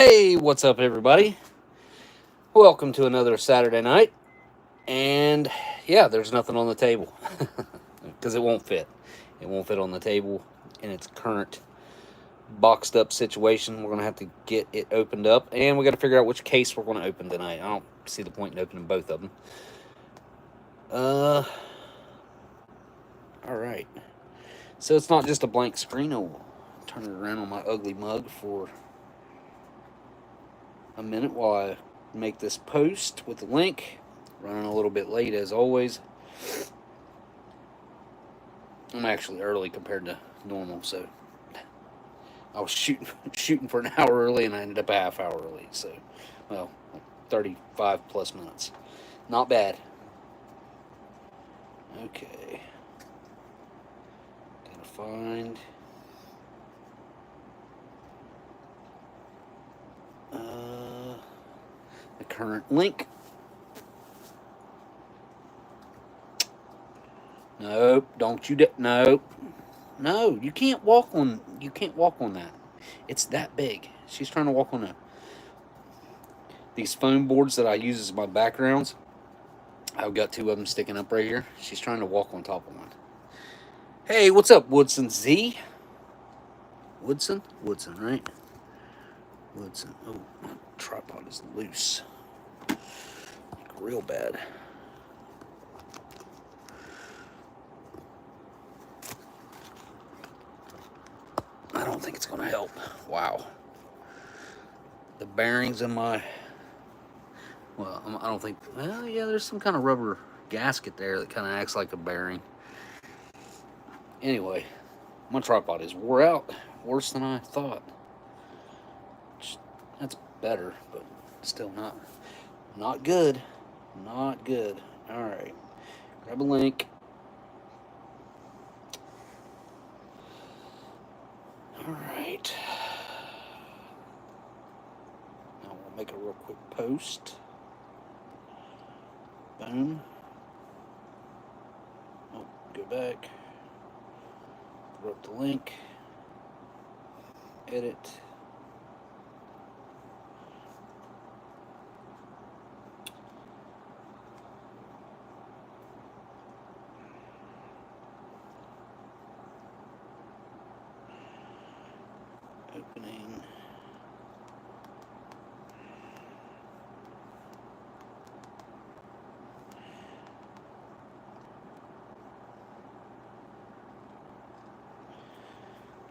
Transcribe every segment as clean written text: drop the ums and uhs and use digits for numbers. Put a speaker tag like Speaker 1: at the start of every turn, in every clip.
Speaker 1: Hey, what's up, everybody? Welcome to another Saturday night. And yeah, there's nothing on the table because it won't fit. It won't fit on the table in its current boxed up situation. We're going to have to get it opened up, and we got to figure out which case we're going to open tonight. I don't see the point in opening both of them. All right. So it's not just a blank screen. I'll turn it around on my ugly mug for a minute while I make this post with the link. Running a little bit late as always. I'm actually early compared to normal, so I was shooting for an hour early, and I ended up a half hour early. So, well, 35 plus minutes. Not bad. Okay. Gotta find the current link. Nope, don't you nope. No, you can't walk on that. It's that big. She's trying to walk on these foam boards that I use as my backgrounds. I've got two of them sticking up right here. She's trying to walk on top of one. Hey, what's up, Woodson Z? Woodson, right? Woodson. Oh, my tripod is loose. Like, real bad. I don't think it's going to help. Wow. The bearings in my... Well, I don't think... Well, yeah, there's some kind of rubber gasket there that kind of acts like a bearing. Anyway, my tripod is wore out. Worse than I thought. That's better, but still not good. Not good. All right. Grab a link. All right. Now we'll make a real quick post. Boom. Oh, go back. Throw up the link. Edit. Opening.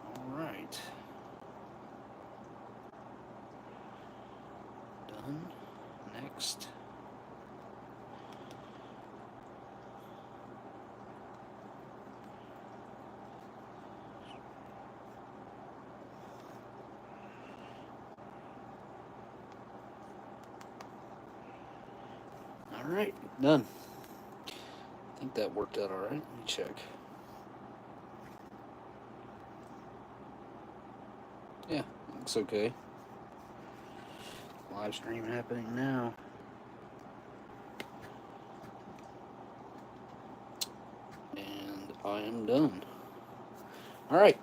Speaker 1: All right. Done. Next. All right, done. I think that worked out all right. Let me check. Yeah, looks okay. Live stream happening now. And I am done. All right.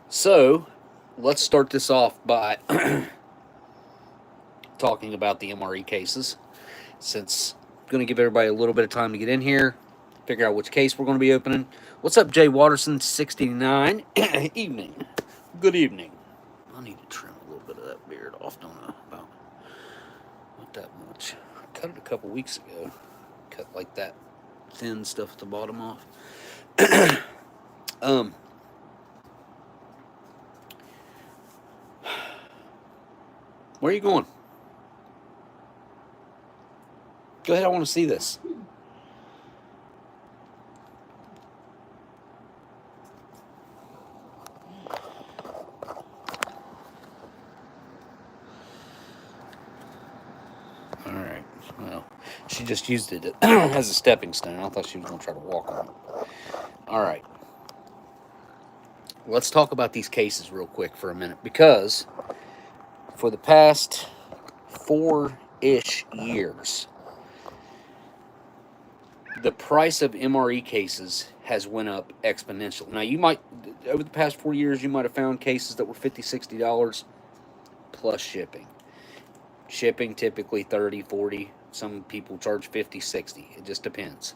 Speaker 1: So, let's start this off by talking about the MRE cases, since I'm going to give everybody a little bit of time to get in here, figure out which case we're going to be opening. What's up, Jay Watterson, 69? Evening. Good evening. I need to trim a little bit of that beard off, don't I? About not that much. I cut it a couple weeks ago. Cut like that thin stuff at the bottom off. Where are you going? Go ahead, I want to see this. All right. Well, she just used it as a stepping stone. I thought she was going to try to walk on it. All right. Let's talk about these cases real quick for a minute, because for the past 4-ish years, the price of MRE cases has went up exponentially. Now, you might, over the past 4 years, you might have found cases that were $50, $60 plus shipping. Shipping typically 30, 40. Some people charge 50, 60. It just depends.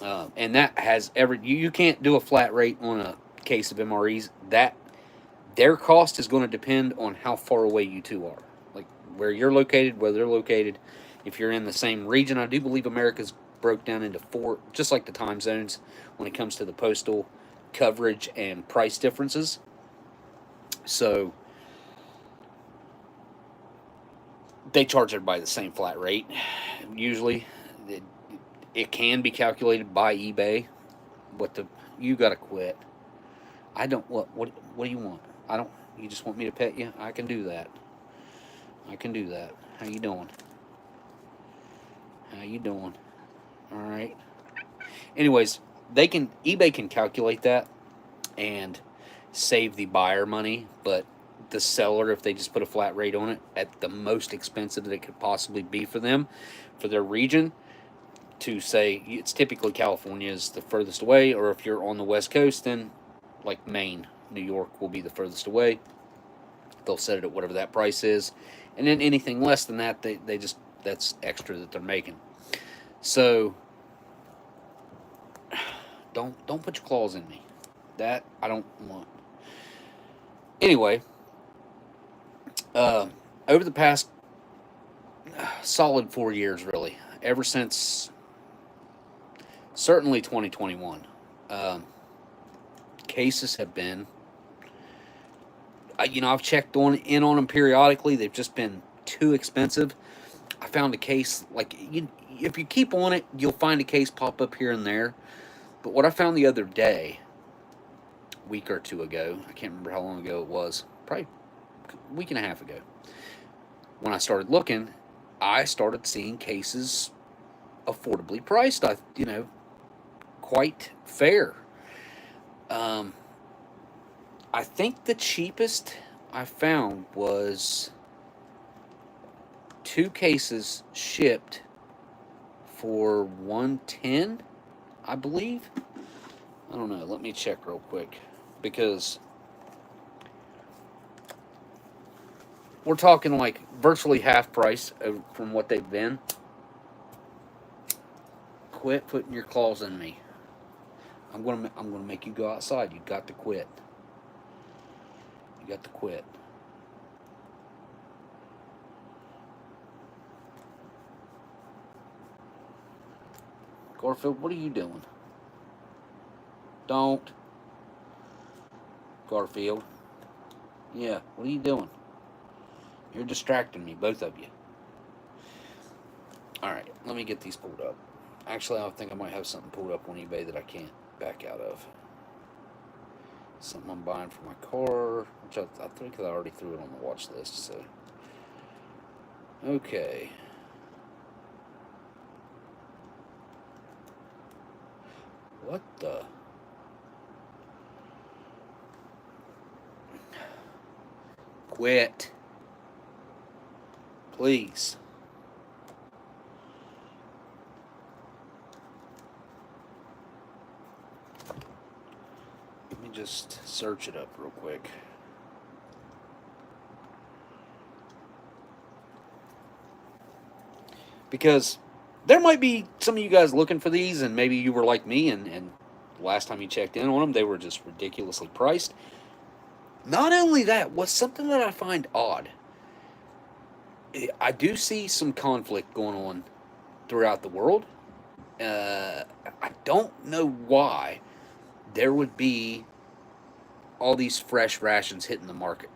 Speaker 1: And that has you can't do a flat rate on a case of MREs. That their cost is going to depend on how far away you two are, like where you're located, where they're located. If you're in the same region, I do believe America's broke down into 4, just like the time zones when it comes to the postal coverage and price differences. So they charge everybody the same flat rate. Usually, it can be calculated by eBay. But you gotta quit. I don't. What do you want? I don't. You just want me to pet you? I can do that. I can do that. How you doing? How you doing? All right. Anyways, eBay can calculate that and save the buyer money, but the seller, if they just put a flat rate on it at the most expensive that it could possibly be for them, for their region, to say it's typically California is the furthest away, or if you're on the West Coast, then like Maine, New York will be the furthest away. They'll set it at whatever that price is, and then anything less than that, they just, that's extra that they're making. So don't put your claws in me. That I don't want. Anyway, over the past solid 4 years, really, ever since certainly 2021, cases have been, I've checked in on them periodically. They've just been too expensive. I found a case, like, if you keep on it, you'll find a case pop up here and there. But what I found the other day, a week or two ago, I can't remember how long ago it was, probably a week and a half ago, when I started looking, I started seeing cases affordably priced. Quite fair. I think the cheapest I found was 2 cases shipped for $110, I believe. I don't know. Let me check real quick, because we're talking like virtually half price from what they've been. Quit putting your claws in me. I'm gonna make you go outside. You got to quit. You got to quit. Garfield, what are you doing? Don't. Garfield. Yeah, what are you doing? You're distracting me, both of you. Alright, let me get these pulled up. Actually, I think I might have something pulled up on eBay that I can't back out of. Something I'm buying for my car, which I think I already threw it on the watch list, so. Okay. What the? Quit. Please. Let me just search it up real quick. Because there might be some of you guys looking for these, and maybe you were like me, and last time you checked in on them, they were just ridiculously priced. Not only that, what's something that I find odd, I do see some conflict going on throughout the world. I don't know why there would be all these fresh rations hitting the market.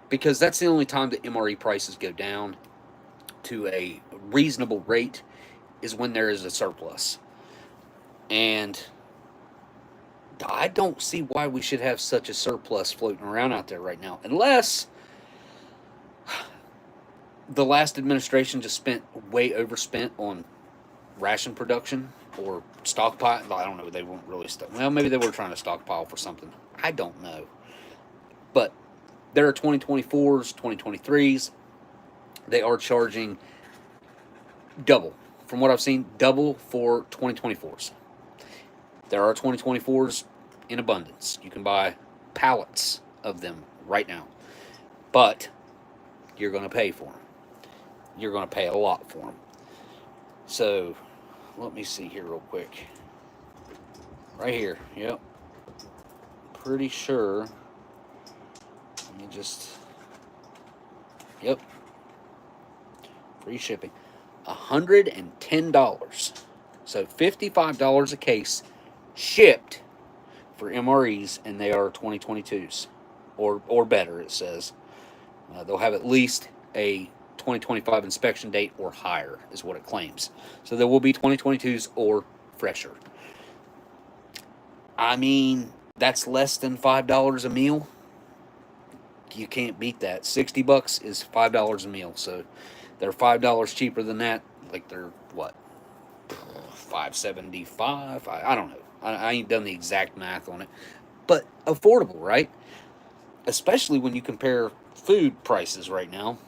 Speaker 1: Because that's the only time that MRE prices go down to a reasonable rate, is when there is a surplus. And I don't see why we should have such a surplus floating around out there right now, unless the last administration just overspent on ration production or stockpile. I don't know. They weren't really well, maybe they were trying to stockpile for something. I don't know. But there are 2024s, 2023s. They are charging double from what I've seen, double for 2024s. There are 2024s in abundance. You can buy pallets of them right now. But you're going to pay for them. You're going to pay a lot for them. So, let me see here real quick. Right here, yep. Pretty sure. Let me just. Yep. Free shipping. $110. So $55 a case shipped for MREs, and they are 2022s or better, it says. They'll have at least a 2025 inspection date or higher, is what it claims. So there will be 2022s or fresher. I mean, that's less than $5 a meal. You can't beat that. $60 is $5 a meal. So they're $5 cheaper than that. Like they're what? $5.75. I don't know. I ain't done the exact math on it, but affordable, right? Especially when you compare food prices right now.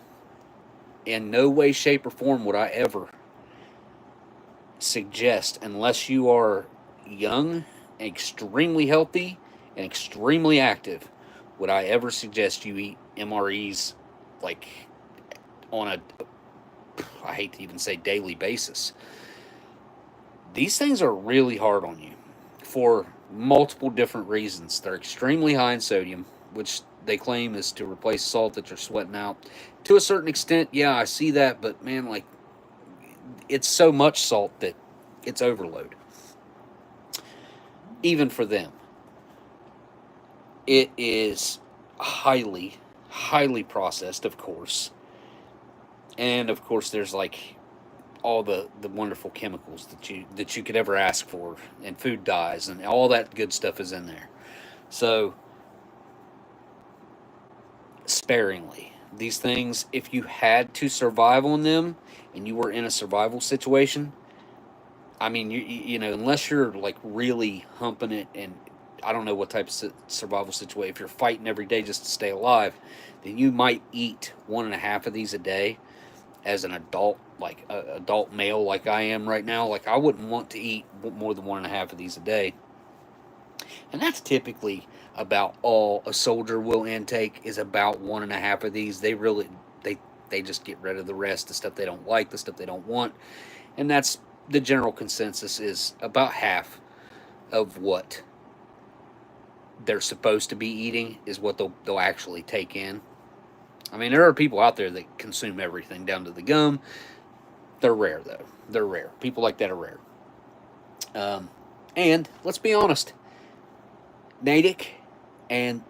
Speaker 1: In no way, shape, or form would I ever suggest, unless you are young, extremely healthy, and extremely active, would I ever suggest you eat MREs like on a, I hate to even say daily basis. These things are really hard on you for multiple different reasons. They're extremely high in sodium, which they claim is to replace salt that you're sweating out. To a certain extent, yeah, I see that, but man, like, it's so much salt that it's overload. Even for them. It is highly, highly processed, of course. And of course there's like all the wonderful chemicals that you could ever ask for, and food dyes, and all that good stuff is in there. So sparingly. These things, if you had to survive on them and you were in a survival situation, I mean, you know, unless you're like really humping it, and I don't know what type of survival situation, if you're fighting every day just to stay alive, then you might eat 1.5 of these a day as an adult, like adult male like I am right now. Like, I wouldn't want to eat more than 1.5 of these a day. And that's typically about all a soldier will intake, is about 1.5 of these. They really, they just get rid of the rest, the stuff they don't like, the stuff they don't want. And that's the general consensus, is about half of what they're supposed to be eating is what they'll actually take in. I mean, there are people out there that consume everything down to the gum. They're rare, though. They're rare. People like that are rare. And let's be honest, Natick and,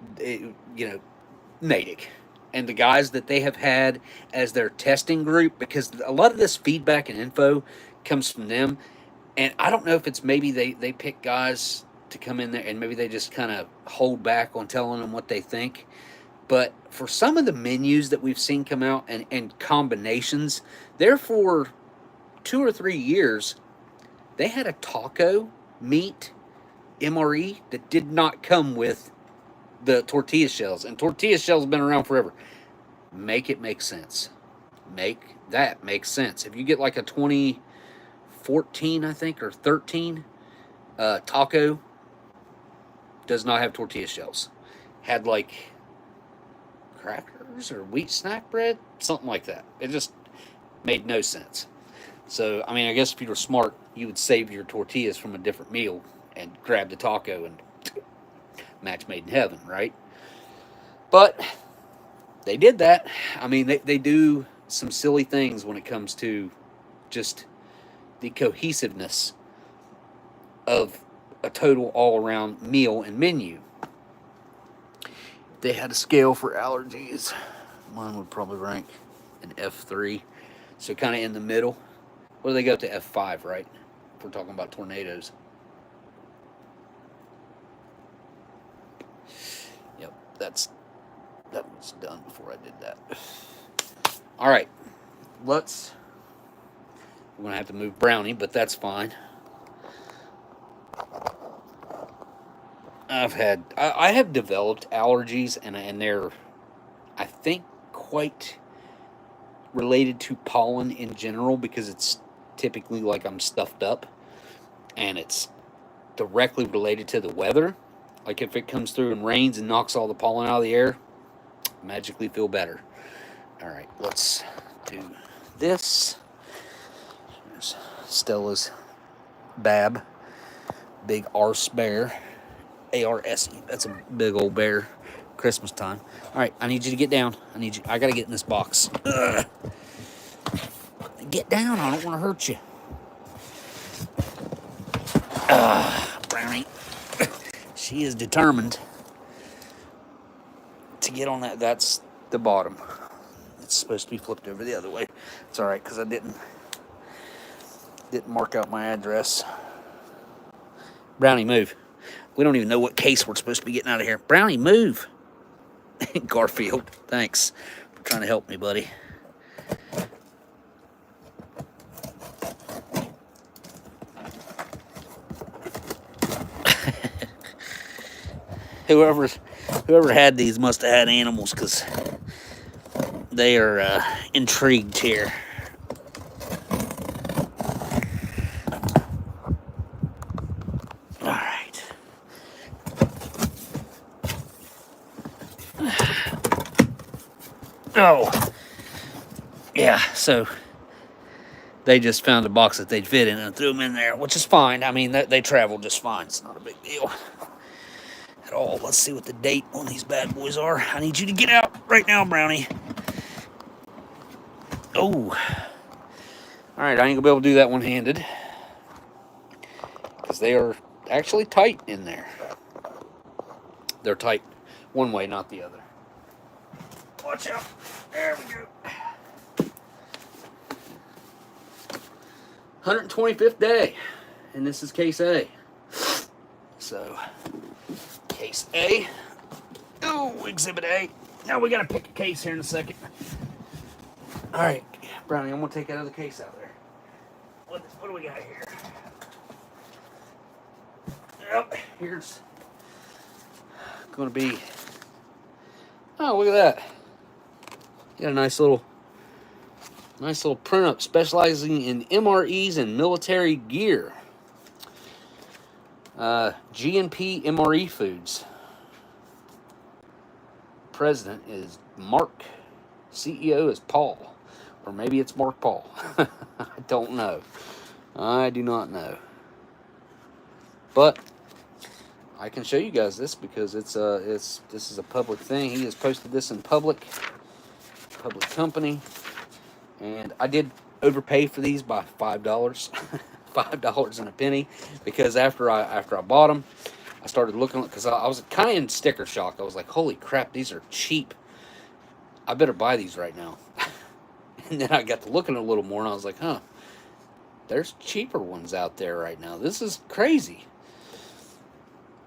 Speaker 1: Natick and the guys that they have had as their testing group, because a lot of this feedback and info comes from them, and I don't know if it's maybe they pick guys to come in there and maybe they just kind of hold back on telling them what they think. But for some of the menus that we've seen come out and combinations, there for 2 or 3 years, they had a taco meat MRE that did not come with the tortilla shells. And tortilla shells have been around forever. Make it make sense. Make that make sense. If you get like a 2014, I think, or 13 taco, does not have tortilla shells. Had like crackers or wheat snack bread, something like that. It just made no sense. So, I mean, I guess if you were smart, you would save your tortillas from a different meal and grab the taco, and match made in heaven, right? But they did that. I mean, they do some silly things when it comes to just the cohesiveness of a total all-around meal and menu. They had a scale for allergies. Mine would probably rank an F3. So kind of in the middle. What do they go up to? F5, right? If we're talking about tornadoes. Yep, that was done before I did that. All right, we're going to have to move Brownie, but that's fine. I have developed allergies, and they're, I think, quite related to pollen in general, because it's typically like I'm stuffed up and it's directly related to the weather. Like if it comes through and rains and knocks all the pollen out of the air, magically feel better. All right, let's do this. There's Stella's Bab, big arse bear, A-R-S-E. That's a big old bear. Christmas time. All right, I need you to get down. I gotta get in this box. Ugh. Get down. I don't want to hurt you. Brownie. She is determined to get on that. That's the bottom. It's supposed to be flipped over the other way. It's all right because I didn't mark out my address. Brownie, move. We don't even know what case we're supposed to be getting out of here. Brownie, move. Garfield, thanks for trying to help me, buddy. Whoever had these must have had animals, because they are intrigued here. All right. Oh, yeah, so they just found a box that they'd fit in and threw them in there, which is fine. I mean, they travel just fine. It's not a big deal at all. Let's see what the date on these bad boys are. I need you to get out right now, Brownie. Oh. All right, I ain't gonna be able to do that one-handed because they are actually tight in there. They're tight one way, not the other. Watch out. There we go. 125th day, and this is case A. So, case A. Oh, exhibit A. Now we gotta pick a case here in a second. All right, Brownie, I'm gonna take that other case out there. What do we got here? Yep, here's gonna be. Oh, look at that. Got a nice little print up specializing in MREs and military gear. G&P MRE Foods. President is Mark. CEO is Paul. Or maybe it's Mark Paul. I don't know. I do not know. But I can show you guys this because this is a public thing. He has posted this in public company, and I did overpay for these by $5, $5 and a penny, because after I bought them, I started looking because I was kind of in sticker shock. I was like, holy crap, these are cheap. I better buy these right now. And then I got to looking a little more, and I was like, huh, there's cheaper ones out there right now. This is crazy.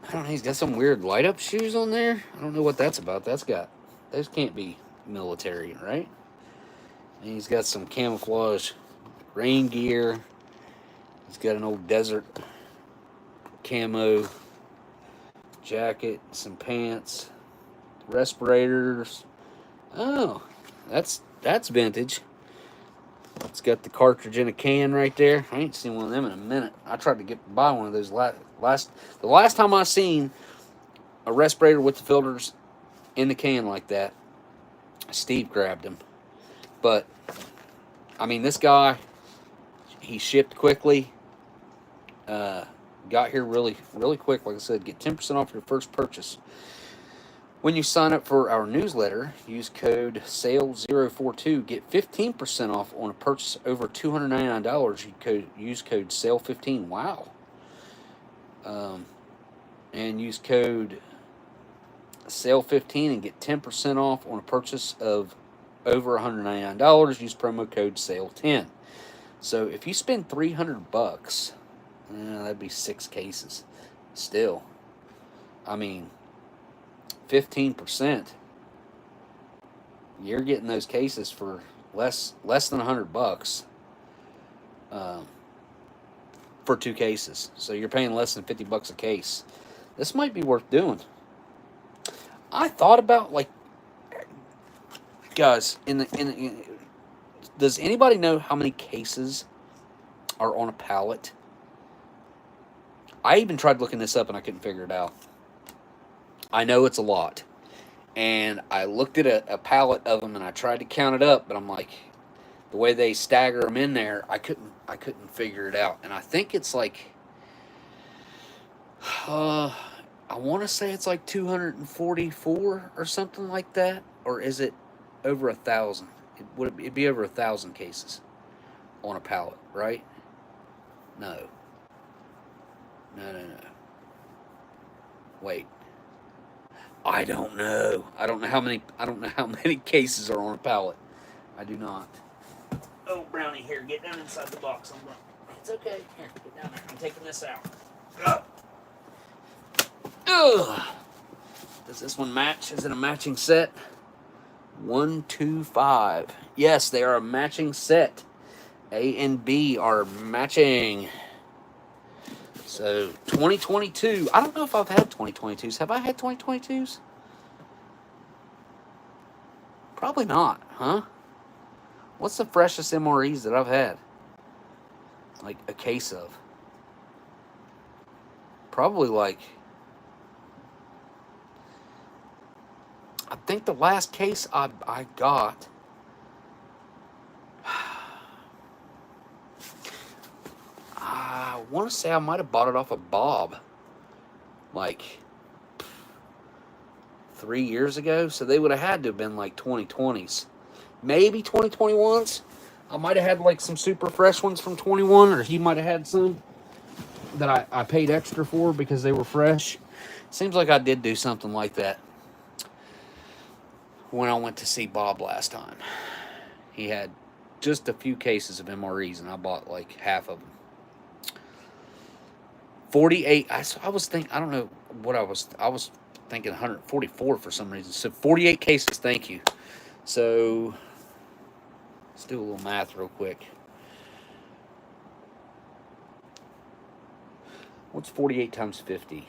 Speaker 1: I don't know, he's got some weird light-up shoes on there. I don't know what that's about. Those can't be military, right? And he's got some camouflage rain gear. He's got an old desert camo jacket, some pants, respirators. Oh, that's vintage. It's got the cartridge in a can right there. I ain't seen one of them in a minute. I tried to buy one of those the last time I seen a respirator with the filters in the can like that. Steve grabbed them. But I mean, this guy, he shipped quickly. Got here really quick. Like I said, get 10% off your first purchase. When you sign up for our newsletter, use code SALE042, get 15% off on a purchase over $299. Use code SALE15. Wow. And use code SALE15 and get 10% off on a purchase of over $199. Use promo code SALE10. So if you spend $300, that'd be 6 cases. Still, I mean, 15%. You're getting those cases for less than $100 for 2 cases. So you're paying less than $50 a case. This might be worth doing. I thought about, like, guys, does anybody know how many cases are on a pallet. I even tried looking this up and I couldn't figure it out. I know it's a lot. And I looked at a pallet of them and I tried to count it up, but I'm like, the way they stagger them in there, I couldn't figure it out. And I think it's like, I want to say it's like 244 or something like that, or is it over 1,000? It'd be over 1,000 cases on a pallet, right? No. No. Wait. I don't know. I don't know how many cases are on a pallet. I do not. Oh, Brownie, here, get down inside the box. It's okay. Here, get down there. I'm taking this out. Ugh. Does this one match? Is it a matching set? 1, 2, 5. Yes, they are a matching set. A and B are matching. So, 2022. I don't know if I've had 2022s. Have I had 2022s? Probably not, huh? What's the freshest MREs that I've had? Like a case of? Probably like... I think the last case I got... I want to say I might have bought it off of Bob. Like 3 years ago. So they would have had to have been like 2020s. Maybe 2021s. I might have had like some super fresh ones from 21. Or he might have had some that I paid extra for because they were fresh. Seems like I did do something like that when I went to see Bob last time. He had just a few cases of MREs and I bought like half of them. 48. I was thinking, I don't know what I was thinking 144 for some reason. So 48 cases, thank you. So let's do a little math real quick. What's 48 times 50?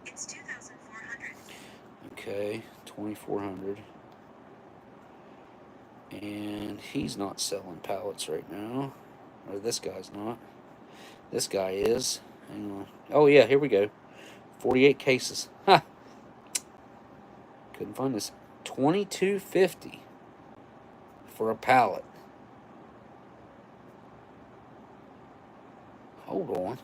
Speaker 2: It's 2,400.
Speaker 1: Okay, 2,400. And he's not selling pallets right now. Or this guy's not. This guy is. Hang on. Oh, yeah, here we go. 48 cases. Ha! Couldn't find this. $22.50 for a pallet. Hold on.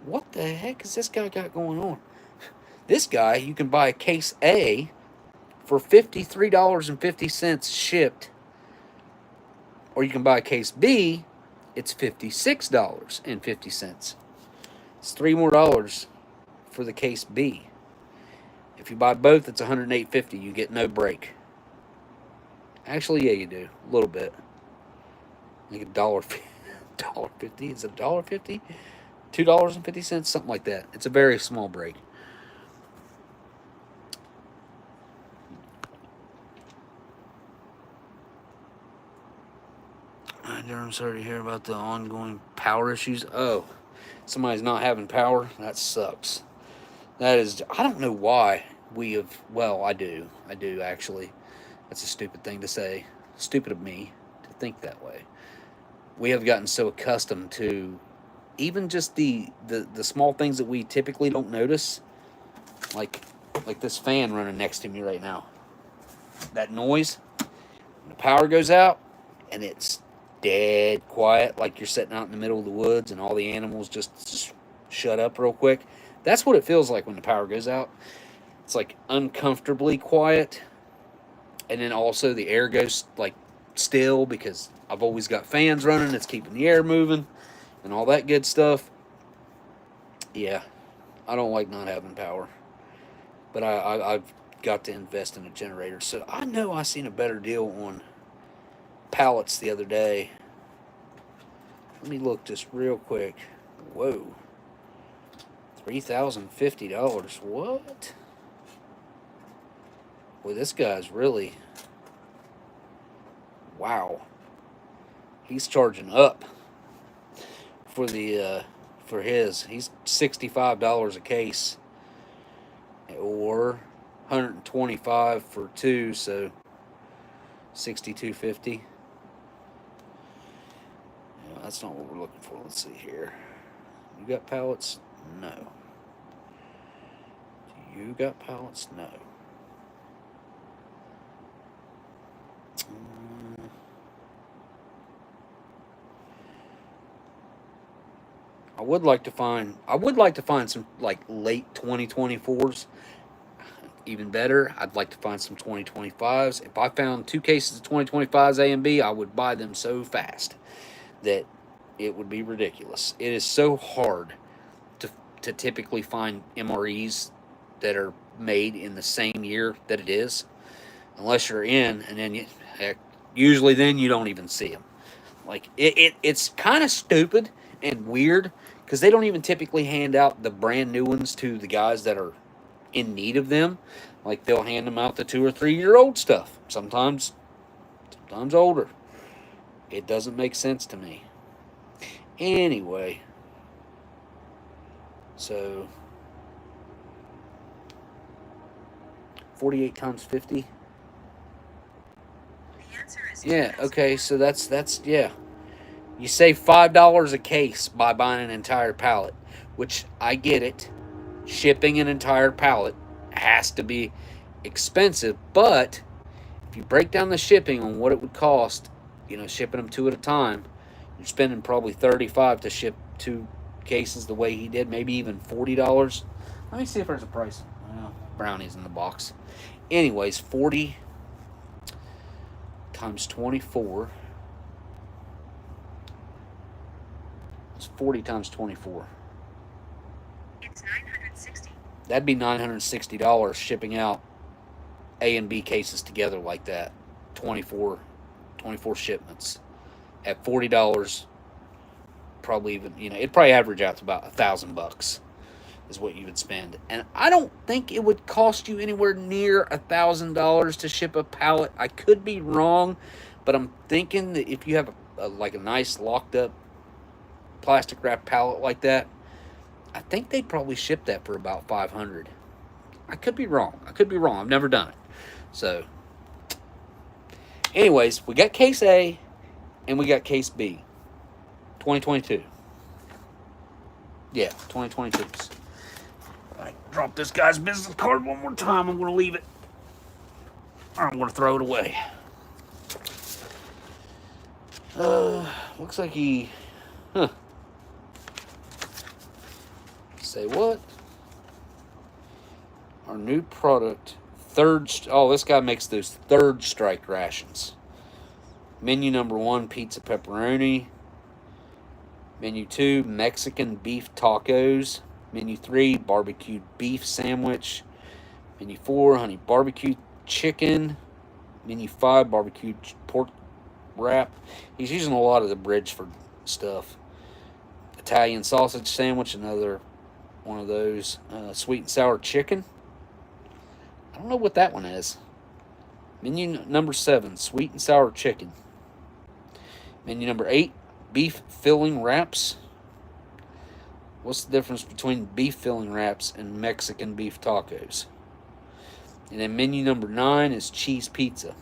Speaker 1: What the heck has this guy got going on? This guy, you can buy a case A for $53.50 shipped. Or you can buy a case B, it's $56.50. It's $3 more for the case B. If you buy both, it's $108.50. You get no break. Actually, yeah, you do. A little bit. You get $1.50. Is it $1.50? $2.50? Something like that. It's a very small break. I'm sorry to hear about the ongoing power issues. Oh, somebody's not having power? That sucks. That is, I don't know why we have, well, I do actually. That's a stupid thing to say. Stupid of me to think that way. We have gotten so accustomed to even just the small things that we typically don't notice. Like this fan running next to me right now. That noise, when the power goes out, and it's dead quiet, like you're sitting out in the middle of the woods and all the animals just shut up real quick. That's what it feels like when the power goes out. It's like uncomfortably quiet, and then also the air goes like still because I've always got fans running. It's keeping the air moving and all that good stuff. Yeah, I don't like not having power, but I've got to invest in a generator. So I know I seen a better deal on pallets the other day. Let me look just real quick. Whoa. $3,050. What? Boy, this guy's really... Wow. He's charging up for the for his. He's $65 a case. Or $125 for two, so $62.50. Yeah, that's not what we're looking for. Let's see here. You got pallets? No. Do you got pallets? No. I would like to find some like late 2024s. Even better, I'd like to find some 2025s. If I found 2 cases of 2025s A and B, I would buy them so fast that it would be ridiculous. It is so hard to typically find MREs that are made in the same year that it is, unless you're in, and then usually then you don't even see them. Like it's kind of stupid and weird because they don't even typically hand out the brand new ones to the guys that are in need of them. Like they'll hand them out the 2 or 3 year old stuff. Sometimes older. It doesn't make sense to me. Anyway, so 48 times 50.
Speaker 2: The answer is
Speaker 1: Yeah. Okay. So that's yeah. You save $5 a case by buying an entire pallet, which I get it. Shipping an entire pallet has to be expensive, but if you break down the shipping on what it would cost, shipping them 2 at a time, you're spending probably $35 to ship 2 cases the way he did, maybe even $40. Let me see if there's a price. Well, brownies in the box. Anyways, 40 times 24. It's 40 times 24.
Speaker 2: It's $960.
Speaker 1: That'd be $960 shipping out A and B cases together like that. 24 shipments at $40. Probably even, it'd probably average out to about $1,000 is what you would spend. And I don't think it would cost you anywhere near $1,000 to ship a pallet. I could be wrong, but I'm thinking that if you have a nice locked up plastic wrap pallet like that, I think they'd probably ship that for about $500. I could be wrong. I've never done it. So, anyways, we got case A and we got case B. 2022. Yeah, 2022s. All right, drop this guy's business card one more time. I'm going to leave it. Or I'm going to throw it away. Looks like he... Huh. Say what? Our new product, this guy makes those third strike rations. Menu number 1, pizza pepperoni. Menu 2, Mexican beef tacos. Menu 3, barbecued beef sandwich. Menu 4, honey barbecue chicken. Menu 5, barbecued pork wrap. He's using a lot of the Bridgeford stuff. Italian sausage sandwich, another one of those. Sweet and sour chicken. I don't know what that one is. Menu number 7, sweet and sour chicken. Menu number 8, beef filling wraps. What's the difference between beef filling wraps and Mexican beef tacos? And then menu number 9 is cheese pizza.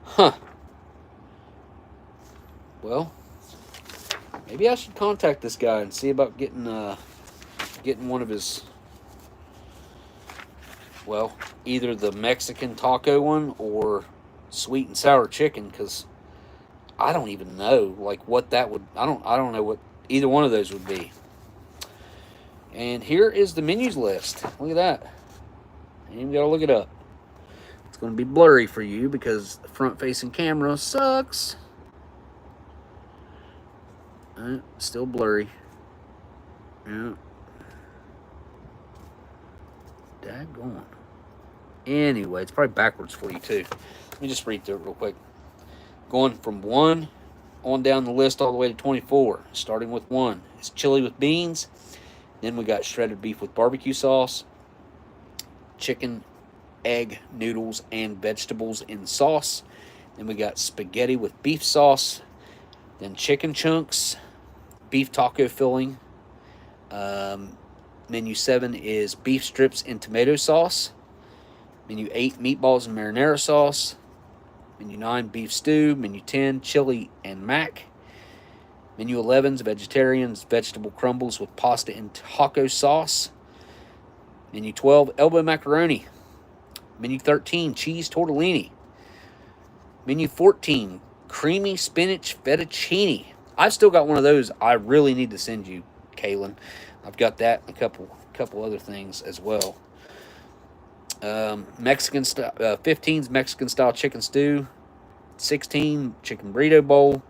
Speaker 1: Huh. Well, maybe I should contact this guy and see about getting one of his, either the Mexican taco one or sweet and sour chicken, because I don't even know what that would. I don't know what either one of those would be. And here is the menus list. Look at that. You even gotta look it up. It's gonna be blurry for you because the front-facing camera sucks. Still blurry. Yeah. Daggone. Anyway, it's probably backwards for you too. Let me just read through it real quick. Going from 1 on down the list all the way to 24. Starting with 1. It's chili with beans. Then we got shredded beef with barbecue sauce. Chicken, egg, noodles, and vegetables in sauce. Then we got spaghetti with beef sauce. Then chicken chunks. Beef taco filling. Menu 7 is beef strips in tomato sauce. Menu 8, meatballs and marinara sauce. Menu 9, beef stew. Menu 10, chili and mac. Menu 11's vegetarians, vegetable crumbles with pasta and taco sauce. Menu 12, elbow macaroni. Menu 13, cheese tortellini. Menu 14, creamy spinach fettuccine. I've still got one of those I really need to send you, Kaylin. I've got that and a couple other things as well. Mexican style, 15's Mexican style chicken stew. 16, chicken burrito bowl.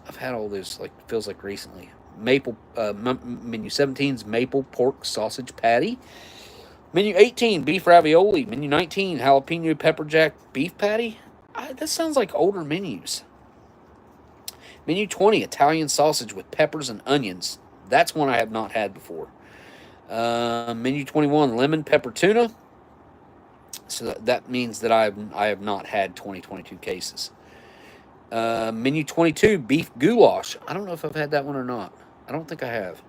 Speaker 1: I've had all those, like, feels like recently. Menu 17's maple pork sausage patty. Menu 18, beef ravioli. Menu 19, jalapeno pepper jack beef patty. That sounds like older menus. Menu 20, Italian sausage with peppers and onions. That's one I have not had before. Menu 21, lemon pepper tuna. So that means that I have not had 2022 cases. Menu 22, beef goulash. I don't know if I've had that one or not. I don't think I have.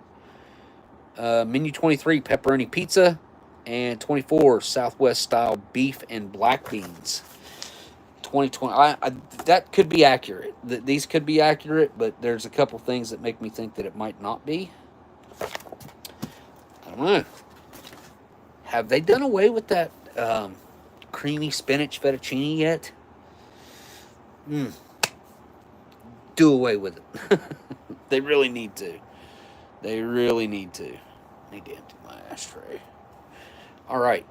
Speaker 1: Menu 23, pepperoni pizza. And 24, Southwest style beef and black beans. 2020. That could be accurate. These could be accurate, but there's a couple things that make me think that it might not be. I don't know. Have they done away with that creamy spinach fettuccine yet? Do away with it. They really need to. They really need to. Need to empty my ashtray. All right.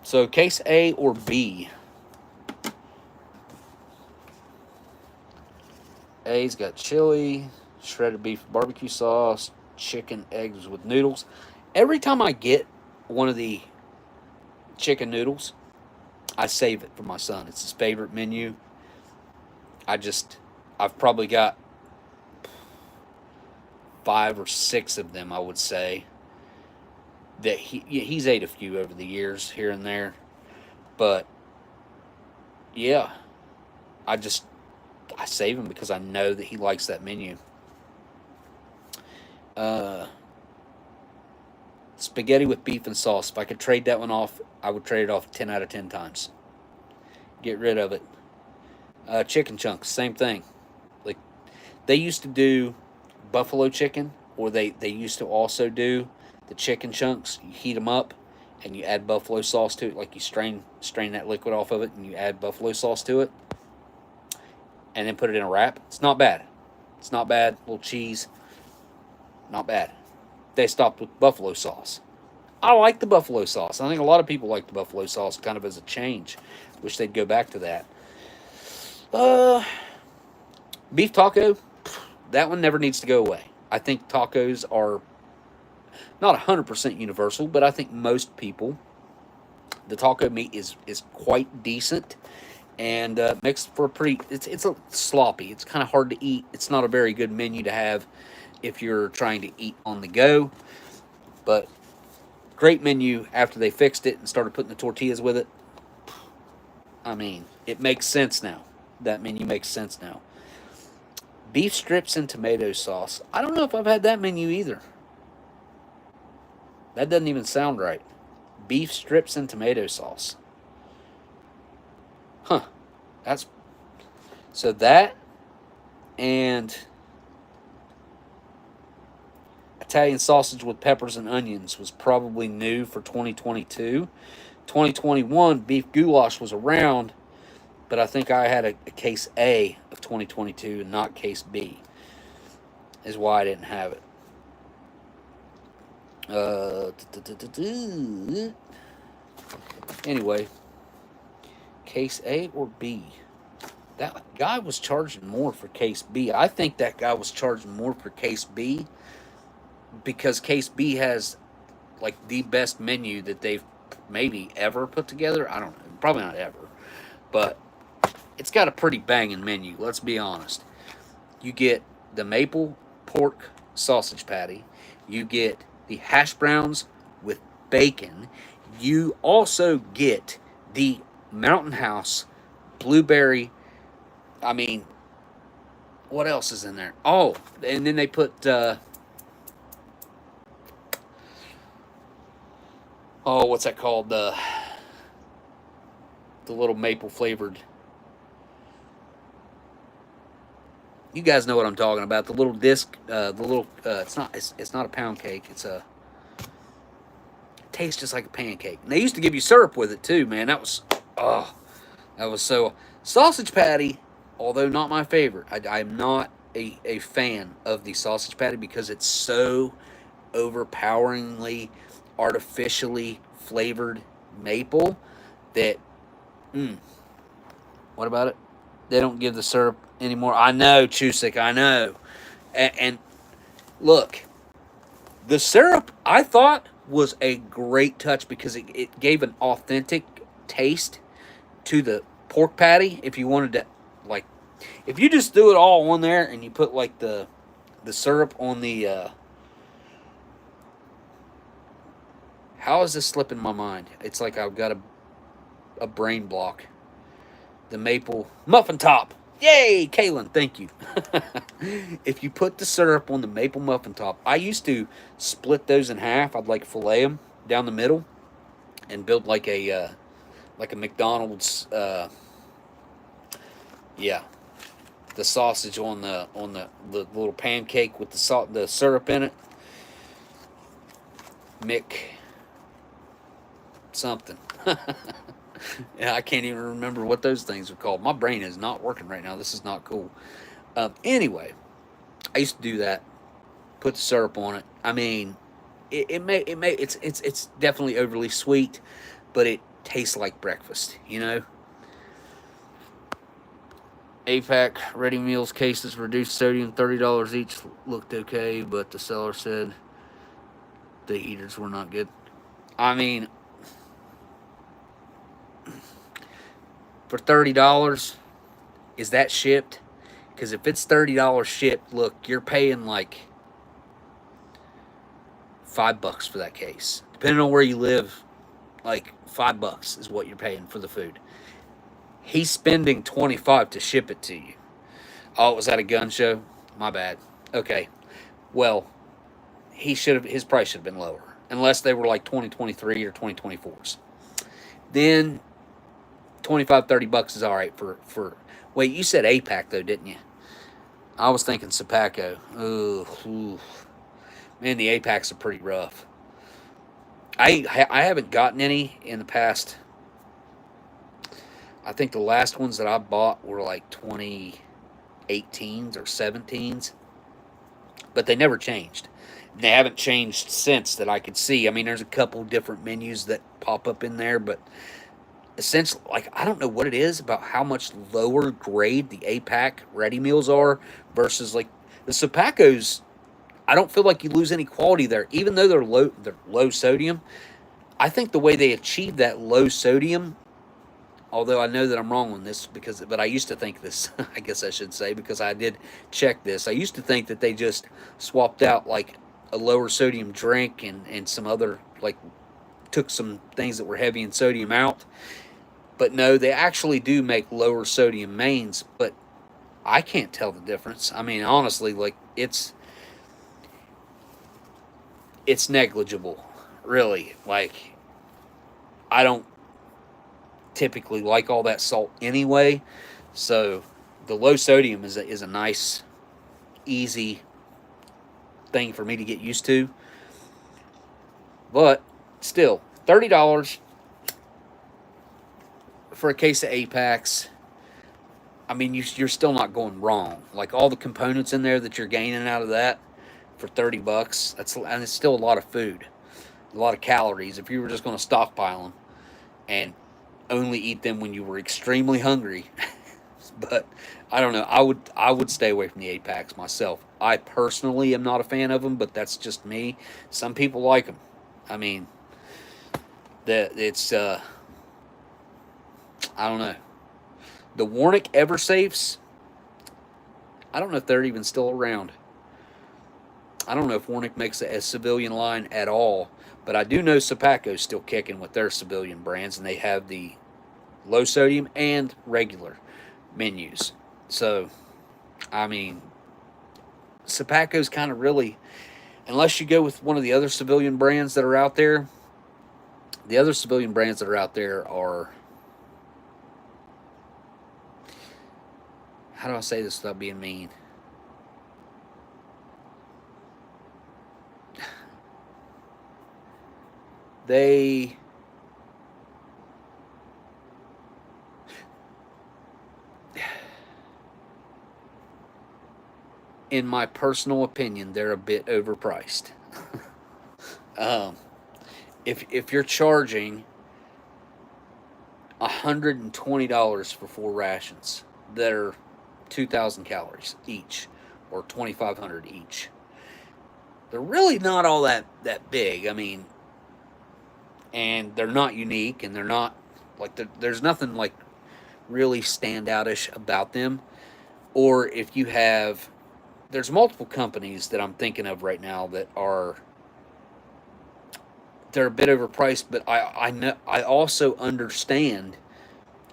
Speaker 1: So case A or B? A's got chili, shredded beef barbecue sauce, chicken eggs with noodles. Every time I get one of the chicken noodles, I save it for my son. It's his favorite menu. I've probably got 5 or 6 of them, I would say. That he's ate a few over the years, here and there. But, yeah. I save him because I know that he likes that menu. Spaghetti with beef and sauce. If I could trade that one off, I would trade it off 10 out of 10 times. Get rid of it. Chicken chunks, same thing. Like, they used to do buffalo chicken, or they used to also do the chicken chunks. You heat them up, and you add buffalo sauce to it. Like, you strain that liquid off of it, and you add buffalo sauce to it, and then put it in a wrap. It's not bad. It's not bad. A little cheese. Not bad. They stopped with buffalo sauce. I like the buffalo sauce. I think a lot of people like the buffalo sauce kind of as a change. Wish they'd go back to that. Beef taco, that one never needs to go away. I think tacos are not 100% universal, but I think most people, the taco meat is quite decent, and makes for a pretty, it's a sloppy. It's kind of hard to eat. It's not a very good menu to have if you're trying to eat on the go, but great menu after they fixed it and started putting the tortillas with it. I mean, it makes sense now. That menu makes sense now. Beef strips and tomato sauce. I don't know if I've had that menu either. That doesn't even sound right. Beef strips and tomato sauce. Huh. So that and Italian sausage with peppers and onions was probably new for 2022. 2021, beef goulash was around, but I think I had a case A of 2022 and not case B, is why I didn't have it. Anyway, case A or B? That guy was charging more for case B. I think that guy was charging more for case B because case B has like the best menu that they've maybe ever put together. I don't know. Probably not ever. But it's got a pretty banging menu, let's be honest. You get the maple pork sausage patty. You get the hash browns with bacon. You also get the Mountain House blueberry. I mean, what else is in there? Oh, and then they put, what's that called? the little maple flavored. You guys know what I'm talking about. The little disc, the little. It's not a pound cake. It's a. It tastes just like a pancake. And they used to give you syrup with it too, man. That was, oh, that was so. Sausage patty, although not my favorite. I'm not a fan of the sausage patty because it's so overpoweringly, artificially flavored maple that. What about it? They don't give the syrup anymore. I know, Chusik, I know. And look, the syrup, I thought, was a great touch because it gave an authentic taste to the pork patty. If you wanted to, like, if you just threw it all on there and you put, like, the syrup on the, how is this slipping my mind? It's like I've got a brain block. The maple muffin top. Yay, Kaylin, thank you. If you put the syrup on the maple muffin top, I used to split those in half. I'd like fillet them down the middle and build like a McDonald's. Yeah, the sausage on the little pancake with the syrup in it. Mick something. Yeah, I can't even remember what those things are called. My brain is not working right now. This is not cool. Anyway, I used to do that. Put the syrup on it. I mean, it's definitely overly sweet, but it tastes like breakfast. You know. APAC ready meals cases reduced sodium $30 each looked okay, but the seller said the eaters were not good. I mean, for $30, is that shipped? Because if it's $30 shipped, look, you're paying like $5 for that case. Depending on where you live, like $5 is what you're paying for the food. He's spending $25 to ship it to you. Oh, was that a gun show? My bad. Okay. Well, his price should have been lower. Unless they were like 2023 or 2024s. Then $25-$30 is all right for wait, you said APAC though, didn't you? I was thinking Sapaco. Ooh. Man, the APACs are pretty rough. I haven't gotten any in the past. I think the last ones that I bought were like 2018s or 17s. But they never changed. They haven't changed since that I could see. I mean, there's a couple different menus that pop up in there, but essentially, like, I don't know what it is about how much lower grade the APAC ready meals are versus like the Sapacos. I don't feel like you lose any quality there, even though they're low sodium. I think the way they achieve that low sodium, although I know that I'm wrong on this but I used to think this, I guess I should say, because I did check this. I used to think that they just swapped out like a lower sodium drink and some other, like, took some things that were heavy in sodium out. But no, they actually do make lower sodium mains, but I can't tell the difference. I mean, honestly, like, it's negligible, really. Like, I don't typically like all that salt anyway, so the low sodium is a nice, easy thing for me to get used to. But still, $30 for a case of APACs. I mean, you're still not going wrong. Like, all the components in there that you're gaining out of that for $30, and it's still a lot of food, a lot of calories. If you were just going to stockpile them and only eat them when you were extremely hungry. But I don't know. I would stay away from the 8-packs myself. I personally am not a fan of them, but that's just me. Some people like them. I mean, it's I don't know. The Warnick EverSafes, I don't know if they're even still around. I don't know if Warnick makes a civilian line at all, but I do know Sapaco's still kicking with their civilian brands, and they have the low sodium and regular menus. So, I mean, Sapaco's kind of really, unless you go with one of the other civilian brands that are out there, the other civilian brands that are out there are how do I say this without being mean? They in my personal opinion, they're a bit overpriced. um, if you're charging $120 for 4 rations that are 2,000 calories each or 2,500 each, they're really not all that big. I mean, and they're not unique, and they're not like there's nothing like really standoutish about them. Or if you have, there's multiple companies that I'm thinking of right now that are, they're a bit overpriced, but I know, I also understand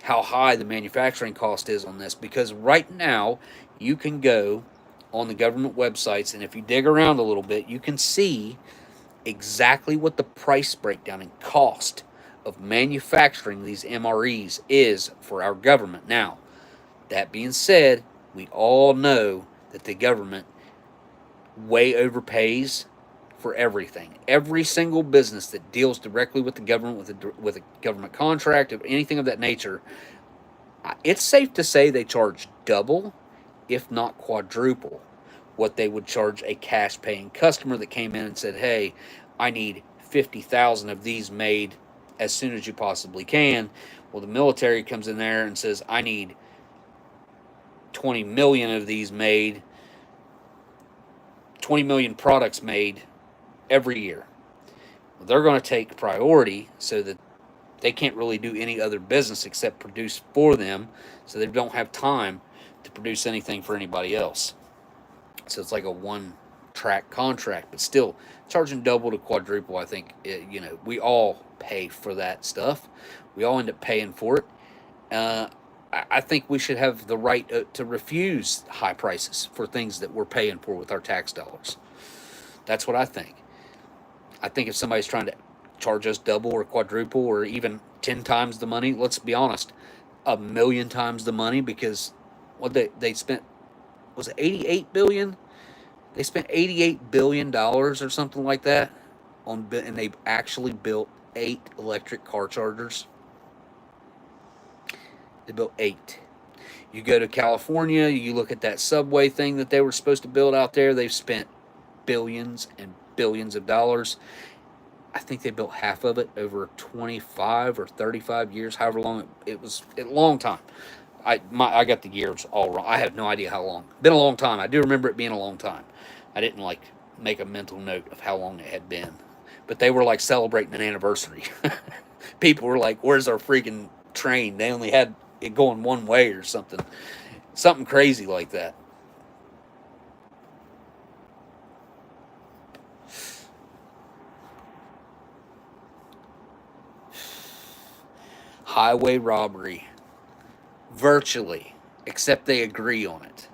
Speaker 1: how high the manufacturing cost is on this, because right now you can go on the government websites, and if you dig around a little bit, you can see exactly what the price breakdown and cost of manufacturing these MREs is for our government. Now, that being said, we all know that the government way overpays for everything. Every single business that deals directly with the government, with a government contract, of anything of that nature, it's safe to say they charge double, if not quadruple, what they would charge a cash paying customer that came in and said, hey, I need 50,000 of these made as soon as you possibly can. Well, the military comes in there and says, I need 20 million of these made, 20 million products made every year. Well, they're going to take priority so that they can't really do any other business except produce for them, so they don't have time to produce anything for anybody else. So it's like a one-track contract, but still charging double to quadruple. I think we all pay for that stuff. We all end up paying for it. I think we should have the right to refuse high prices for things that we're paying for with our tax dollars. That's what I think. I think if somebody's trying to charge us double or quadruple or even 10 times the money, let's be honest, a million times the money, because what they spent, was it 88 billion? They spent 88 billion dollars or something like that and they actually built 8 electric car chargers. They built 8. You go to California, you look at that subway thing that they were supposed to build out there, they've spent billions and billions of dollars. I think they built half of it over 25 or 35 years, however long it was. A long time. I got the years all wrong. I have no idea how long. Been a long time. I do remember it being a long time. I didn't make a mental note of how long it had been. But they were like celebrating an anniversary. People were like, where's our freaking train? They only had it going one way or something. Something crazy like that. Highway robbery. Virtually. Except they agree on it.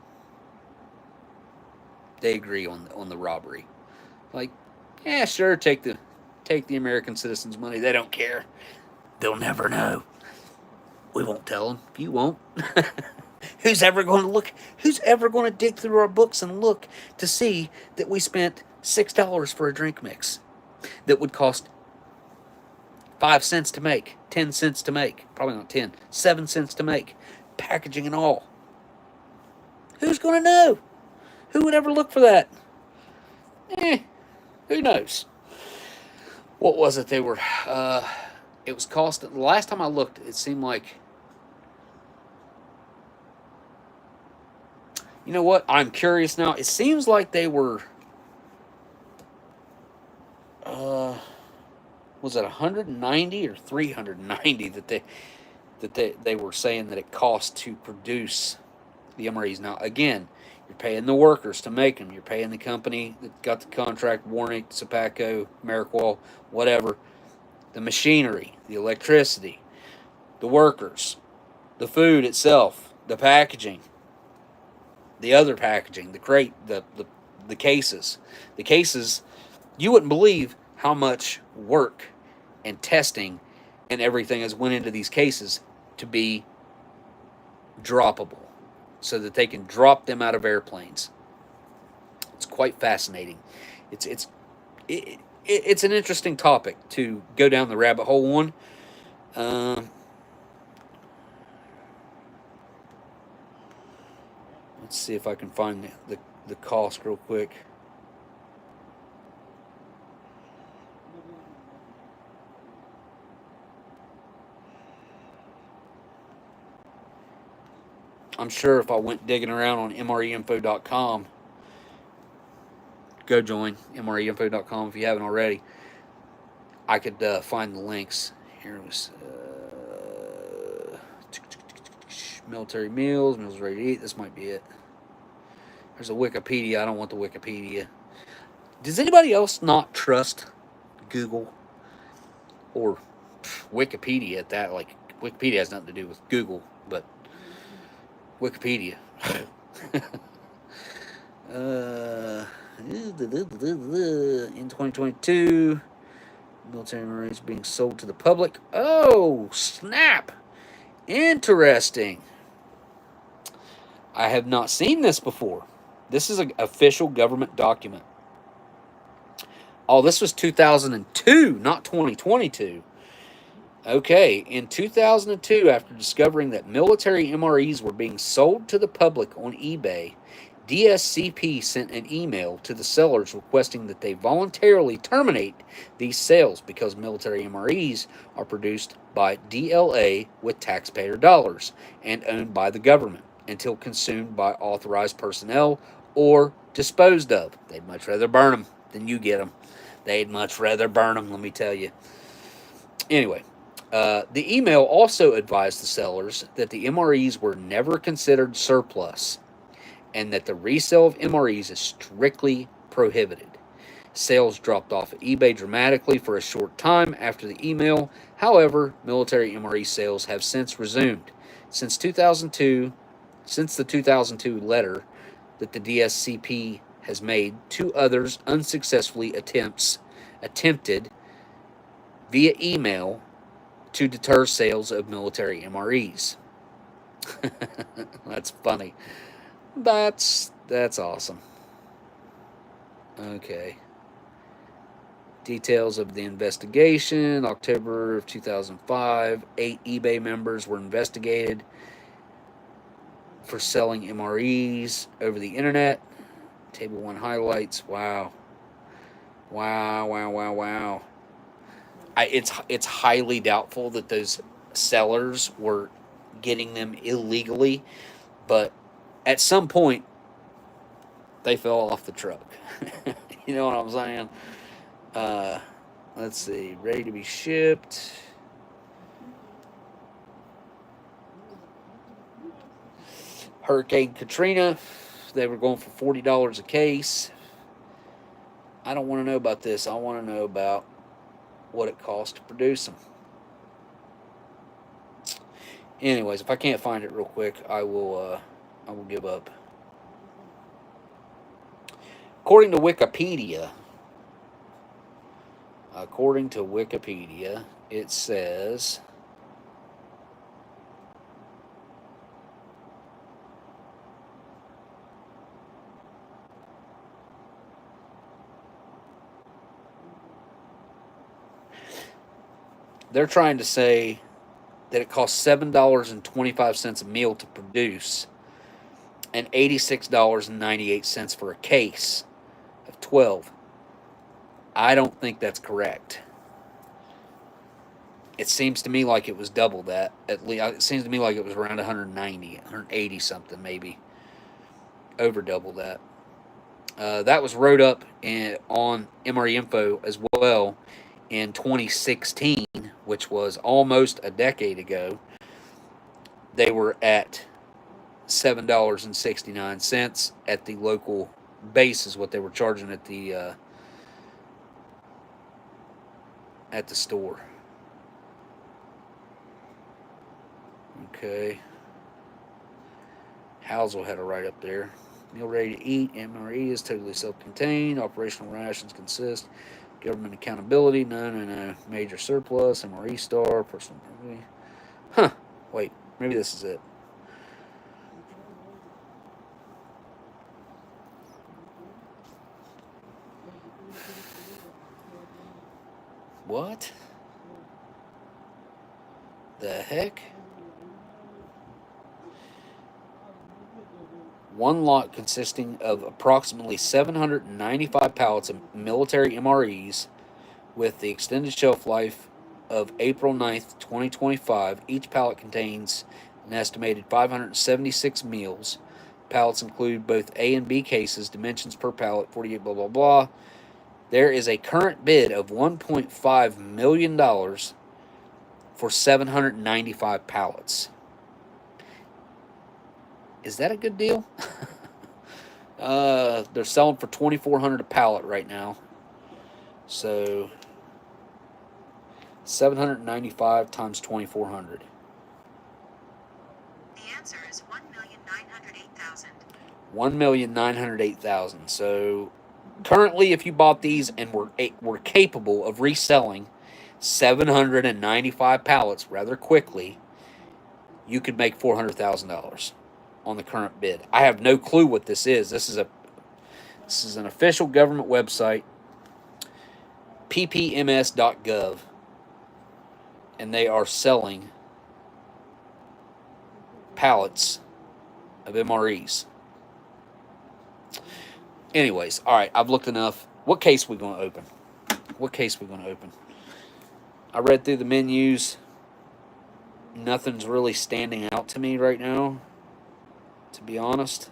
Speaker 1: They agree on the robbery. Like, yeah, sure, take the American citizens' money. They don't care. They'll never know. We won't tell them. You won't. Who's ever going to look? Who's ever going to dig through our books and look to see that we spent $6 for a drink mix that would cost 5 cents to make, 10 cents to make, probably not 10, 7 cents to make, packaging and all? Who's going to know? Who would ever look for that? Who knows? What was it they were, it was costing, the last time I looked, it seemed like, you know what, I'm curious now, it seems like they were, was it 190 or 390 that they were saying that it cost to produce the MREs. Now, again, you're paying the workers to make them. You're paying the company that got the contract, Warnick, Sapaco, Meriqual, whatever. The machinery, the electricity, the workers, the food itself, the packaging, the other packaging, the crate, the cases. The cases, you wouldn't believe how much work and testing and everything has went into these cases to be droppable. so that they can drop them out of airplanes. It's quite fascinating. It's an interesting topic to go down the rabbit hole on. Let's see if I can find the cost real quick. I'm sure if I went digging around on MREinfo.com, go join MREinfo.com if you haven't already, I could find the links. Here it was military meals ready to eat. This might be it. There's a Wikipedia. I don't want the Wikipedia. Does anybody else not trust Google or Wikipedia at that? Like, Wikipedia has nothing to do with Google, but Wikipedia. In 2022, military MREs being sold to the public. Oh, snap! Interesting. I have not seen this before. This is an official government document. Oh, this was 2002, not 2022. Okay, in 2002, after discovering that military MREs were being sold to the public on eBay, DSCP sent an email to the sellers requesting that they voluntarily terminate these sales because military MREs are produced by DLA with taxpayer dollars and owned by the government until consumed by authorized personnel or disposed of. They'd much rather burn them than you get them. They'd much rather burn them, let me tell you. Anyway, the email also advised the sellers that the MREs were never considered surplus and that the resale of MREs is strictly prohibited. Sales dropped off at eBay dramatically for a short time after the email. However, military MRE sales have since resumed. Since the 2002 letter that the DSCP has made, 2 others unsuccessfully attempted via email to deter sales of military MREs. That's funny. That's awesome. Okay. Details of the investigation. October of 2005, 8 eBay members were investigated for selling MREs over the internet. Table 1 highlights. Wow. It's highly doubtful that those sellers were getting them illegally, but at some point they fell off the truck. You know what I'm saying? Let's see. Ready to be shipped. Hurricane Katrina. They were going for $40 a case. I don't want to know about this. I want to know about what it costs to produce them. Anyways, if I can't find it real quick, I will give up. According to Wikipedia, it says they're trying to say that it costs $7.25 a meal to produce and $86.98 for a case of 12. I don't think that's correct. It seems to me like it was double that. At least it seems to me like it was around 190, 180 something maybe. Over double that. That was wrote up on MRE Info as well in 2016, which was almost a decade ago. They were at $7.69 at the local base is what they were charging at the store. Okay. Housel had a right up there. Meal ready to eat. MRE is totally self-contained. Operational rations consist. Government accountability. No. Major surplus. MRE star. Personal. Huh. Wait. Maybe this is it. What the heck? One lot consisting of approximately 795 pallets of military MREs with the extended shelf life of April 9th, 2025. Each pallet contains an estimated 576 meals. Pallets include both A and B cases, dimensions per pallet, 48, blah, blah, blah. There is a current bid of $1.5 million for 795 pallets. Is that a good deal? They're selling for $2,400 a pallet right now. So 795 times 2,400.
Speaker 2: The answer is 1,908,000.
Speaker 1: 1,908,000. So currently, if you bought these and were capable of reselling 795 pallets rather quickly, you could make $400,000 on the current bid. I have no clue what this is. This is an official government website, ppms.gov, and they are selling pallets of MREs. Anyways, all right, I've looked enough. What case we going to open? What case we going to open? I read through the menus. Nothing's really standing out to me right now, to be honest.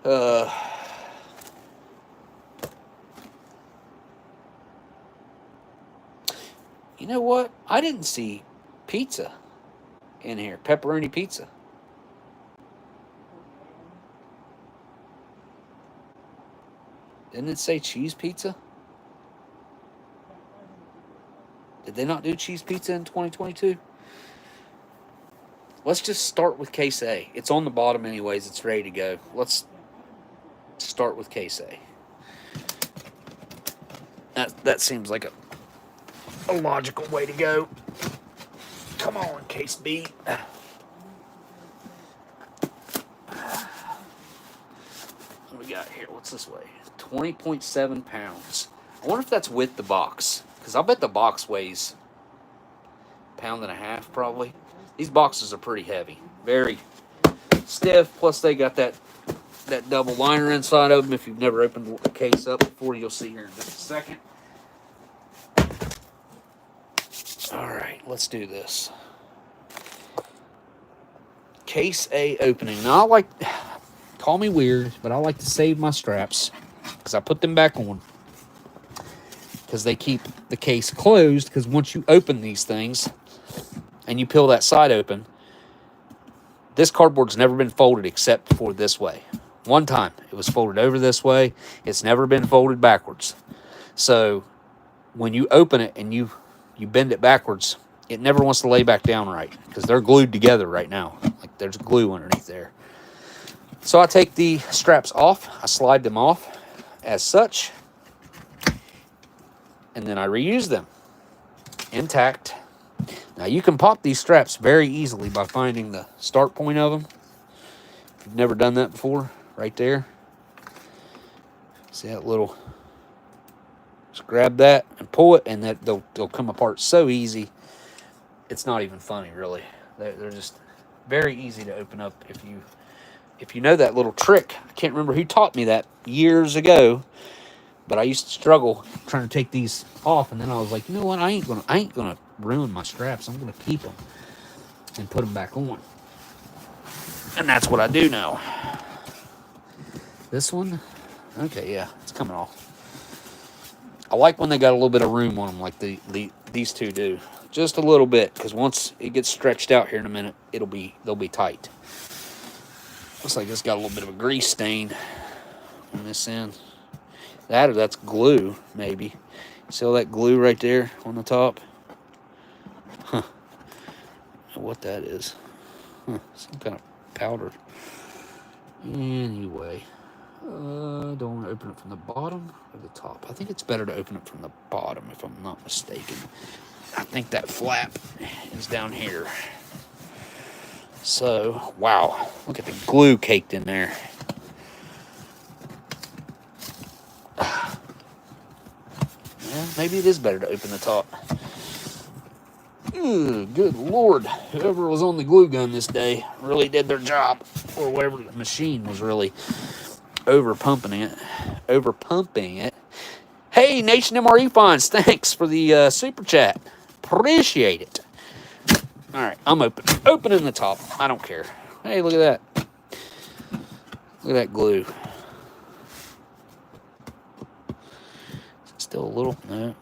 Speaker 1: You know what? I didn't see pizza in here. Pepperoni pizza. Didn't it say cheese pizza? Did they not do cheese pizza in 2022? Let's just start with case A. It's on the bottom anyways. It's ready to go. Let's start with case A. That seems like a logical way to go. Come on, case B. What do we got here? What's this weigh? 20.7 pounds. I wonder if that's with the box. Because I bet the box weighs a pound and a half, probably. These boxes are pretty heavy. Very stiff. Plus, they got that double liner inside of them. If you've never opened the case up before, you'll see here in just a second. All right, let's do this. Case A opening. Now, call me weird, but I like to save my straps because I put them back on. Because they keep the case closed, because once you open these things and you peel that side open, this cardboard's never been folded except for this way. One time it was folded over this way. It's never been folded backwards. So when you open it and you bend it backwards, it never wants to lay back down right because they're glued together right now. Like there's glue underneath there. So I take the straps off. I slide them off as such. And then I reuse them intact. Now you can pop these straps very easily by finding the start point of them. If you've never done that before, right there. See that little, just grab that and pull it, and they'll come apart so easy. It's not even funny, really. They're just very easy to open up if you know that little trick. I can't remember who taught me that years ago. But I used to struggle trying to take these off, and then I was like, you know what? I ain't gonna ruin my straps. I'm gonna keep them and put them back on, and that's what I do now. This one, okay, yeah, it's coming off. I like when they got a little bit of room on them, like these two do, just a little bit, because once it gets stretched out here in a minute, they'll be tight. Looks like it's got a little bit of a grease stain on this end. That or that's glue, maybe. See all that glue right there on the top? Huh. I don't know what that is. Huh. Some kind of powder. Anyway. Don't want to open it from the bottom or the top. I think it's better to open it from the bottom, if I'm not mistaken. I think that flap is down here. So, wow. Look at the glue caked in there. Yeah, maybe it is better to open the top. Ooh, good Lord. Whoever was on the glue gun this day really did their job. Or whatever the machine was really over-pumping it. Hey, Nation MRE Funds, thanks for the super chat. Appreciate it. All right, I'm opening the top. I don't care. Hey, look at that. Look at that glue. Still a little, no,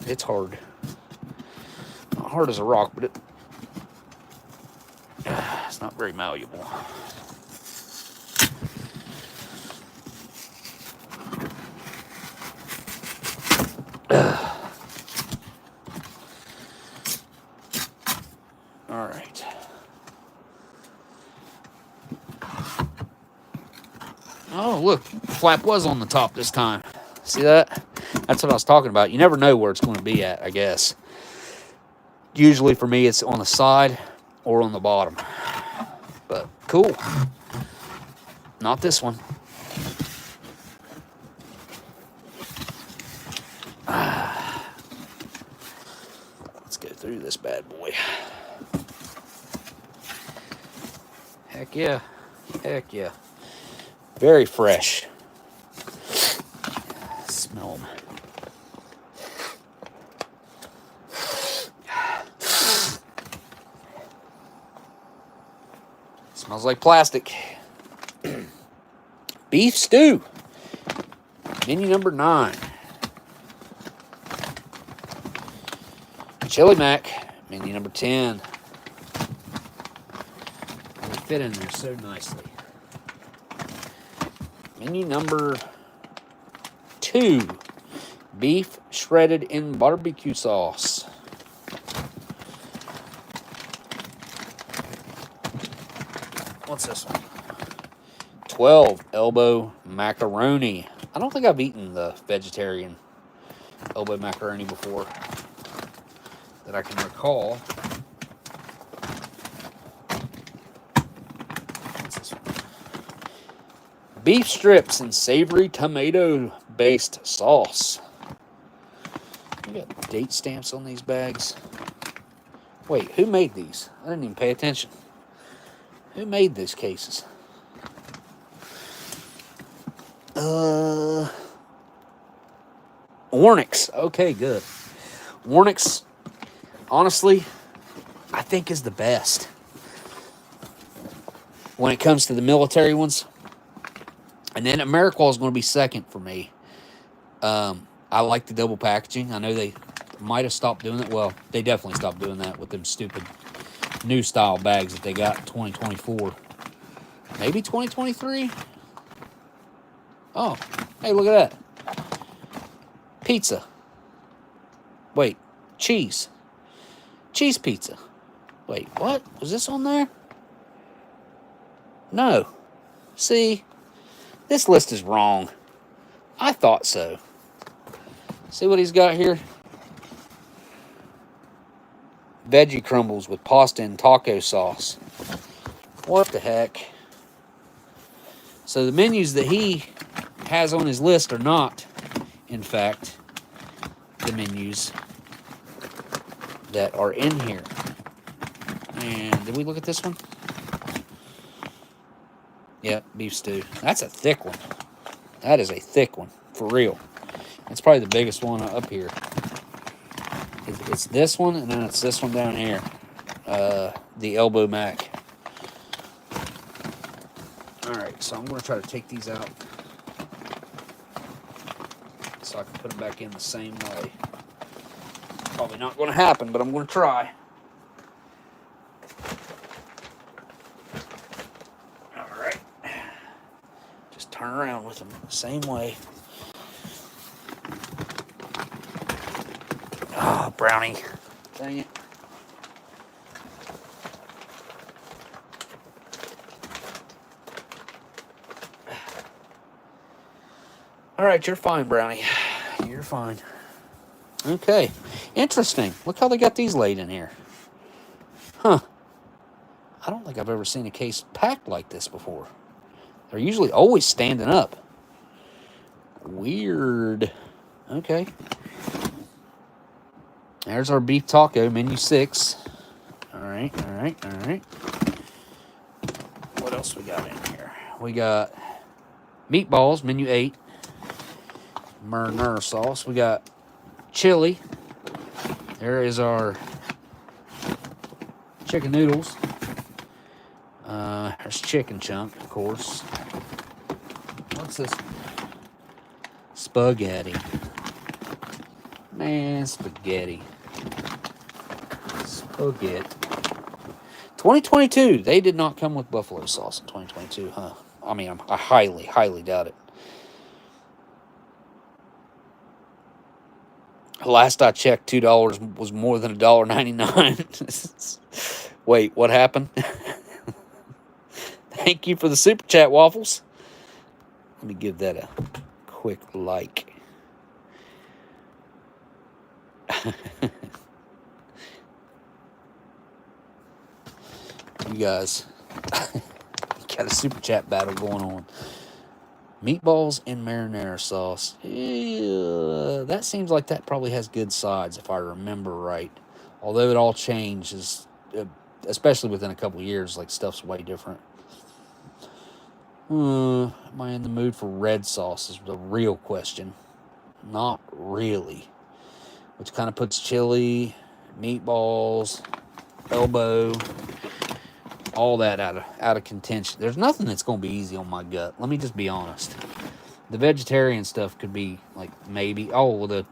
Speaker 1: it's hard. Not hard as a rock, but it's not very malleable. All right. Oh, look, flap was on the top this time. See that? That's what I was talking about. You never know where it's going to be at, I guess. Usually for me, it's on the side or on the bottom. But cool. Not this one. Let's go through this bad boy. Heck yeah. Heck yeah. Very fresh. Smell them. Smells like plastic. Beef stew. Menu number 9. Chili mac. Menu number 10. They fit in there so nicely. Menu number 2. Beef shredded in barbecue sauce. What's this one? 12 elbow macaroni. I don't think I've eaten the vegetarian elbow macaroni before that I can recall. What's this one? Beef strips and savory tomato-based sauce. We got date stamps on these bags. Wait, who made these? I didn't even pay attention. Who made these cases? Warnix. Okay, good. Warnix, honestly, I think is the best when it comes to the military ones. And then Ameriqual is going to be second for me. I like the double packaging. I know they might have stopped doing it. Well, they definitely stopped doing that with them stupid new style bags that they got in 2024. Maybe 2023? Oh, hey, look at that. Pizza. Wait, cheese. Cheese pizza. Wait, what? Was this on there? No. See, this list is wrong. I thought so. See what he's got here? Veggie crumbles with pasta and taco sauce. What the heck? So the menus that he has on his list are not, in fact, the menus that are in here. And did we look at this one? Yep, beef stew. That's a thick one. That is a thick one, for real. It's probably the biggest one up here. It's this one, and then it's this one down here. The elbow mac. Alright, so I'm going to try to take these out so I can put them back in the same way. Probably not going to happen, but I'm going to try. Alright. Just turn around with them the same way. Oh, brownie. Dang it. All right, you're fine, brownie. You're fine. Okay. Interesting. Look how they got these laid in here. Huh. I don't think I've ever seen a case packed like this before. They're usually always standing up. Weird. Okay. There's our beef taco, menu 6. All right, all right, all right. What else we got in here? We got meatballs, menu 8. Marinara sauce. We got chili. There is our chicken noodles. There's chicken chunk, of course. What's this? Spaghetti. Man, spaghetti. Spaghetti. 2022. They did not come with buffalo sauce in 2022, huh? I mean, I highly, highly doubt it. Last I checked, $2 was more than $1.99. Wait, what happened? Thank you for the super chat, Waffles. Let me give that a quick like. You guys got a super chat battle going on. Meatballs and marinara sauce. Yeah, that seems like that probably has good sides if I remember right. Although it all changes, especially within a couple of years, like stuff's way different. Am I in the mood for red sauce is the real question. Not really. Which kind of puts chili, meatballs, elbow, all that out of contention. There's nothing that's going to be easy on my gut. Let me just be honest. The vegetarian stuff could be like maybe. Oh, well, the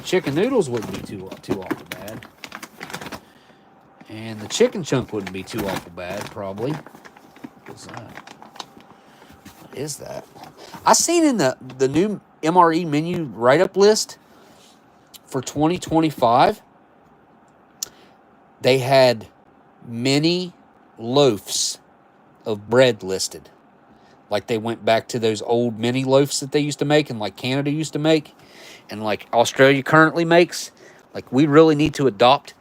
Speaker 1: chicken noodles wouldn't be too awful bad. And the chicken chunk wouldn't be too awful bad, probably. What's that? What is that? I seen in the new MRE menu write-up list for 2025, they had many loaves of bread listed. Like they went back to those old mini loaves that they used to make and like Canada used to make and like Australia currently makes. Like we really need to adopt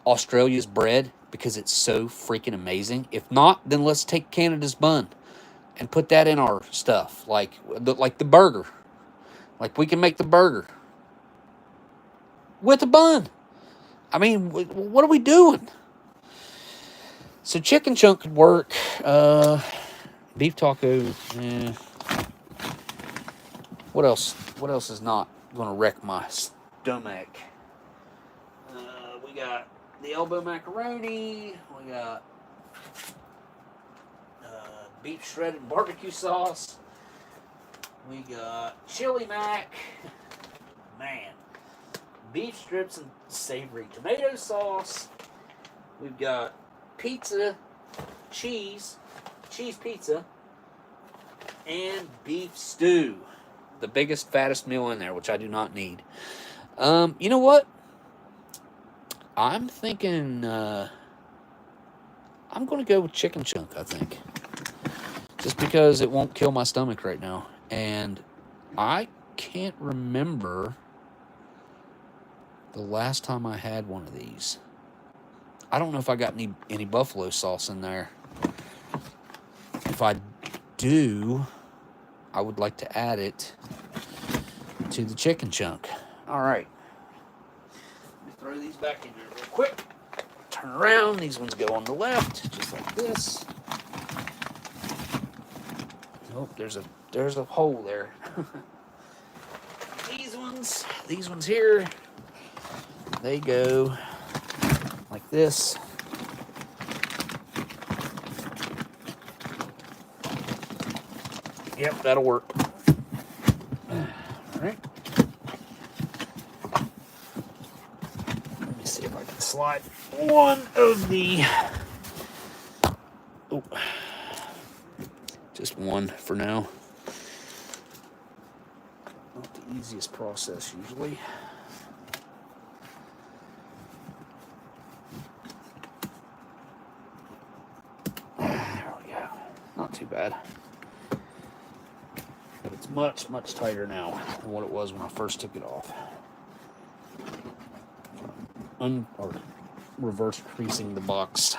Speaker 1: Australia's bread because it's so freaking amazing. If not, then let's take Canada's bun and put that in our stuff. Like the burger. Like we can make the burger with a bun. I mean, what are we doing? So chicken chunk could work. Beef taco. What else? What else is not going to wreck my stomach? We got the elbow macaroni. We got beef shredded barbecue sauce. We got chili mac. Man. Beef strips and savory tomato sauce. We've got pizza, cheese pizza, and beef stew. The biggest, fattest meal in there, which I do not need. You know what? I'm thinking I'm going to go with chicken chunk, I think. Just because it won't kill my stomach right now. And I can't remember the last time I had one of these. I don't know if I got any buffalo sauce in there. If I do, I would like to add it to the chicken chunk. All right. Let me throw these back in there real quick. Turn around. These ones go on the left, just like this. Oh, there's a hole there. These ones here, they go like this. Yep, that'll work. All right. Let me see if I can slide one of the... Oh, just one for now. Not the easiest process usually. There we go. Not too bad. But it's much, much tighter now than what it was when I first took it off. Or reverse creasing the box.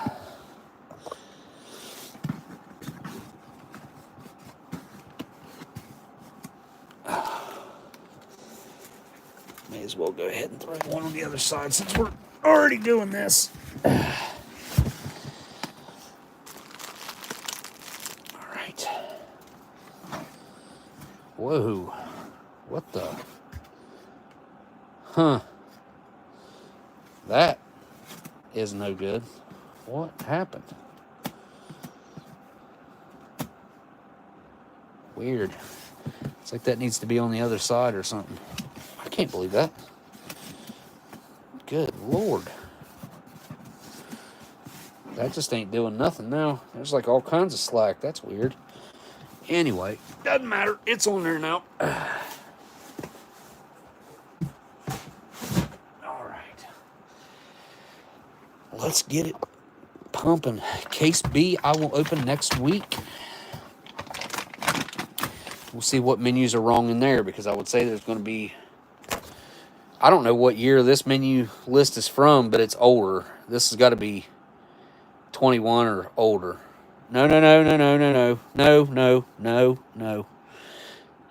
Speaker 1: May as well go ahead and throw one on the other side since we're already doing this. All right. Whoa. What the? Huh. That is no good. What happened? Weird. It's like that needs to be on the other side or something. I can't believe that. Good Lord. That just ain't doing nothing now. There's like all kinds of slack. That's weird. Anyway, doesn't matter. It's on there now. All right. Let's get it pumping. Case B, I will open next week. We'll see what menus are wrong in there, because I would say there's going to be... I don't know what year this menu list is from, but it's older. This has got to be 21 or older. No.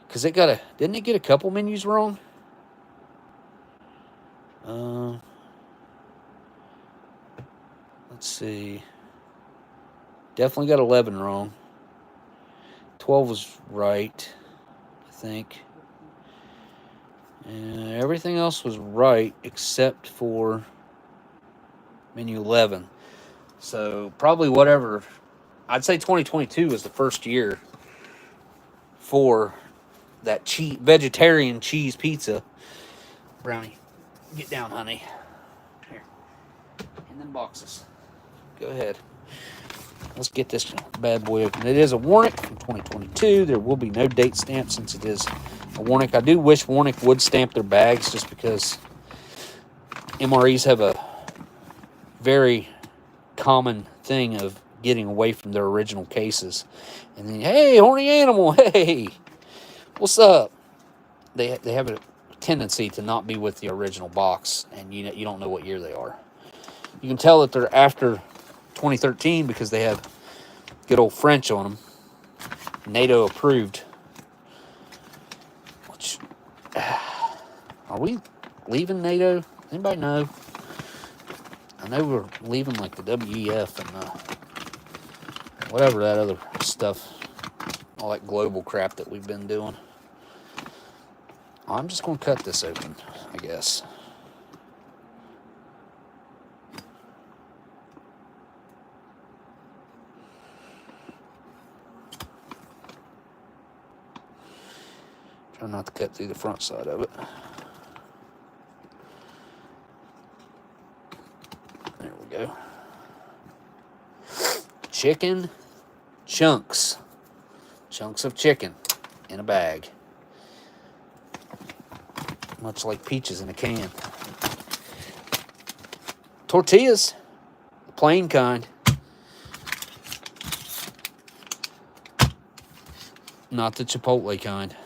Speaker 1: Because it got a... Didn't it get a couple menus wrong? Let's see. Definitely got 11 wrong. 12 was right, I think. And everything else was right except for menu 11. So probably whatever. I'd say 2022 was the first year for that vegetarian cheese pizza. Brownie, get down, honey. Here. In them boxes. Go ahead. Let's get this bad boy open. It is a Warnick from 2022. There will be no date stamp since it is a Warnick. I do wish Warnick would stamp their bags, just because MREs have a very common thing of getting away from their original cases. And then, hey, horny animal, hey, what's up? They have a tendency to not be with the original box, and you don't know what year they are. You can tell that they're after 2013 because they have good old French on them. NATO approved. Which, are we leaving NATO? Anybody know? I know we're leaving like the WEF and whatever that other stuff, all that global crap that we've been doing. I'm just going to cut this open, I guess. Try not to cut through the front side of it. There we go. Chicken chunks. Chunks of chicken in a bag. Much like peaches in a can. Tortillas. The plain kind. Not the Chipotle kind.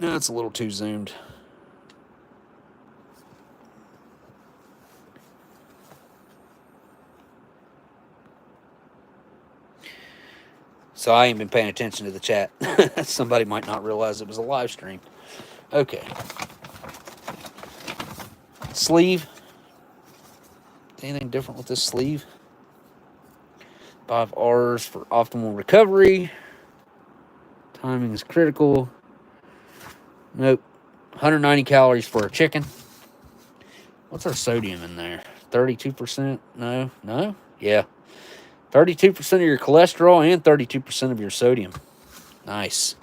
Speaker 1: No, it's a little too zoomed. So I ain't been paying attention to the chat. Somebody might not realize it was a live stream. Okay. Sleeve. Anything different with this sleeve? 5 R's for optimal recovery. Timing is critical. Nope. 190 calories for a chicken. What's our sodium in there? 32%? No? Yeah. 32% of your cholesterol and 32% of your sodium. Nice.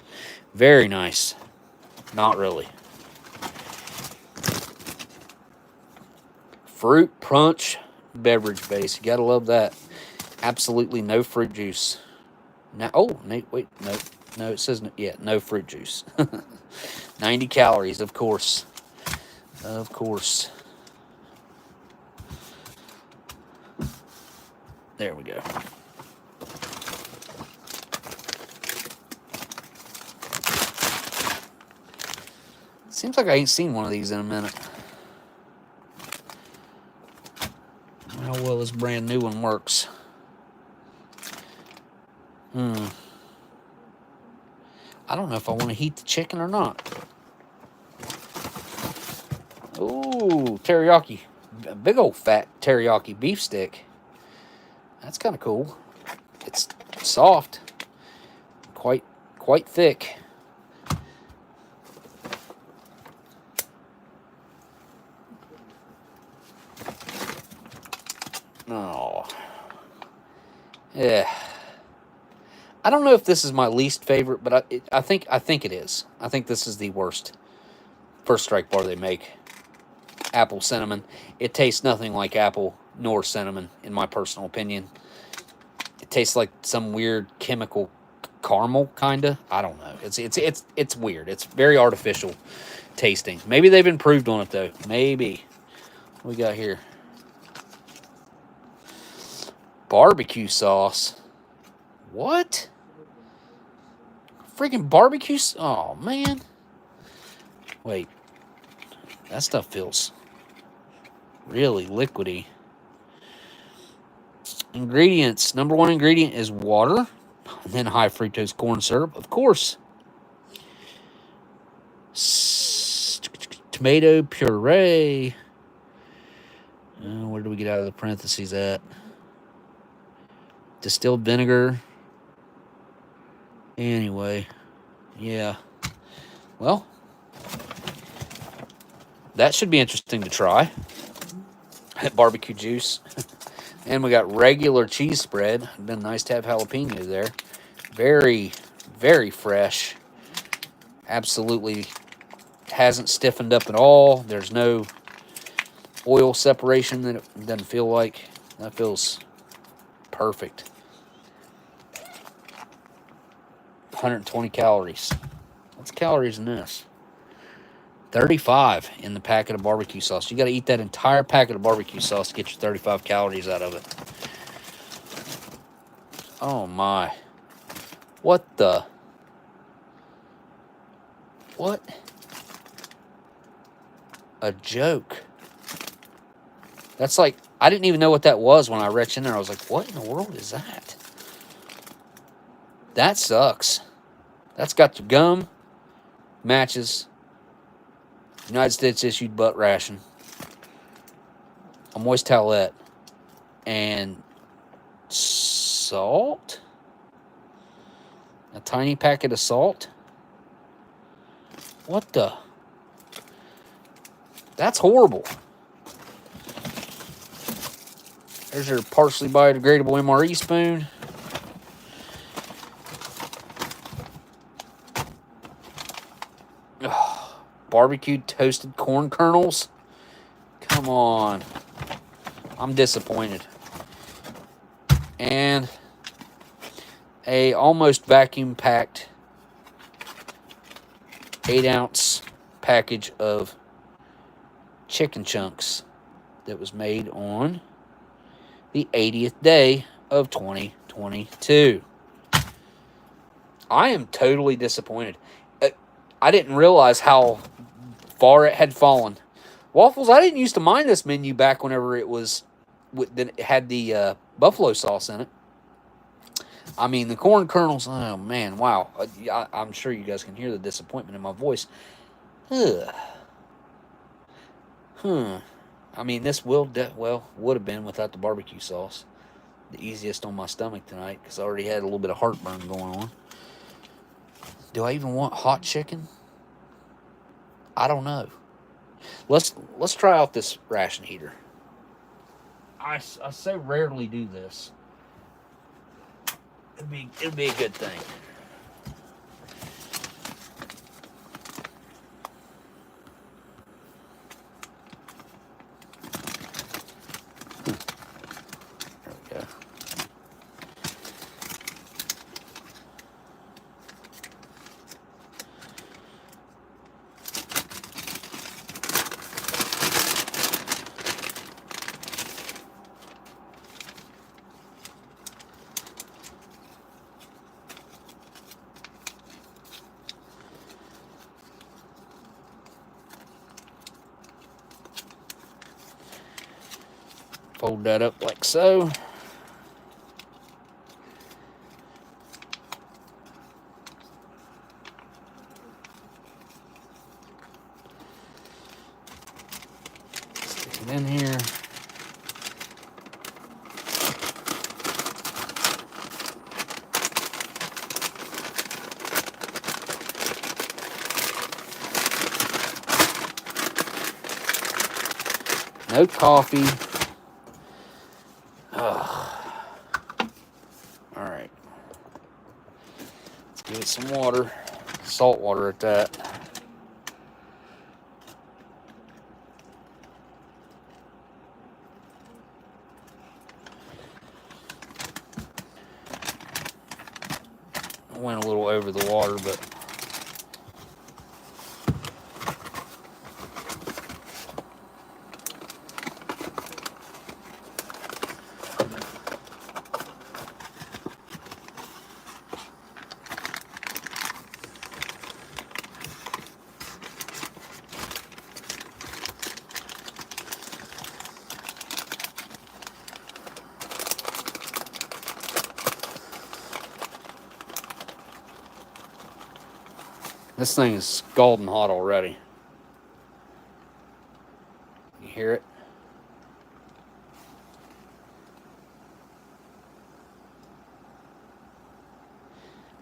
Speaker 1: Very nice. Not really. Fruit punch beverage base. You gotta love that. Absolutely no fruit juice. Now, oh, wait, no, it says, yeah, no fruit juice. 90 calories, of course. Of course. There we go. Seems like I ain't seen one of these in a minute. How well this brand new one works. I don't know if I want to heat the chicken or not. Ooh, teriyaki. A big old fat teriyaki beef stick. That's kind of cool. It's soft. Quite thick. Oh. Yeah. I don't know if this is my least favorite, but I think it is. I think this is the worst First Strike bar they make. Apple cinnamon. It tastes nothing like apple nor cinnamon, in my personal opinion. It tastes like some weird chemical caramel, kinda. I don't know. It's weird. It's very artificial tasting. Maybe they've improved on it though. Maybe. What we got here? Barbecue sauce. What? Freaking barbecue? Oh man. Wait. That stuff feels really liquidy. Ingredients. Number one ingredient is water. And then high fructose corn syrup, of course. Tomato puree. Where do we get out of the parentheses at? Distilled vinegar. Anyway. Yeah. Well. That should be interesting to try. Barbecue juice. And we got regular cheese spread. It'd been nice to have jalapeno there. Very, very fresh. Absolutely hasn't stiffened up at all. There's no oil separation that it doesn't feel like. That feels perfect. 120 calories. What's calories in this? 35 in the packet of barbecue sauce. You got to eat that entire packet of barbecue sauce to get your 35 calories out of it. Oh my. What the? What? A joke. That's like, I didn't even know what that was when I reached in there. I was like, what in the world is that? That sucks. That's got the gum, matches, United States issued butt ration, a moist towelette, and salt. A tiny packet of salt. What the? That's horrible. There's your partially biodegradable MRE spoon. Ugh. Barbecued toasted corn kernels. Come on. I'm disappointed. And a almost vacuum packed 8-ounce package of chicken chunks that was made on the 80th day of 2022. I am totally disappointed. I didn't realize how far it had fallen. Waffles, I didn't used to mind this menu back whenever it was that it had the buffalo sauce in it. I mean, the corn kernels, oh man, wow. I'm sure you guys can hear the disappointment in my voice. Ugh. I mean, this would have been without the barbecue sauce. The easiest on my stomach tonight because I already had a little bit of heartburn going on. Do I even want hot chicken? I don't know. Let's try out this ration heater. I so rarely do this. It'd be a good thing. There we go. Fold that up like so. Get in here. No coffee. Ugh. All right. Let's give it some water. Salt water at that. I went a little over the water, but this thing is scalding hot already. You hear it? I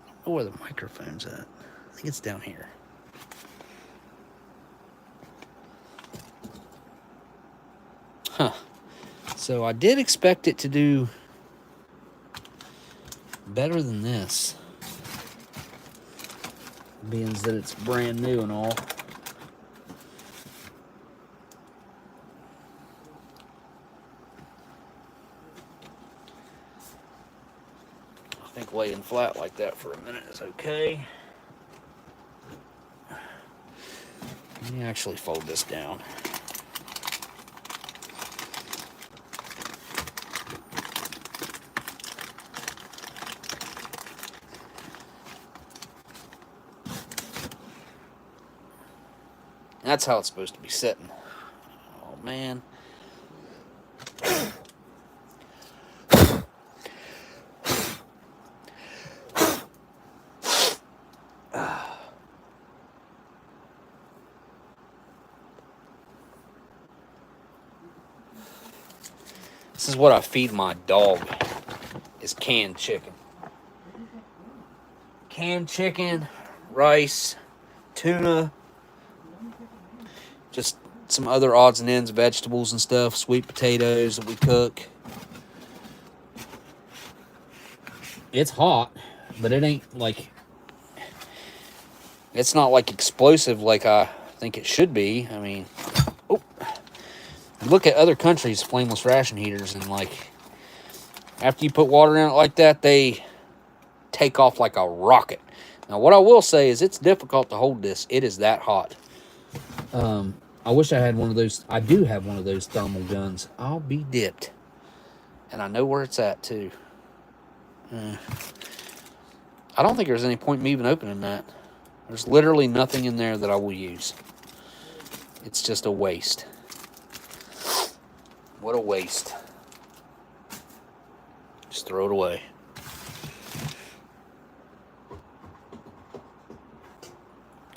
Speaker 1: don't know where the microphone's at. I think it's down here. Huh. So I did expect it to do better than this, being that it's brand new and all. I think laying flat like that for a minute is okay. Let me actually fold this down. That's how it's supposed to be sitting. Oh, man. This is what I feed my dog, is canned chicken. Canned chicken, rice, tuna, just some other odds and ends, vegetables and stuff, sweet potatoes that we cook. It's hot, but it ain't like, it's not like explosive like I think it should be. I mean, oh, you look at other countries' flameless ration heaters, and like, after you put water in it like that, they take off like a rocket. Now, what I will say is it's difficult to hold this. It is that hot. I wish I had one of those. I do have one of those thermal guns. I'll be dipped. And I know where it's at, too. I don't think there's any point in me even opening that. There's literally nothing in there that I will use. It's just a waste. What a waste. Just throw it away.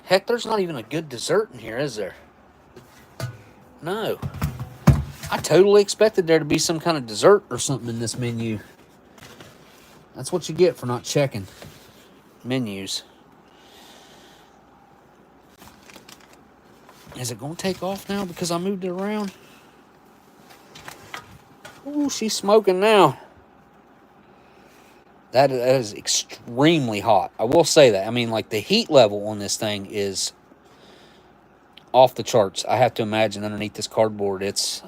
Speaker 1: Heck, there's not even a good dessert in here, is there? No. I totally expected there to be some kind of dessert or something in this menu. That's what you get for not checking menus. Is it going to take off now because I moved it around? Ooh, she's smoking now. That is extremely hot. I will say that. I mean, like, the heat level on this thing is off the charts. I have to imagine underneath this cardboard, it's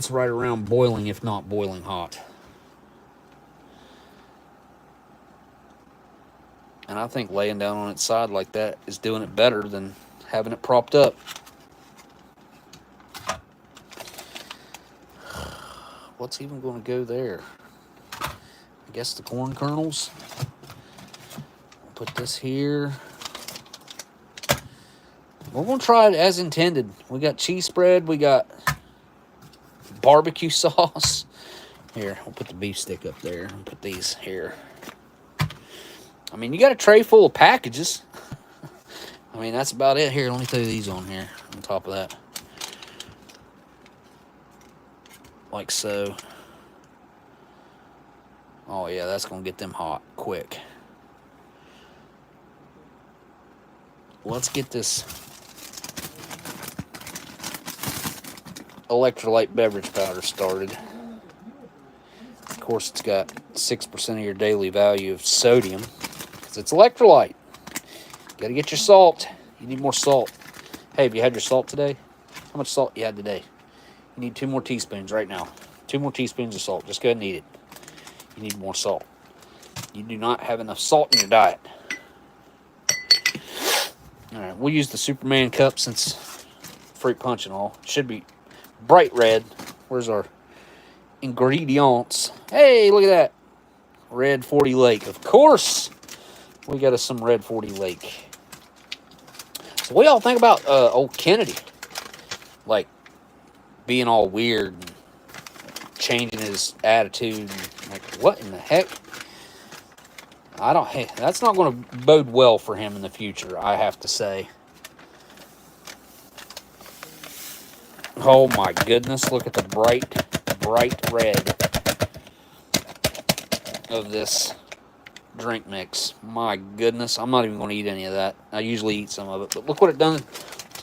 Speaker 1: right around boiling, if not boiling hot. And I think laying down on its side like that is doing it better than having it propped up. What's even going to go there? I guess the corn kernels. I'll put this here. We're going to try it as intended. We got cheese spread. We got barbecue sauce. Here, I'll put the beef stick up there and put these here. I mean, you got a tray full of packages. I mean, that's about it. Here, let me throw these on here. on top of that. Like so. Oh yeah, that's gonna get them hot quick. Let's get this electrolyte beverage powder started. Of course, it's got 6% of your daily value of sodium because it's electrolyte. You gotta get your salt. You need more salt. Hey, have you had your salt today? How much salt you had today? You need 2 more teaspoons right now. 2 more teaspoons of salt. Just go ahead and eat it. You need more salt. You do not have enough salt in your diet. Alright, we'll use the Superman cup since fruit punch and all. It should be bright red. Where's our ingredients? Hey, look at that. Red 40 Lake. Of course, we got us some Red 40 Lake. So what y'all think about old Kennedy? Like, being all weird and changing his attitude. Like, what in the heck? Hey, that's not going to bode well for him in the future, I have to say. Oh my goodness, look at the bright red of this drink mix. My goodness, I'm not even going to eat any of that. I usually eat some of it, but look what it done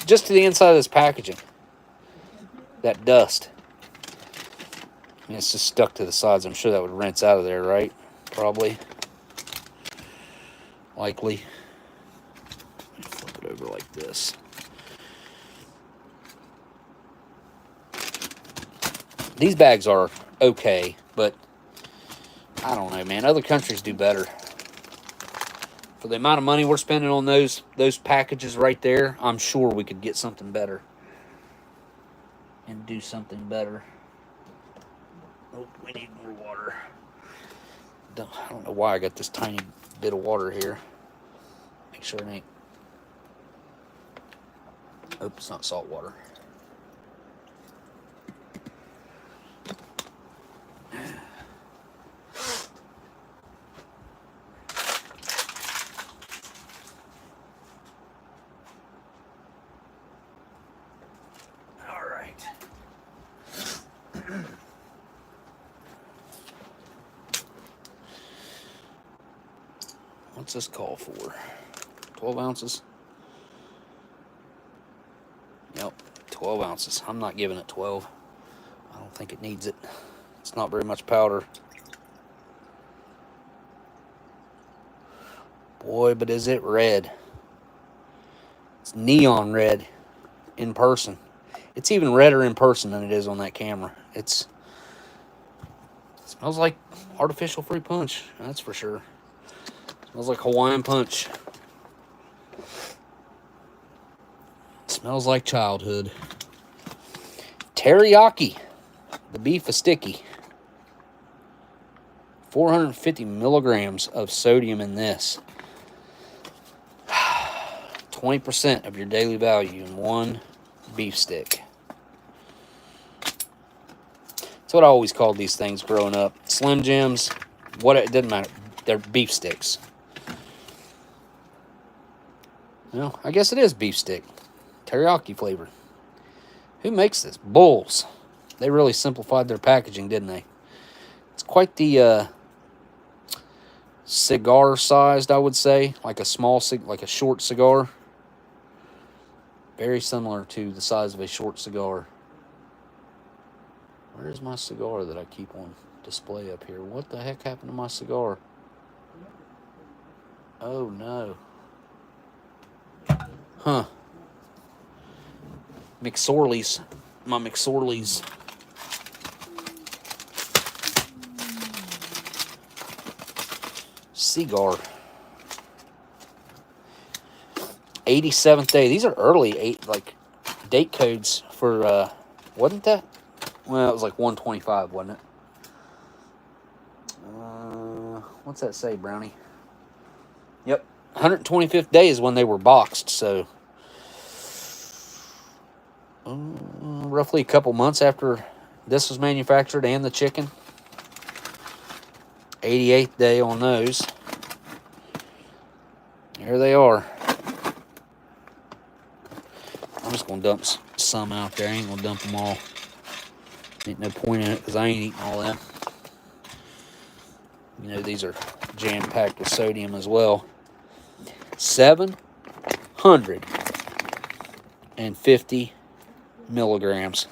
Speaker 1: just to the inside of this packaging. That dust. I mean, it's just stuck to the sides. I'm sure that would rinse out of there, right? Probably. Likely. Flip it over like this. These bags are okay, but I don't know, man. Other countries do better. For the amount of money we're spending on those packages right there, I'm sure we could get something better. And do something better. Oh, we need more water. I don't know why I got this tiny bit of water here. Make sure it ain't. Oh, it's not salt water. All right. What's this call for? 12 ounces? Yep, 12 ounces. I'm not giving it 12. I don't think it needs it. It's not very much powder. Boy, but is it red. It's neon red in person. It's even redder in person than it is on that camera. It smells like artificial fruit punch, that's for sure. Smells like Hawaiian punch. Smells like childhood. Teriyaki. The beef is sticky. 450 milligrams of sodium in this. 20% of your daily value in one beef stick. That's what I always called these things growing up. Slim Jims. It doesn't matter. They're beef sticks. Well, I guess it is beef stick. Teriyaki flavor. Who makes this? Bulls. They really simplified their packaging, didn't they? It's quite the cigar sized, I would say. Like a short cigar. Very similar to the size of a short cigar. Where's my cigar that I keep on display up here? What the heck happened to my cigar? Oh no. Huh. McSorley's. My McSorley's. Cigar. 87th day. These are early date codes for wasn't that? Well, it was like 125, wasn't it? What's that say, Brownie? Yep. 125th day is when they were boxed, so roughly a couple months after this was manufactured and the chicken. 88th day on those. Here they are. I just going to dump some out there. I ain't going to dump them all. Ain't no point in it because I ain't eating all that. You know, these are jam-packed with sodium as well. 750 milligrams.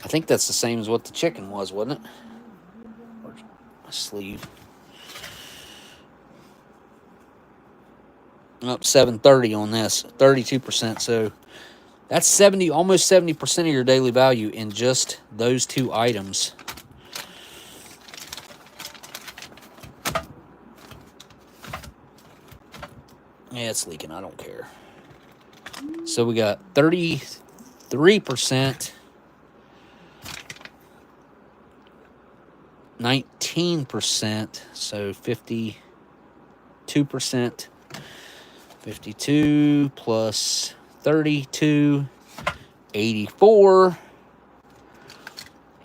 Speaker 1: I think that's the same as what the chicken was, wasn't it? Where's my sleeve? Up 730 on this, 32%. So that's 70, almost 70% of your daily value in just those two items. Yeah, it's leaking. I don't care. So we got 33%, 19%, so 52%. 52 plus 32, 84.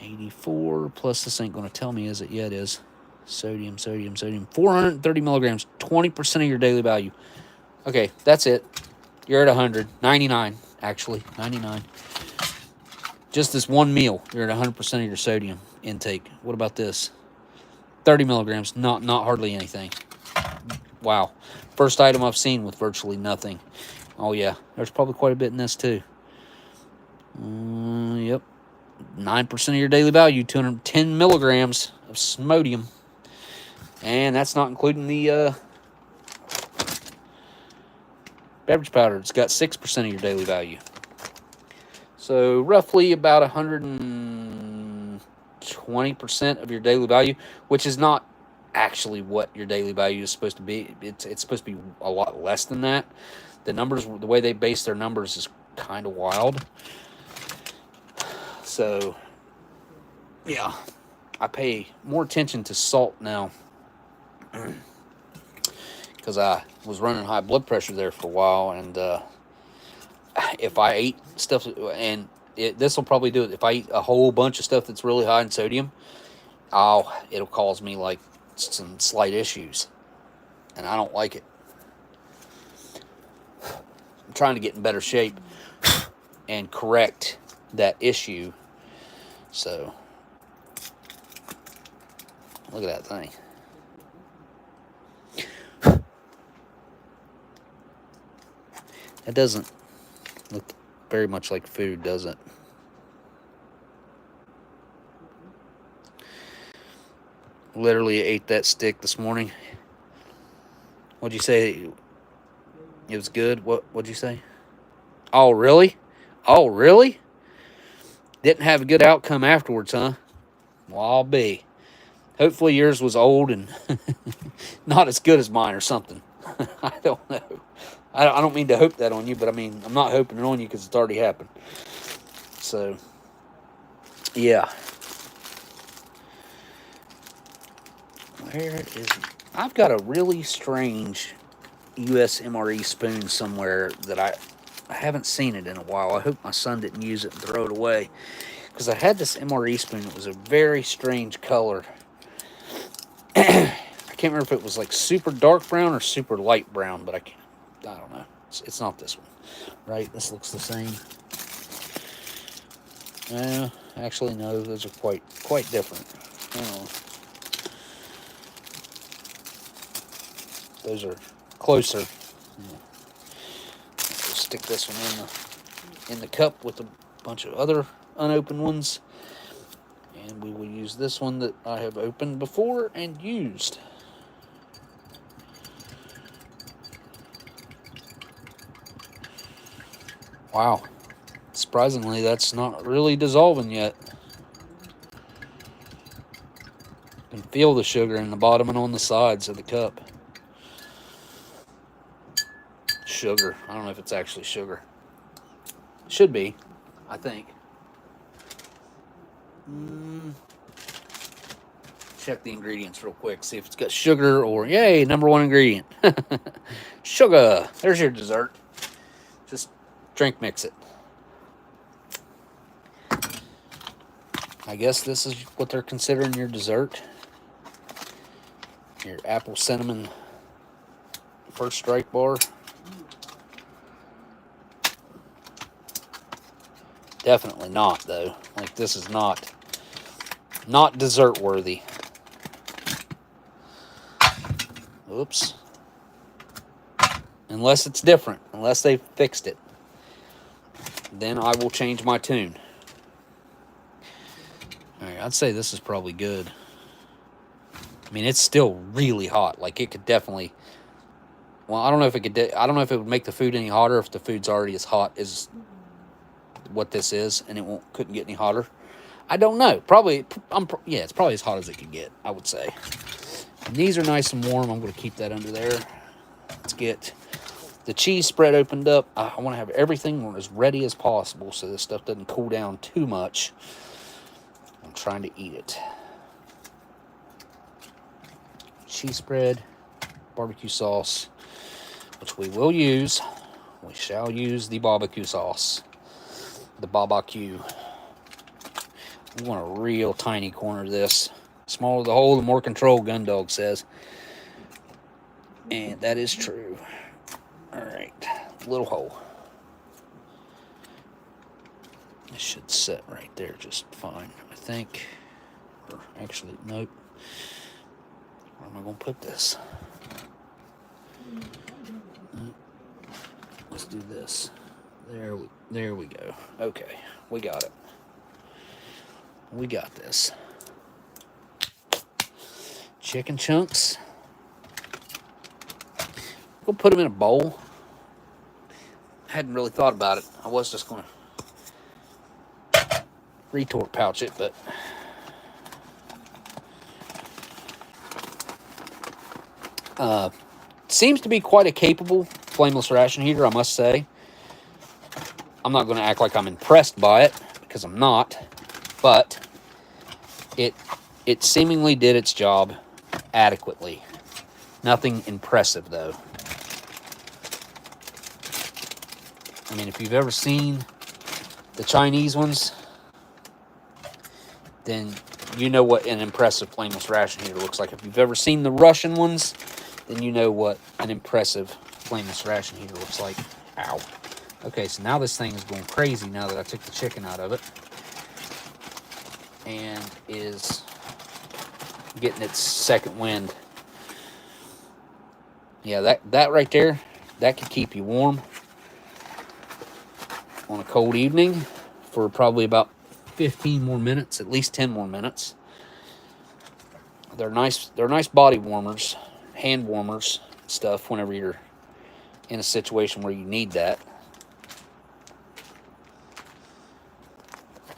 Speaker 1: 84 plus, this ain't going to tell me, is it? Yeah, it is. Sodium. 430 milligrams, 20% of your daily value. Okay, that's it. You're at 100. 99, actually. 99. Just this one meal, you're at 100% of your sodium intake. What about this? 30 milligrams, not hardly anything. Wow. First item I've seen with virtually nothing. Oh, yeah. There's probably quite a bit in this, too. Yep. 9% of your daily value, 210 milligrams of smodium. And that's not including the beverage powder. It's got 6% of your daily value. So roughly about 120% of your daily value, which is not actually what your daily value is supposed to be. It's supposed to be a lot less than that. The numbers, the way they base their numbers is kind of wild. So, yeah, I pay more attention to salt now because I was running high blood pressure there for a while, and if I ate stuff, and this will probably do it, if I eat a whole bunch of stuff that's really high in sodium, it'll cause me like some slight issues, and I don't like it. I'm trying to get in better shape and correct that issue. So look at that thing. It doesn't look very much like food, does it? Literally ate that stick this morning. What'd you say? It was good? What'd you say? Oh, really? Oh, really? Didn't have a good outcome afterwards, huh? Well, I'll be. Hopefully yours was old and not as good as mine or something. I don't know. I don't mean to hope that on you, but I mean, I'm not hoping it on you because it's already happened. So, yeah. Where is it? I've got a really strange US MRE spoon somewhere that I haven't seen it in a while. I hope my son didn't use it and throw it away, because I had this MRE spoon. It was a very strange color. I can't remember if it was like super dark brown or super light brown, but I don't know. It's not this one, right? This looks the same. Actually, no. Those are quite different. Those are closer. Stick this one in the cup with a bunch of other unopened ones, and we will use this one that I have opened before and used. Wow, surprisingly, that's not really dissolving yet. You can feel the sugar in the bottom and on the sides of the cup. Sugar. I don't know if it's actually sugar. It should be, I think. Check the ingredients real quick, see if it's got sugar or, yay, #1 ingredient. Sugar. There's your dessert. Just drink mix it. I guess this is what they're considering your dessert. Your apple cinnamon first strike bar. Definitely not, though. Like, this is not dessert worthy. Oops. Unless it's different. Unless they fixed it. Then I will change my tune. Alright, I'd say this is probably good. I mean, it's still really hot. Like, it could definitely... Well, I don't know if it could... I don't know if it would make the food any hotter if the food's already as hot as what this is, and it couldn't get any hotter. I don't know. Probably... yeah, it's probably as hot as it could get, I would say. And these are nice and warm. I'm going to keep that under there. Let's get the cheese spread opened up. I want to have everything as ready as possible so this stuff doesn't cool down too much. I'm trying to eat it. Cheese spread, barbecue sauce, which we will use. We shall use the barbecue sauce. The barbecue. We want a real tiny corner of this. The smaller the hole, the more control, Gundog says. And that is true. Alright, little hole. It should sit right there just fine, I think. Or actually, nope. Where am I going to put this? Let's do this. There we go. Okay, we got it. We got this. Chicken chunks. We'll put them in a bowl. I hadn't really thought about it. I was just going to retort pouch it, but seems to be quite a capable flameless ration heater, I must say. I'm not going to act like I'm impressed by it, because I'm not, but it seemingly did its job adequately. Nothing impressive, though. I mean, if you've ever seen the Chinese ones, then you know what an impressive flameless ration heater looks like. If you've ever seen the Russian ones, then you know what an impressive flameless ration heater looks like. Ow. Okay, so now this thing is going crazy now that I took the chicken out of it. And is getting its second wind. Yeah, that right there, that could keep you warm on a cold evening for probably about 15 more minutes, at least 10 more minutes. They're nice body warmers, hand warmers, stuff whenever you're in a situation where you need that.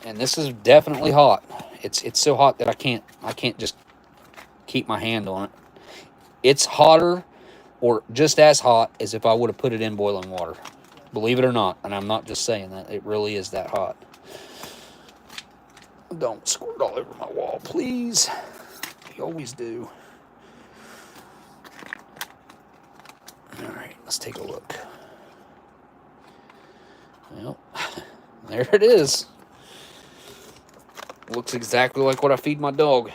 Speaker 1: And this is definitely hot. It's so hot that I can't just keep my hand on it. It's hotter or just as hot as if I would have put it in boiling water. Believe it or not, and I'm not just saying that. It really is that hot. Don't squirt all over my wall, please. You always do. Alright, let's take a look. Well, there it is. Looks exactly like what I feed my dog.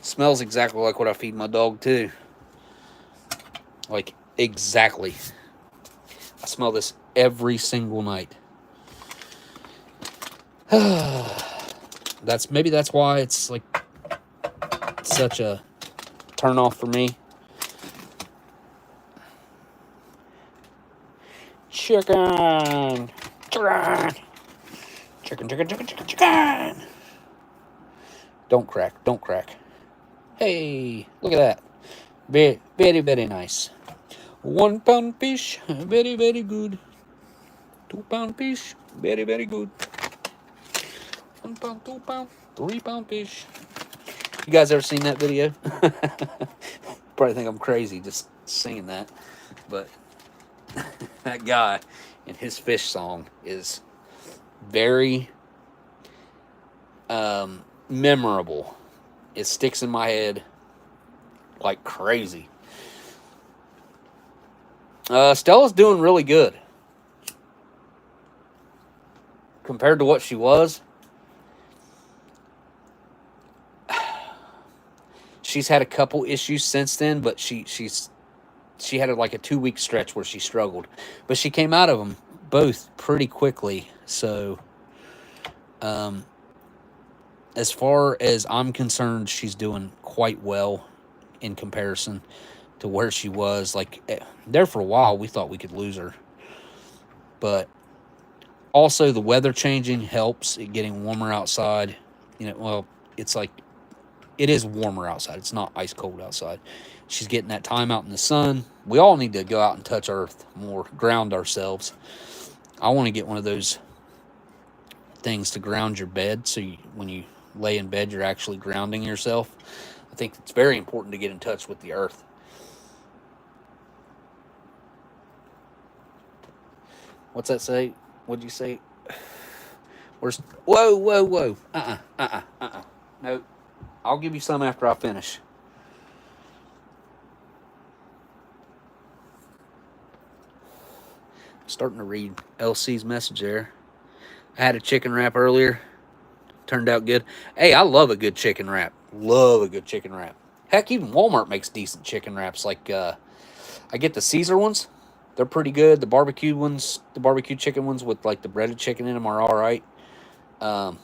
Speaker 1: Smells exactly like what I feed my dog, too. Like, exactly. I smell this every single night. Maybe that's why it's like such a turn off for me. Chicken. Don't crack. Hey, look at that. Very, very, very nice. 1 pound fish, very, very good. 2 pound fish, very, very good. 1 pound, 2 pound, 3 pound fish. You guys ever seen that video? Probably think I'm crazy just singing that. But that guy and his fish song is very memorable. It sticks in my head like crazy. Stella's doing really good compared to what she was. She's had a couple issues since then, but she had like a 2-week stretch where she struggled, but she came out of them both pretty quickly. So, as far as I'm concerned, she's doing quite well in comparison to where she was. Like, there for a while, we thought we could lose her. But also, the weather changing helps. It getting warmer outside. Well, it's like, it is warmer outside. It's not ice cold outside. She's getting that time out in the sun. We all need to go out and touch earth more, ground ourselves. I want to get one of those things to ground your bed, so when you lay in bed, you're actually grounding yourself. I think it's very important to get in touch with the earth. What's that say? What'd you say? Whoa. No, I'll give you some after I finish. Starting to read LC's message there. I had a chicken wrap earlier. Turned out good. Hey, I love a good chicken wrap. Love a good chicken wrap. Heck, even Walmart makes decent chicken wraps. Like, I get the Caesar ones. They're pretty good. The barbecue ones, the barbecue chicken ones with like the breaded chicken in them are all right. The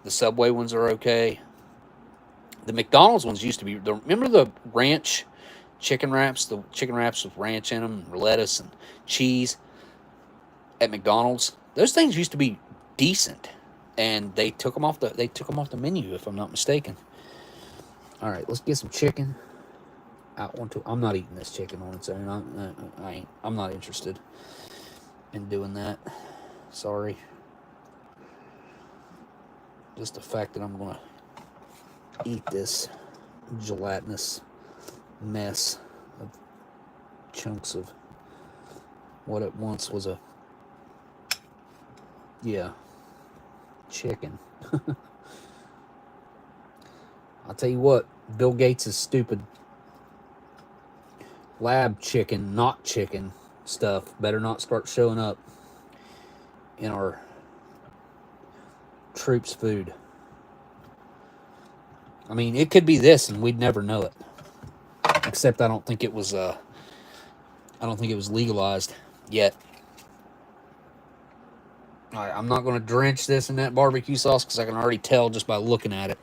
Speaker 1: Subway ones are okay. The McDonald's ones used to be. Remember the ranch chicken wraps? The chicken wraps with ranch in them, and lettuce and cheese at McDonald's. Those things used to be decent, and they took them off the menu, if I'm not mistaken. All right, let's get some chicken. I'm not eating this chicken on its own. I'm not interested in doing that. Sorry. Just the fact that I'm gonna eat this gelatinous mess of chunks of what at once was a chicken. I'll tell you what, Bill Gates' stupid lab chicken, not chicken stuff better not start showing up in our troops' food. I mean, it could be this and we'd never know it. Except I don't think it was legalized yet. All right, I'm not going to drench this in that barbecue sauce because I can already tell just by looking at it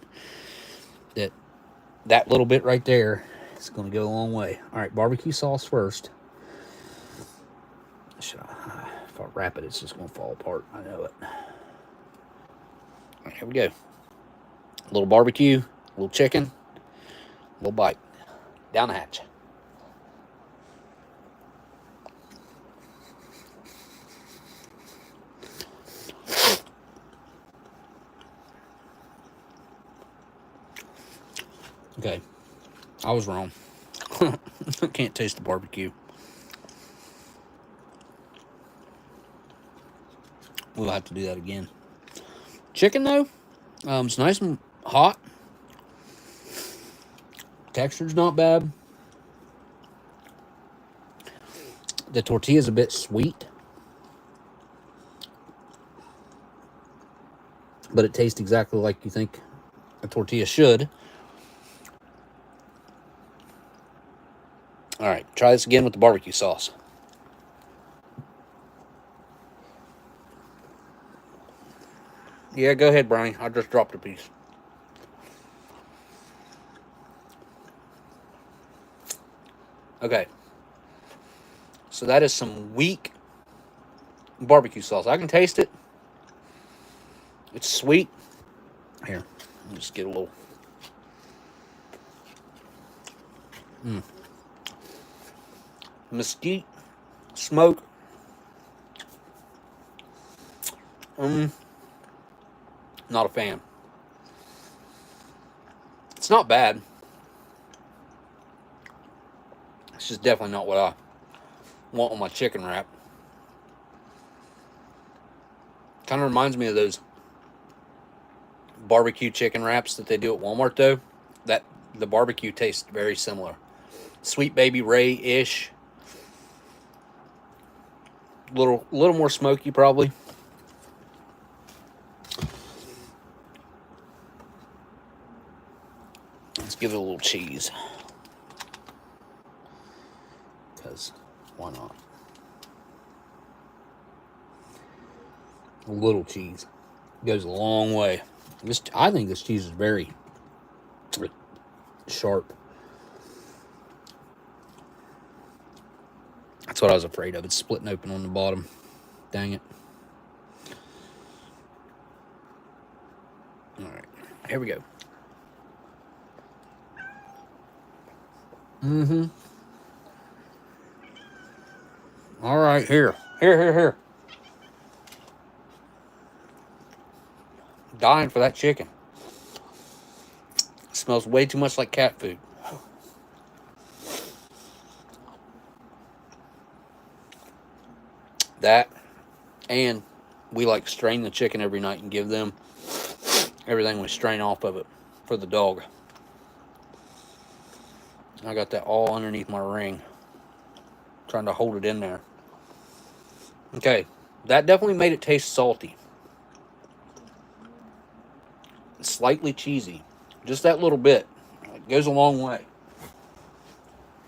Speaker 1: that little bit right there is going to go a long way. All right, barbecue sauce first. If I wrap it, it's just going to fall apart. I know it. All right, here we go. A little barbecue, a little chicken, a little bite. Down the hatch. Okay, I was wrong. I can't taste the barbecue. We'll have to do that again. Chicken, though, it's nice and hot. Texture's not bad. The tortilla's a bit sweet, but it tastes exactly like you think a tortilla should. All right, try this again with the barbecue sauce. Yeah, go ahead, Brownie. I just dropped a piece. Okay. So that is some weak barbecue sauce. I can taste it. It's sweet. Here, let me just get a little. Mesquite, smoke. Not a fan. It's not bad. It's just definitely not what I want on my chicken wrap. Kind of reminds me of those barbecue chicken wraps that they do at Walmart, though. That the barbecue tastes very similar. Sweet Baby Ray-ish. Little more smoky, probably. Let's give it a little cheese. Because why not? A little cheese goes a long way. I think this cheese is very sharp. That's what I was afraid of. It's splitting open on the bottom. Dang it. All right, here we go. All right, here. Dying for that chicken. It smells way too much like cat food. That, and we like strain the chicken every night and give them everything we strain off of it for the dog. I got that all underneath my ring, trying to hold it in there. Okay, that definitely made it taste salty. Slightly cheesy. Just that little bit. It goes a long way.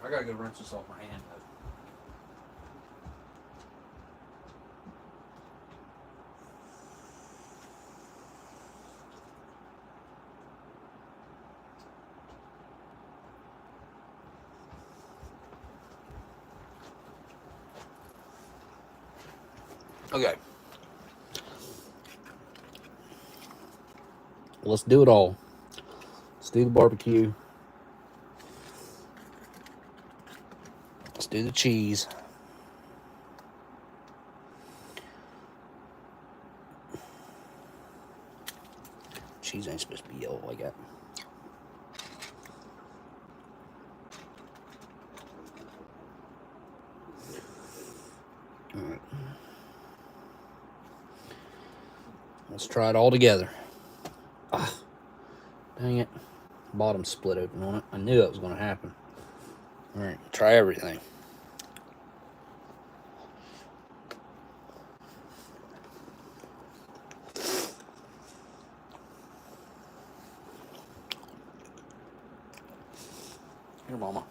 Speaker 1: I gotta go rinse this off my hand. Okay. Let's do it all. Let's do the barbecue. Let's do the cheese. Cheese ain't supposed to be yellow like that. All right. Let's try it all together. Ah, dang it. Bottom split open on it. I knew that was going to happen. All right, try everything. Here, Mama.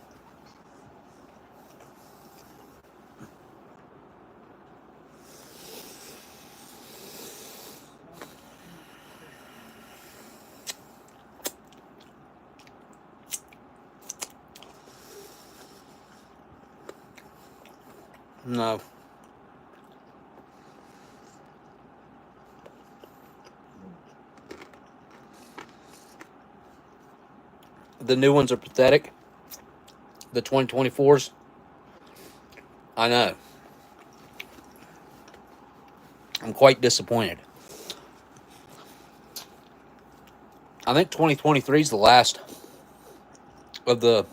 Speaker 1: No. The new ones are pathetic. The 2024s. I know. I'm quite disappointed. I think 2023 is the last of the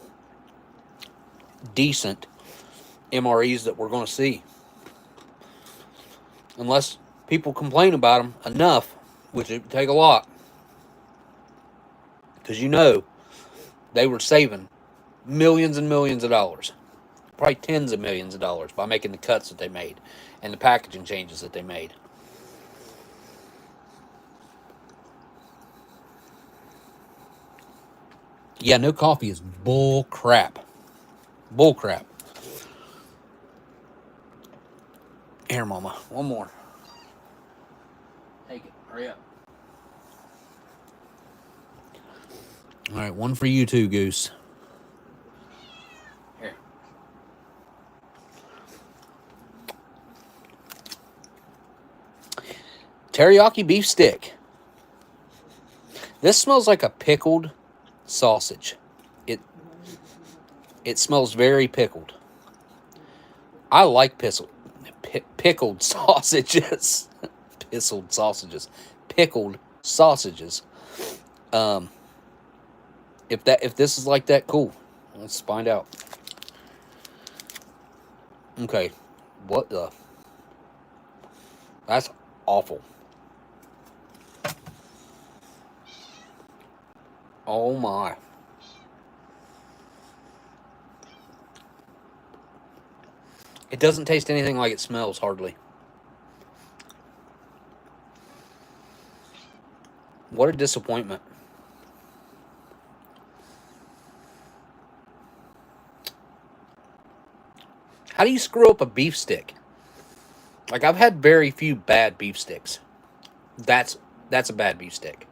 Speaker 1: decent MREs that we're going to see. Unless people complain about them enough, which it would take a lot. Because you know, they were saving millions and millions of dollars. Probably tens of millions of dollars by making the cuts that they made and the packaging changes that they made. Yeah, no coffee is bull crap. Bull crap. Here, Mama. One more. Take it. Hurry up. All right, one for you too, Goose. Here. Teriyaki beef stick. This smells like a pickled sausage. It smells very pickled. I like pickled sausages. Pickled sausages. Pickled sausages. If this is like that, cool. Let's find out. Okay. What the? That's awful. Oh my. It doesn't taste anything like it smells, hardly. What a disappointment. How do you screw up a beef stick? Like, I've had very few bad beef sticks. That's a bad beef stick.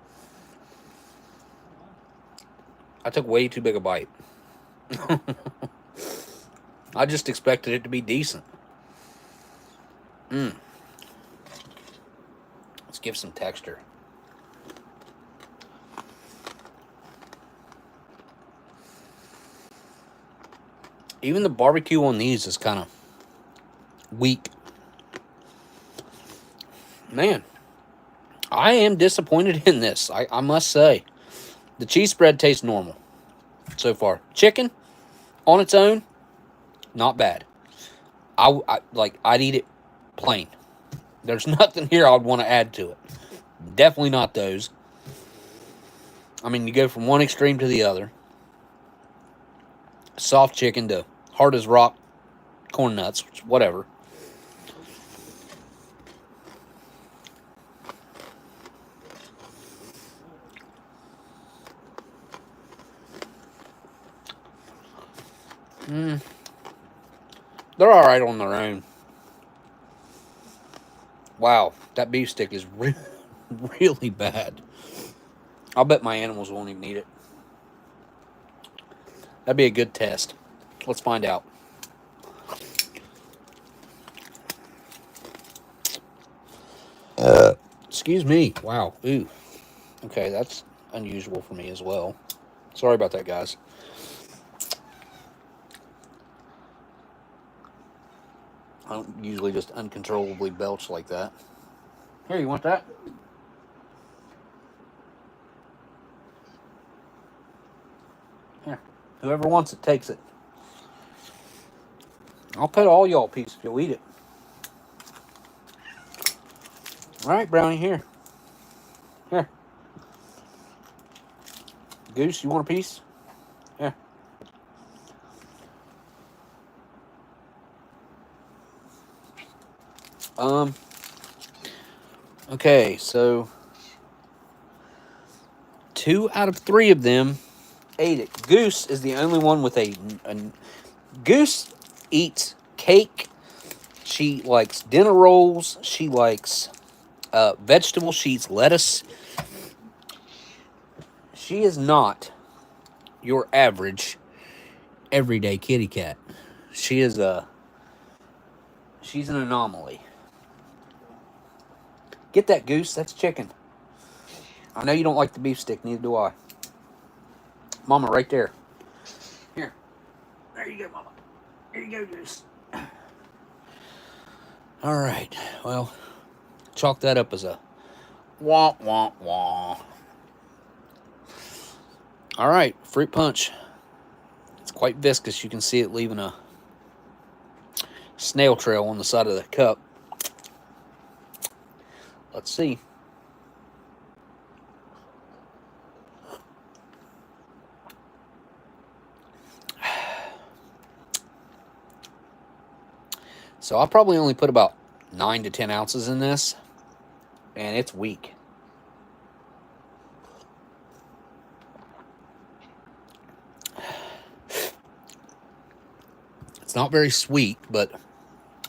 Speaker 1: I took way too big a bite. I just expected it to be decent. Let's give some texture. Even the barbecue on these is kind of weak. Man, I am disappointed in this. I must say. The cheese spread tastes normal so far. Chicken on its own, not bad. I'd eat it plain. There's nothing here I'd want to add to it. Definitely not those. I mean, you go from one extreme to the other. Soft chicken to hard as rock corn nuts, whatever. They're all right on their own. Wow, that beef stick is really bad. I'll bet my animals won't even eat it. That'd be a good test. Let's find out. Excuse me. Wow. Ooh. Okay, that's unusual for me as well. Sorry about that, guys. I don't usually just uncontrollably belch like that. Here, you want that? Here. Whoever wants it takes it. I'll cut all y'all a piece if you'll eat it. All right, Brownie, here. Here. Goose, you want a piece? Here. Okay, so 2 out of 3 of them ate it. Goose is the only one with a Goose eats cake. She likes dinner rolls. She likes vegetables. She eats lettuce. She is not your average everyday kitty cat. She's an anomaly. Get that, Goose. That's chicken. I know you don't like the beef stick. Neither do I. Mama, right there. Here. There you go, Mama. Here you go, Goose. All right. Well, chalk that up as a wah, wah, wah. All right. Fruit punch. It's quite viscous. You can see it leaving a snail trail on the side of the cup. Let's see. So I'll probably only put about 9 to 10 ounces in this, and it's weak. It's not very sweet, but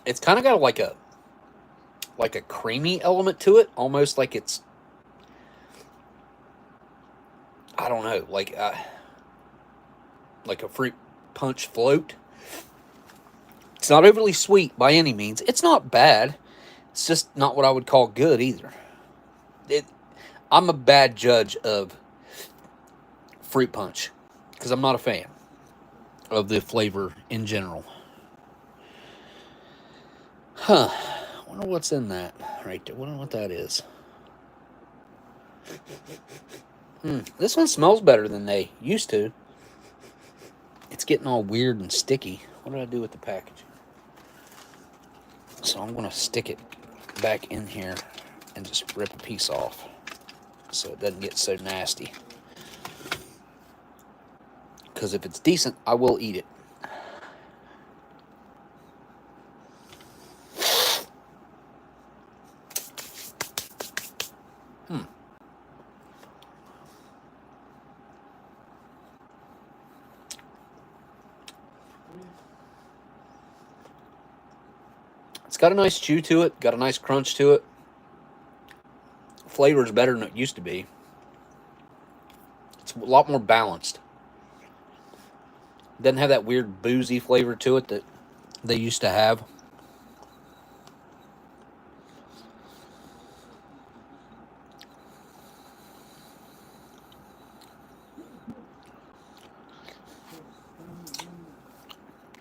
Speaker 1: it's kind of got like a creamy element to it, almost like it's, I don't know, like a fruit punch float. It's not overly sweet by any means. It's not bad. It's just not what I would call good either. I'm a bad judge of fruit punch because I'm not a fan of the flavor in general. Huh. I wonder what's in that right there. I wonder what that is. This one smells better than they used to. It's getting all weird and sticky. What did I do with the package? So I'm going to stick it back in here and just rip a piece off so it doesn't get so nasty. Because if it's decent, I will eat it. It's got a nice chew to it, got a nice crunch to it. flavor is better than it used to be. It's a lot more balanced. Doesn't have that weird boozy flavor to it that they used to have.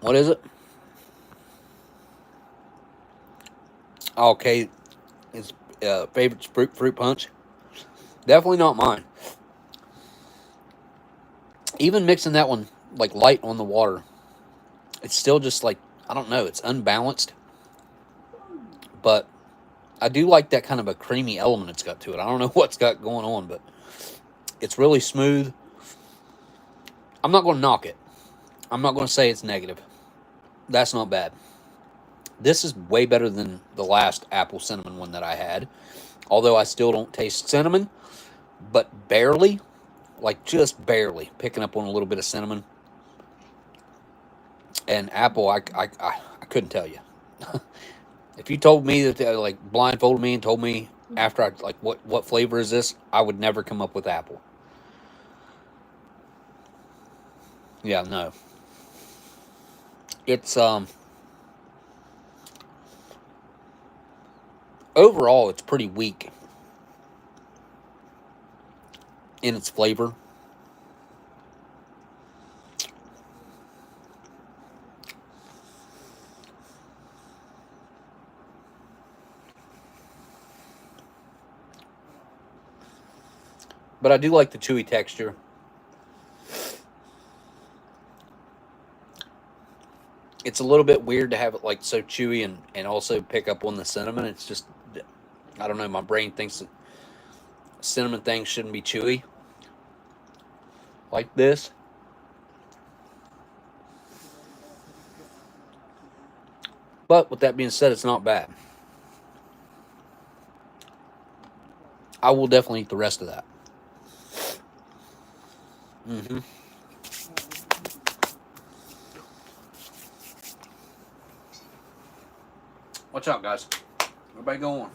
Speaker 1: What is it? Okay, his favorite fruit punch. Definitely not mine. Even mixing that one like light on the water, it's still just like, I don't know, it's unbalanced. But I do like that kind of a creamy element it's got to it. I don't know what's got going on, but it's really smooth. I'm not going to knock it. I'm not going to say it's negative. That's not bad. This is way better than the last apple cinnamon one that I had. Although I still don't taste cinnamon, but barely, like just barely, picking up on a little bit of cinnamon. And apple, I couldn't tell you. If you told me that, like blindfolded me and told me after I, like, what flavor is this, I would never come up with apple. Yeah, no. It's, overall, it's pretty weak in its flavor. But I do like the chewy texture. It's a little bit weird to have it like so chewy and also pick up on the cinnamon. It's just, I don't know, my brain thinks that cinnamon things shouldn't be chewy like this. But with that being said, it's not bad. I will definitely eat the rest of that. Watch out, guys. Everybody go on.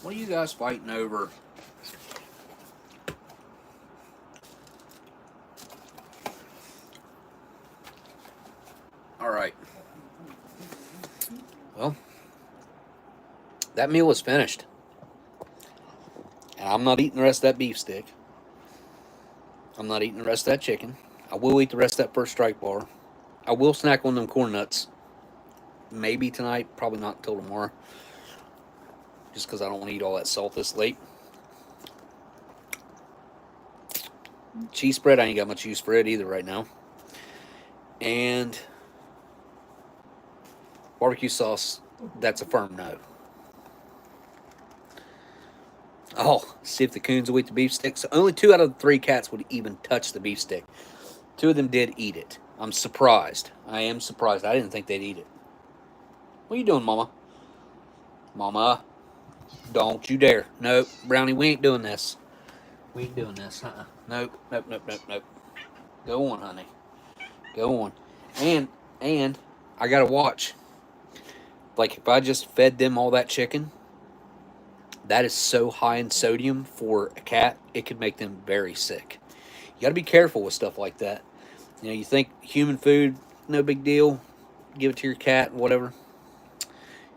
Speaker 1: What are you guys fighting over? All right. Well, that meal is finished. And I'm not eating the rest of that beef stick. I'm not eating the rest of that chicken. I will eat the rest of that first strike bar. I will snack on them corn nuts. Maybe tonight, probably not until tomorrow. Just because I don't want to eat all that salt this late. Cheese spread, I ain't got much use for it either right now. And barbecue sauce, that's a firm no. Oh, see if the coons will eat the beef stick. So only 2 out of the 3 cats would even touch the beef stick. 2 of them did eat it. I'm surprised. I am surprised. I didn't think they'd eat it. What are you doing, Mama? Mama, don't you dare. Nope, Brownie, we ain't doing this. We ain't doing this. Nope, nope, nope, nope, nope. Go on, honey. Go on. And I gotta watch. Like, if I just fed them all that chicken, that is so high in sodium for a cat, it could make them very sick. You gotta be careful with stuff like that. You know, you think human food, no big deal, give it to your cat, whatever.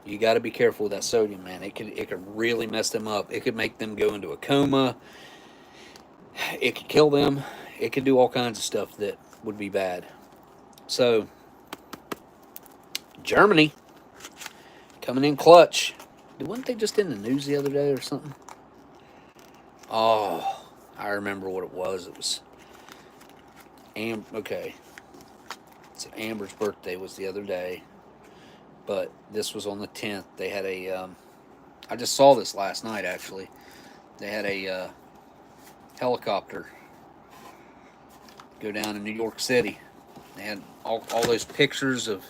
Speaker 1: You gotta be careful with that sodium, man. It could really mess them up. It could make them go into a coma. It could kill them. It could do all kinds of stuff that would be bad. So, Germany coming in clutch. Weren't they just in the news the other day or something? Oh, I remember what it was. It was okay. So Amber's birthday was the other day, but this was on the 10th. They had a. I just saw this last night actually. They had a helicopter go down in New York City. They had all those pictures of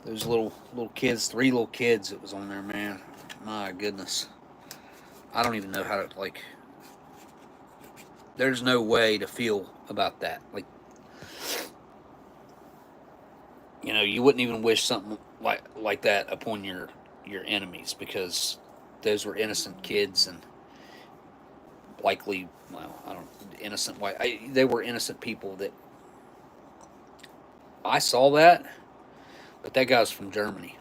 Speaker 1: those little kids, 3 little kids that was on there, man. My goodness. I don't even know how to, like, there's no way to feel about that. Like, You know, you wouldn't even wish something like that upon your enemies, because those were innocent kids and likely, well, I don't innocent white. They were innocent people that I saw that, but that guy's from Germany.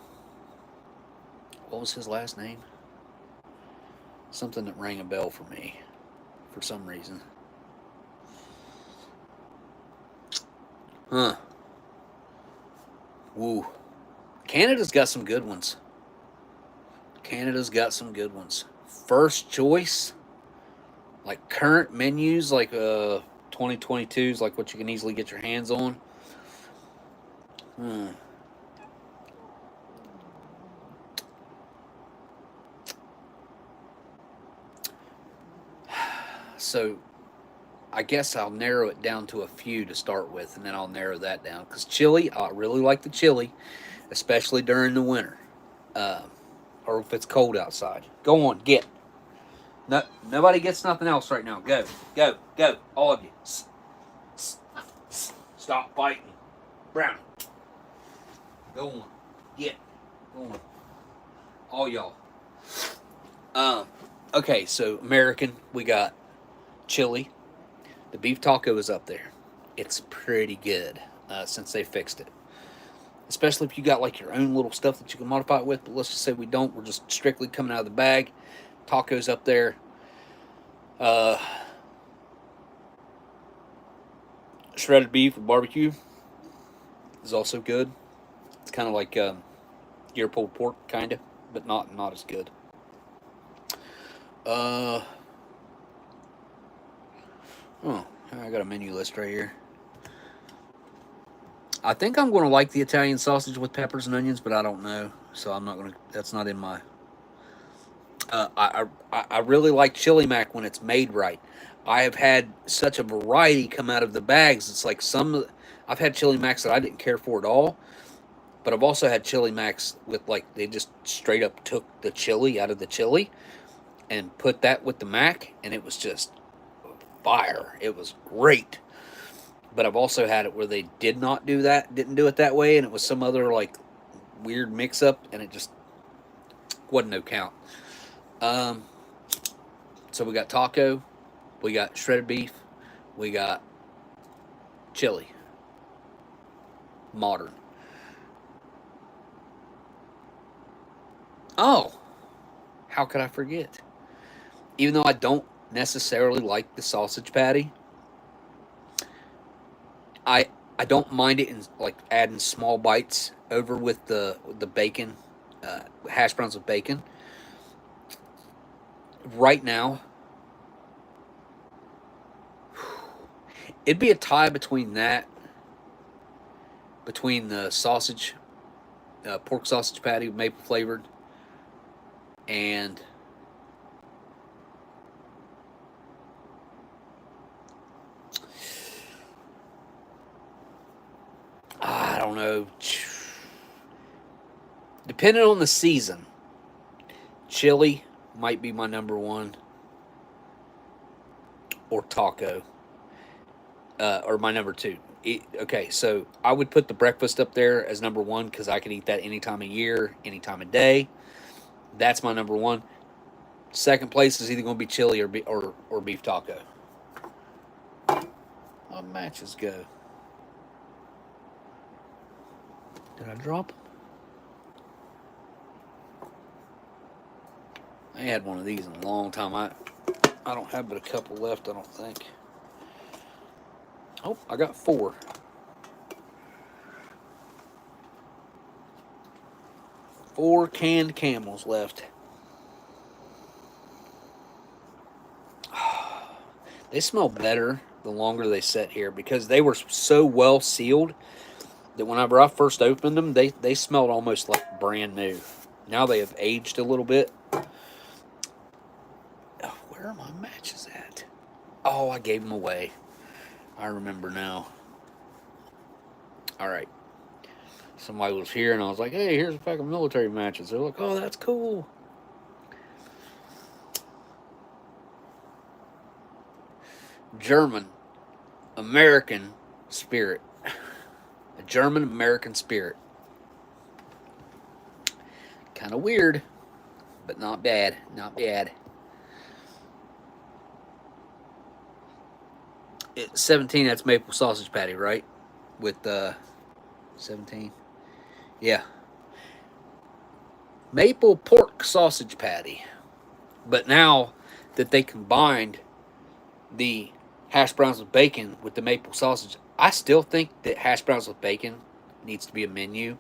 Speaker 1: What was his last name? Something that rang a bell for me for some reason. Huh. Woo. Canada's got some good ones. Canada's got some good ones. First choice, like current menus, like 2022s, like what you can easily get your hands on. Hmm. So I guess I'll narrow it down to a few to start with, and then I'll narrow that down. Because chili, I really like the chili, especially during the winter, uh, or if it's cold outside. Go on, get. No, nobody gets nothing else right now. Go, go, go, all of you. Stop fighting, Brown. Go on, get. Go on, all y'all. Okay, so American, we got chili. The beef taco is up there. It's pretty good since they fixed it. Especially if you got like your own little stuff that you can modify it with. But let's just say we don't. We're just strictly coming out of the bag. Tacos up there. Shredded beef with barbecue is also good. It's kind of like ear pulled pork, kind of, but not as good. Oh, I got a menu list right here. I think I'm going to like the Italian sausage with peppers and onions, but I don't know, so I'm not going to. That's not in my. I really like chili mac when it's made right. I have had such a variety come out of the bags. It's like I've had chili macs that I didn't care for at all, but I've also had chili macs with like they just straight up took the chili out of the chili and put that with the mac, and it was just fire. It was great. But I've also had it where they did not do that, didn't do it that way, and it was some other like weird mix up, and it just wasn't no count. So we got taco, we got shredded beef, we got chili, modern. Oh, how could I forget? Even though I don't necessarily like the sausage patty, I I don't mind it in like adding small bites over with the bacon, hash browns with bacon. Right now, it'd be a tie between that, between the sausage, pork sausage patty, maple flavored, and I don't know. Depending on the season, chili might be my number one, or taco, or my number two. Okay, so I would put the breakfast up there as number one because I can eat that any time of year, any time of day. That's my number one. Second place is either going to be chili or beef taco. How matches go? Did I drop them? I ain't had one of these in a long time. I don't have but a couple left, I don't think. Oh, I got 4. 4 canned camels left. They smell better the longer they sit here because they were so well sealed that whenever I first opened them, they smelled almost like brand new. Now they have aged a little bit. Oh, where are my matches at? Oh, I gave them away. I remember now. All right. Somebody was here, and I was like, hey, here's a pack of military matches. They're like, oh, that's cool. German, American spirit. A German American spirit. Kind of weird, but not bad. Not bad. 17, that's maple sausage patty, right? With 17. Yeah. Maple pork sausage patty. But now that they combined the hash browns with bacon with the maple sausage, I still think that hash browns with bacon needs to be a menu.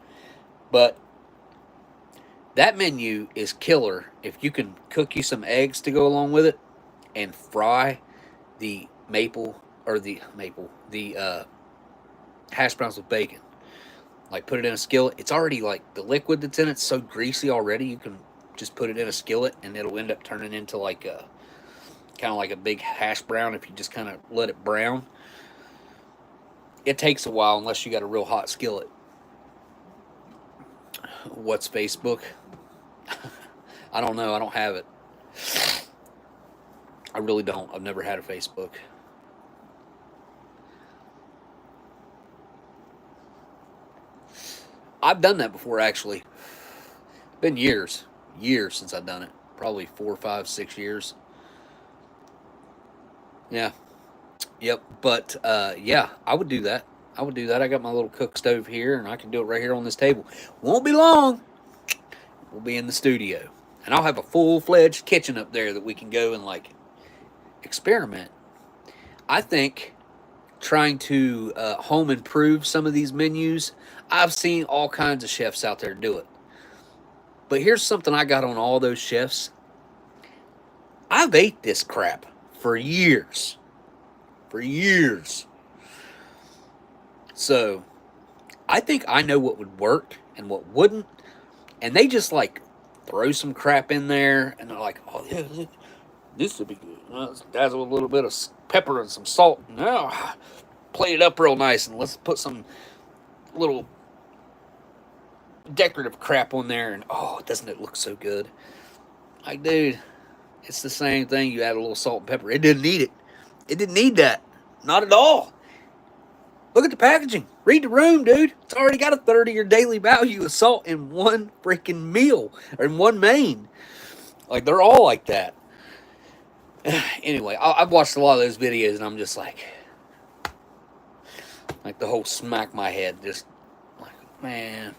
Speaker 1: But that menu is killer if you can cook you some eggs to go along with it and fry the hash browns with bacon. Like, put it in a skillet. It's already, like, the liquid that's in it's so greasy already, you can just put it in a skillet and it'll end up turning into like a kind of like a big hash brown if you just kind of let it brown. It takes a while unless you got a real hot skillet. What's Facebook? I don't know. I don't have it. I really don't. I've never had a Facebook. I've done that before, actually. Been years since I've done it. Probably 4, 5, 6 years. Yeah. Yep. But yeah, I would do that. I would do that. I got my little cook stove here, and I can do it right here on this table. Won't be long. We'll be in the studio, and I'll have a full-fledged kitchen up there that we can go and like experiment. I think trying to home improve some of these menus. I've seen all kinds of chefs out there do it. But here's something I got on all those chefs. I've ate this crap for years. For years. So, I think I know what would work and what wouldn't. And they just like throw some crap in there and they're like, oh yeah, this would be good. Let's dazzle a little bit of pepper and some salt. Now, plate it up real nice and let's put some little decorative crap on there, and oh, doesn't it look so good? Like, dude, it's the same thing. You add a little salt and pepper. It didn't need it. It didn't need that. Not at all. Look at the packaging. Read the room, dude. It's already got a third of your daily value of salt in one freaking meal, or in one main. Like, they're all like that. Anyway, I've watched a lot of those videos, and I'm just like the whole smack my head. Just like, man,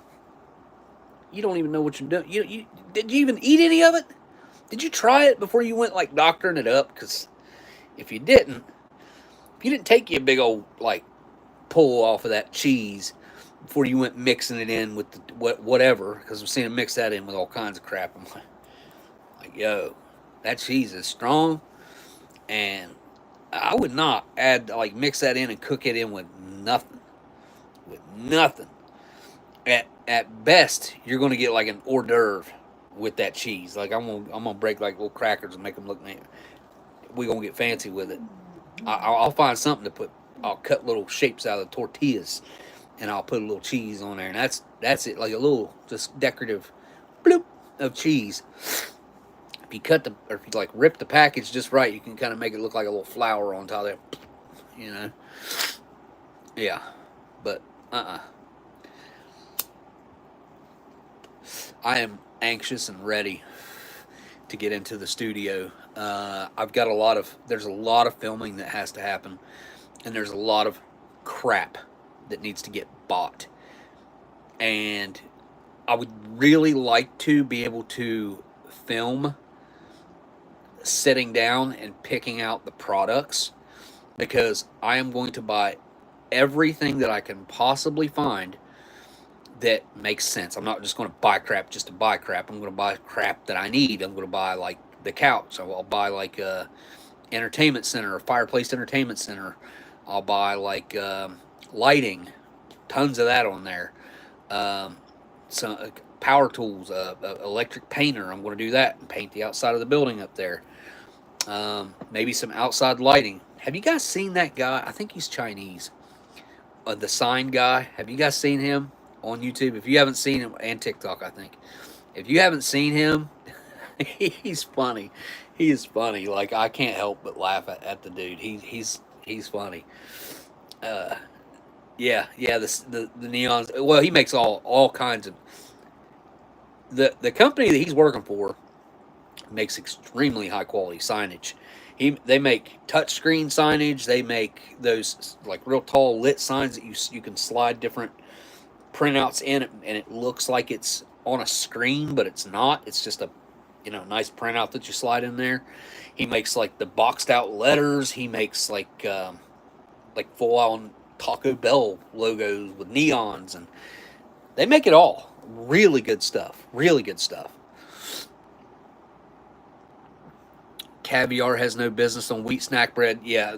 Speaker 1: you don't even know what you're doing. Did you even eat any of it? Did you try it before you went like doctoring it up? Because if you didn't take you a big old like pull off of that cheese before you went mixing it in with the, whatever, because I'm seeing it mix that in with all kinds of crap. I'm like, yo, that cheese is strong, and I would not add like mix that in and cook it in with nothing. With nothing. At best, you're gonna get like an hors d'oeuvre with that cheese. Like I'm gonna break like little crackers and make them look nice. We're gonna get fancy with it. I'll find something to put. I'll cut little shapes out of the tortillas, and I'll put a little cheese on there, and that's it. Like a little just decorative bloop of cheese. If you cut or if you like rip the package just right, you can kind of make it look like a little flower on top of it. You know. Yeah, but I am anxious and ready to get into the studio. I've got there's a lot of filming that has to happen, and there's a lot of crap that needs to get bought. And I would really like to be able to film sitting down and picking out the products, because I am going to buy everything that I can possibly find that makes sense. I'm not just going to buy crap just to buy crap. I'm going to buy crap that I need. I'm going to buy like the couch. I'll buy like a entertainment center, a fireplace entertainment center. I'll buy like lighting, tons of that on there. Some power tools, electric painter. I'm going to do that and paint the outside of the building up there. Maybe some outside lighting. Have you guys seen that guy? I think he's Chinese. The sign guy. Have you guys seen him on YouTube? If you haven't seen him, and TikTok, I think. If you haven't seen him, he's funny. He is funny. Like, I can't help but laugh at the dude. He's funny. Yeah, yeah, the neons. Well, he makes all kinds of the company that he's working for makes extremely high quality signage. They make touchscreen signage. They make those like real tall lit signs that you can slide different printouts in it, and it looks like it's on a screen, but it's not. It's just a nice printout that you slide in there. He makes like the boxed out letters. He makes like full on Taco Bell logos with neons, and they make it all. Really good stuff. Really good stuff. Caviar has no business on wheat snack bread. Yeah,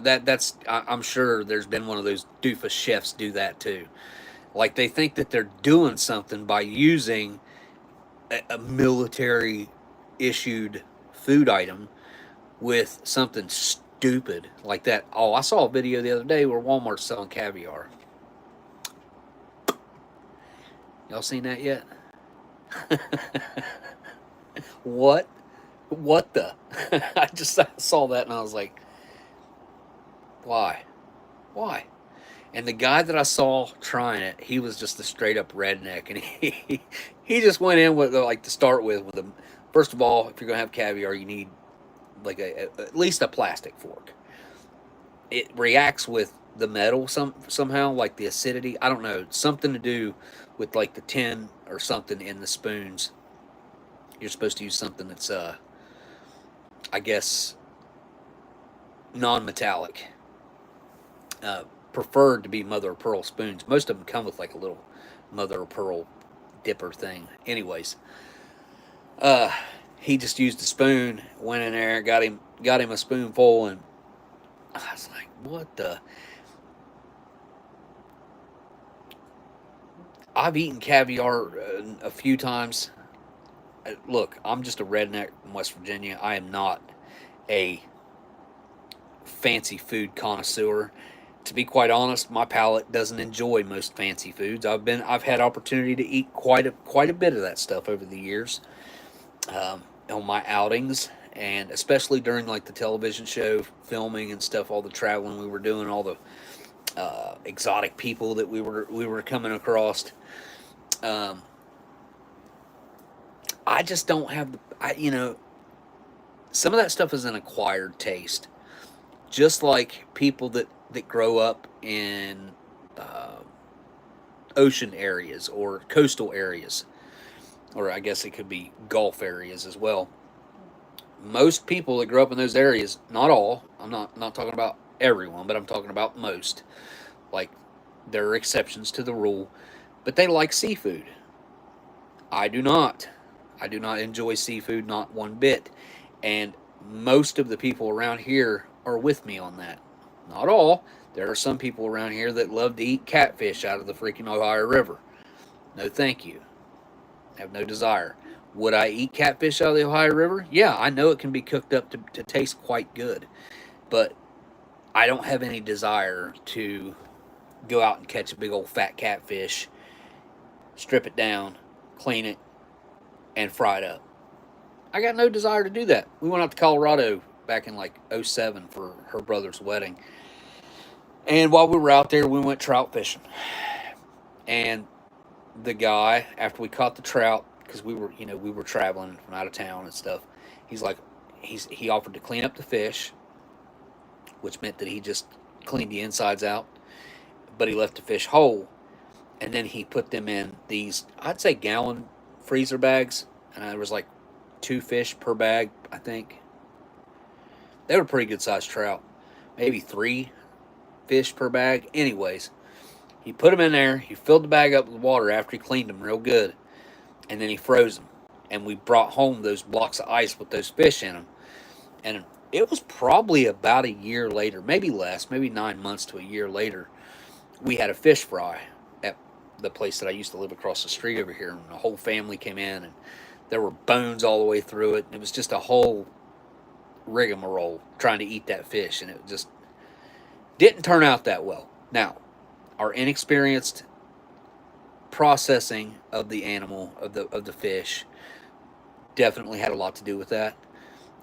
Speaker 1: I'm sure there's been one of those doofus chefs do that too. Like they think that they're doing something by using a military issued food item with something stupid like that. Oh, I saw a video the other day where Walmart's selling caviar. Y'all seen that yet? What? What the? I just saw that and I was like, why? Why? And the guy that I saw trying it, he was just a straight up redneck, and he just went in with like to start with a. First of all, if you're gonna have caviar, you need like at least a plastic fork. It reacts with the metal somehow, like the acidity. I don't know, something to do with like the tin or something in the spoons. You're supposed to use something that's I guess non-metallic. Preferred to be mother of pearl spoons. Most of them come with like a little mother of pearl dipper thing. Anyways, he just used a spoon, went in there, got him a spoonful, and I was like, what the? I've eaten caviar a few times. Look, I'm just a redneck in West Virginia. I am not a fancy food connoisseur. To be quite honest, my palate doesn't enjoy most fancy foods. I've had opportunity to eat quite a bit of that stuff over the years on my outings, and especially during like the television show filming and stuff, all the traveling we were doing, all the exotic people that we were coming across. Um, I just don't have some of that stuff is an acquired taste, just like people that grow up in ocean areas or coastal areas, or I guess it could be Gulf areas as well. Most people that grow up in those areas, not all, I'm not talking about everyone, but I'm talking about most. Like there are exceptions to the rule, but they like seafood. I do not. I do not enjoy seafood, not one bit. And most of the people around here are with me on that. Not all. There are some people around here that love to eat catfish out of the freaking Ohio River. No, thank you. I have no desire. Would I eat catfish out of the Ohio River? Yeah, I know it can be cooked up to taste quite good. But I don't have any desire to go out and catch a big old fat catfish, strip it down, clean it, and fry it up. I got no desire to do that. We went out to Colorado back in like '07 for her brother's wedding. And while we were out there, we went trout fishing. And the guy, after we caught the trout, because we were traveling from out of town and stuff, he's like, he offered to clean up the fish, which meant that he just cleaned the insides out, but he left the fish whole. And then he put them in these, I'd say, gallon freezer bags, and there was like 2 fish per bag, I think. They were pretty good sized trout, maybe 3 fish per bag. Anyways, he put them in there. He filled the bag up with water after he cleaned them real good, and then he froze them. And we brought home those blocks of ice with those fish in them. And it was probably about a year later, maybe less, maybe 9 months to a year later, we had a fish fry at the place that I used to live across the street over here. And the whole family came in, and there were bones all the way through it. It was just a whole rigmarole trying to eat that fish, and it just didn't turn out that well. Now, our inexperienced processing of the animal, of the fish, definitely had a lot to do with that.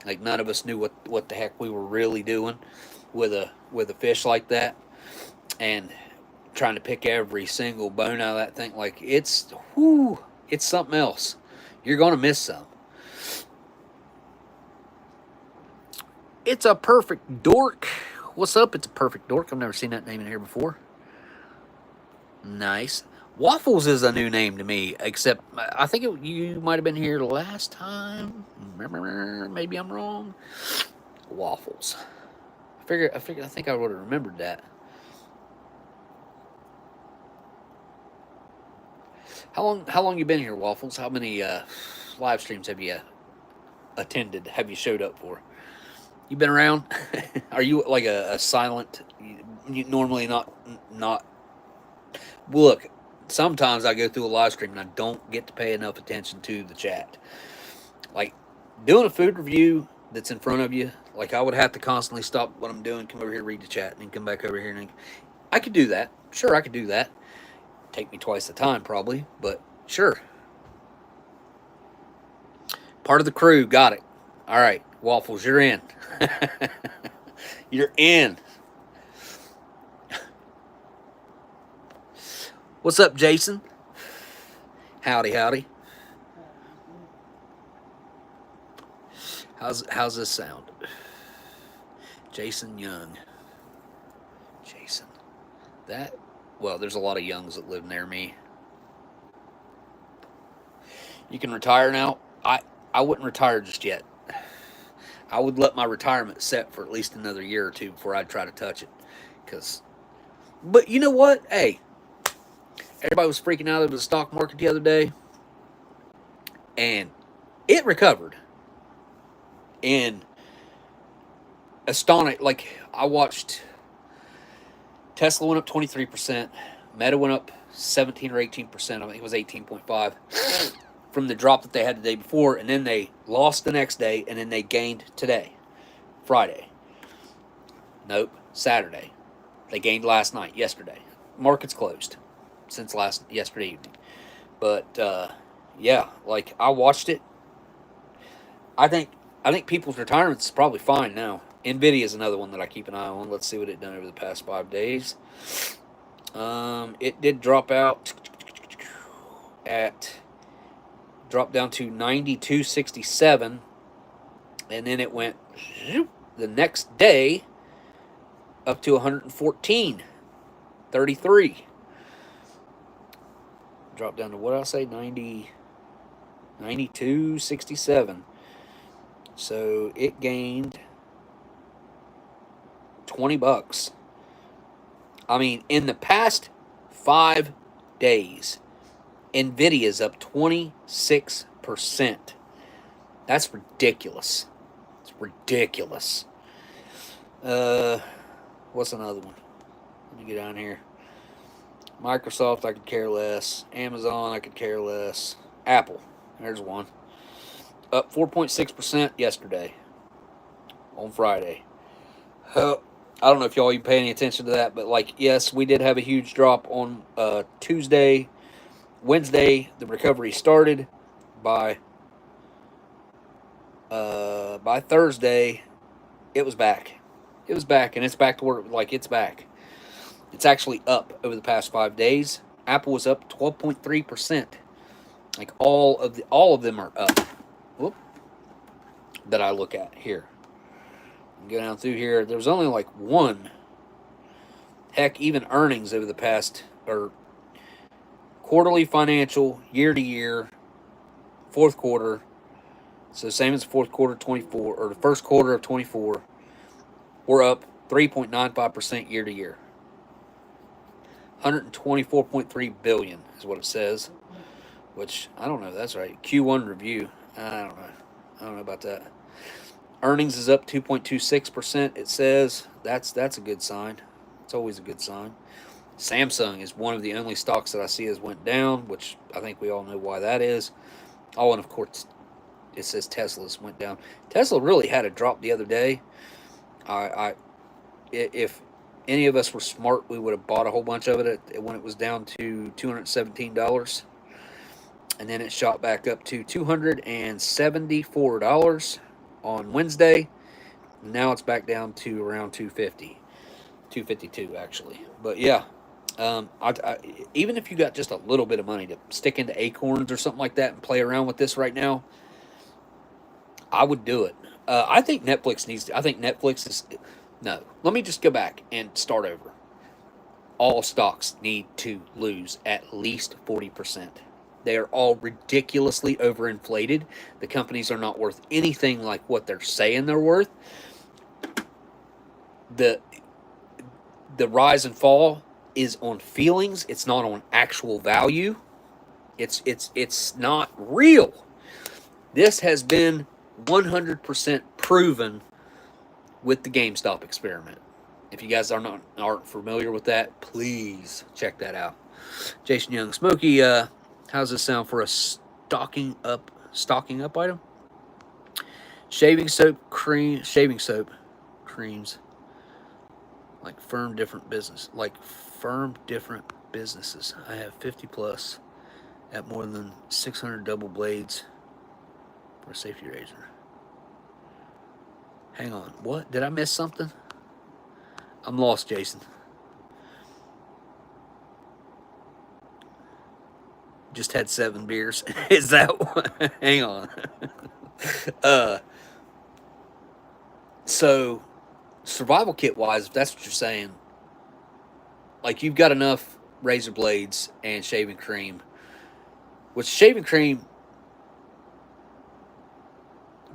Speaker 1: Like none of us knew what the heck we were really doing with a fish like that, and trying to pick every single bone out of that thing. Like, it's, whoo, it's something else. You're going to miss some. It's a perfect dork. What's up? It's a perfect dork. I've never seen that name in here before. Nice. Waffles is a new name to me, except I think you might have been here last time. Maybe I'm wrong. Waffles. I think I would have remembered that. How long you been here, Waffles? How many live streams have you attended? Have you showed up for? You been around? Are you like a silent? You normally not. Look, sometimes I go through a live stream and I don't get to pay enough attention to the chat. Like doing a food review that's in front of you. Like I would have to constantly stop what I'm doing, come over here, read the chat, and then come back over here. And I could do that. Sure, I could do that. Take me twice the time probably, but sure. Part of the crew, got it. All right, Waffles, you're in. You're in. What's up, Jason? Howdy, howdy. How's this sound? Jason Young. Jason. Well, there's a lot of Youngs that live near me. You can retire now. I wouldn't retire just yet. I would let my retirement set for at least another year or two before I'd try to touch it. But you know what? Hey, everybody was freaking out over the stock market the other day. And it recovered. And astonished. Like, I watched Tesla went up 23%. Meta went up 17 or 18%. I think it was 18.5 from the drop that they had the day before. And then they lost the next day. And then they gained today. Friday. Nope. Saturday. They gained last night. Yesterday. Market's closed since yesterday evening. But, yeah. Like, I watched it. I think people's retirements is probably fine now. Nvidia is another one that I keep an eye on. Let's see what it done over the past 5 days. It did drop out dropped down to 92.67, and then it went the next day up to 114.33. Dropped down to what did I say? 92.67. So it gained $20. I mean, in the past 5 days, Nvidia's up 26%. That's ridiculous. It's ridiculous. What's another one? Let me get down here. Microsoft, I could care less. Amazon, I could care less. Apple, there's one. Up 4.6% yesterday. On Friday. I don't know if y'all even pay any attention to that, but like, yes, we did have a huge drop on Tuesday. Wednesday, the recovery started. By Thursday, it was back. It was back, and it's back to where, like, it's back. It's actually up over the past 5 days. Apple was up 12.3%. Like, all of them are up. Whoop. That I look at here. Go down through here. There was only like one. Heck, even earnings over the past, or quarterly financial, year to year, fourth quarter. So same as the fourth quarter 24, or the first quarter of 24. We're up 3.95% year to year. 124.3 billion is what it says. Which, I don't know if that's right. Q1 review. I don't know. I don't know about that. Earnings is up 2.26%. It says that's a good sign. It's always a good sign. Samsung is one of the only stocks that I see has went down, which I think we all know why that is. Oh, and of course, it says Tesla's went down. Tesla really had a drop the other day. If any of us were smart, we would have bought a whole bunch of it when it was down to $217. And then it shot back up to $274 on Wednesday. Now it's back down to around $250. $252 actually. But yeah, Even if you got just a little bit of money to stick into Acorns or something like that and play around with this right now, I would do it. I think Netflix needs to. I think Netflix is. No, let me just go back and start over. All stocks need to lose at least 40%. They are all ridiculously overinflated. The companies are not worth anything like what they're saying they're worth. The rise and fall is on feelings. It's not on actual value. It's not real. This has been 100% proven with the GameStop experiment. If you guys aren't familiar with that, please check that out. Jason Young, Smokey, how's this sound for a stocking up item? Shaving soap creams, like firm different businesses. I have 50 plus at more than 600 double blades for a safety razor. Hang on, what? Did I miss something? I'm lost, Jason. Just had 7 beers. Is that one? Hang on. So, survival kit wise, if that's what you're saying, like you've got enough razor blades and shaving cream. With shaving cream,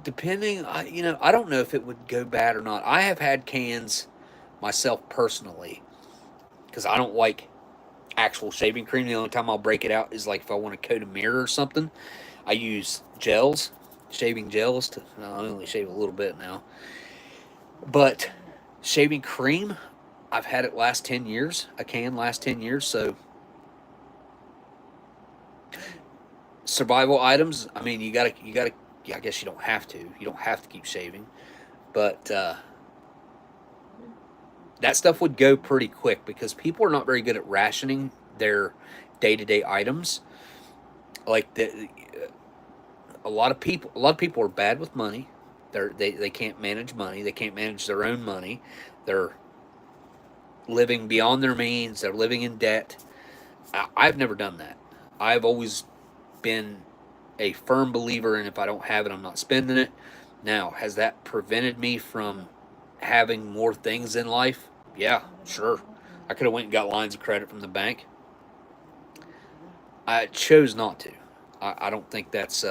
Speaker 1: depending, I don't know if it would go bad or not. I have had cans myself personally because I don't like actual shaving cream. The only time I'll break it out is like if I want to coat a mirror or something. I use shaving gels I only shave a little bit now. But shaving cream, I've had it last 10 years. A can last 10 years. So survival items, I mean, you gotta. I guess you don't have to. You don't have to keep shaving, but that stuff would go pretty quick because people are not very good at rationing their day-to-day items. Like a lot of people are bad with money. They can't manage money. They can't manage their own money. They're living beyond their means. They're living in debt. I've never done that. I've always been a firm believer in if I don't have it, I'm not spending it. Now, has that prevented me from having more things in life? Yeah, sure. I could have went and got lines of credit from the bank. I chose not to. I don't think that's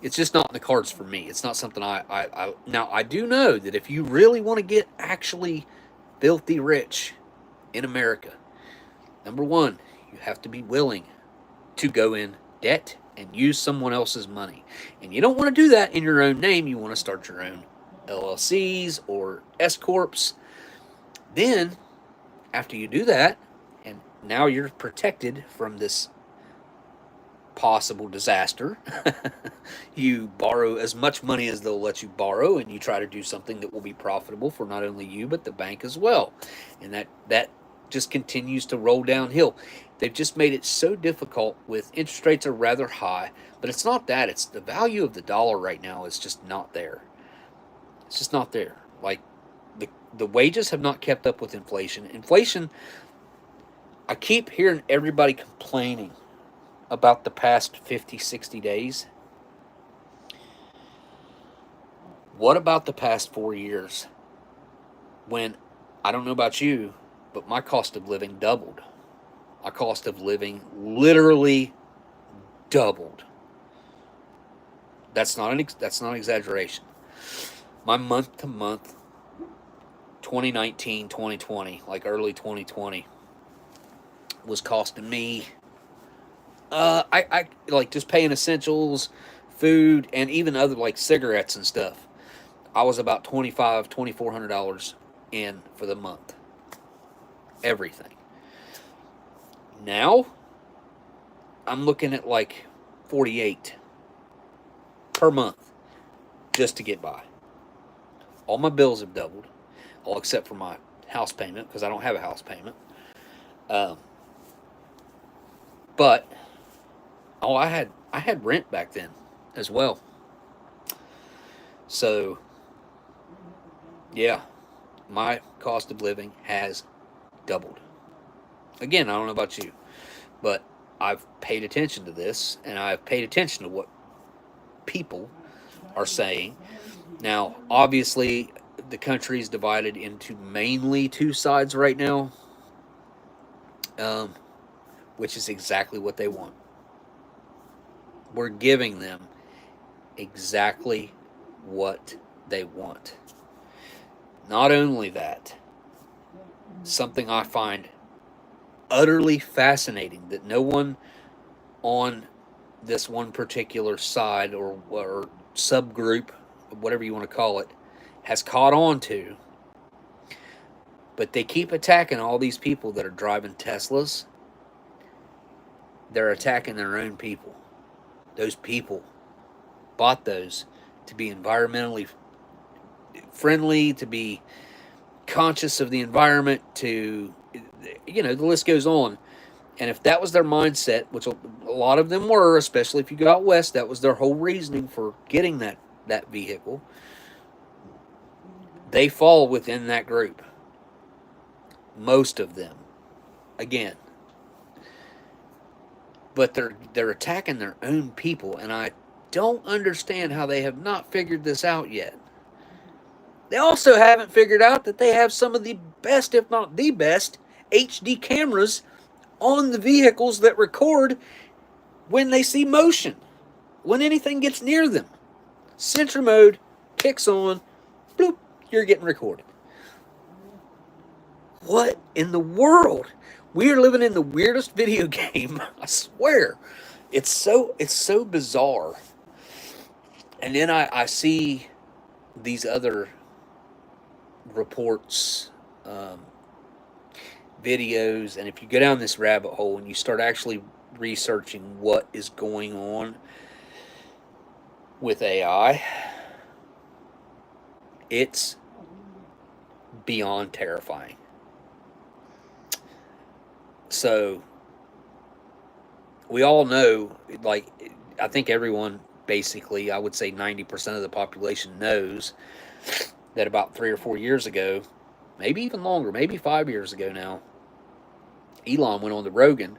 Speaker 1: it's just not in the cards for me. It's not something now I do know that if you really want to get actually filthy rich in America, number one, you have to be willing to go in debt and use someone else's money. And you don't want to do that in your own name. You want to start your own LLCs or S corps. Then, after you do that, and now you're protected from this possible disaster, you borrow as much money as they'll let you borrow, and you try to do something that will be profitable for not only you but the bank as well. And that just continues to roll downhill. They've just made it so difficult with interest rates are rather high, but it's not that. It's the value of the dollar right now is just not there. It's just not there. Like the wages have not kept up with inflation. Inflation, I keep hearing everybody complaining about the past 50, 60 days. What about the past 4 years when, I don't know about you, but my cost of living doubled. My cost of living literally doubled. That's not an exaggeration. My month to month 2019, 2020, like early 2020 was costing me I like just paying essentials, food, and even other like cigarettes and stuff. I was about $2,400 in for the month. Everything. Now, I'm looking at like 48 per month just to get by. All my bills have doubled, all except for my house payment because I don't have a house payment. But I had rent back then as well. So, yeah, my cost of living has doubled. Again, I don't know about you, but I've paid attention to this, and I've paid attention to what people are saying. Now, obviously, the country is divided into mainly two sides right now, which is exactly what they want. We're giving them exactly what they want. Not only that, something I find utterly fascinating that no one on this one particular side or subgroup, whatever you want to call it, has caught on to. But they keep attacking all these people that are driving Teslas. They're attacking their own people. Those people bought those to be environmentally friendly, to be conscious of the environment, to, the list goes on. And if that was their mindset, which a lot of them were, especially if you go out west, that was their whole reasoning for getting that vehicle, they fall within that group. Most of them. Again. But they're attacking their own people, and I don't understand how they have not figured this out yet. They also haven't figured out that they have some of the best, if not the best, HD cameras on the vehicles that record when they see motion, when anything gets near them. Sentry mode kicks on, bloop, you're getting recorded. What in the world? We are living in the weirdest video game, I swear. It's so bizarre. And then I see these other reports, videos, and if you go down this rabbit hole and you start actually researching what is going on with AI, it's beyond terrifying. So we all know, like, I think everyone, basically, I would say 90% of the population knows that about 3 or 4 years ago, maybe even longer, maybe 5 years ago now, Elon went on to Rogan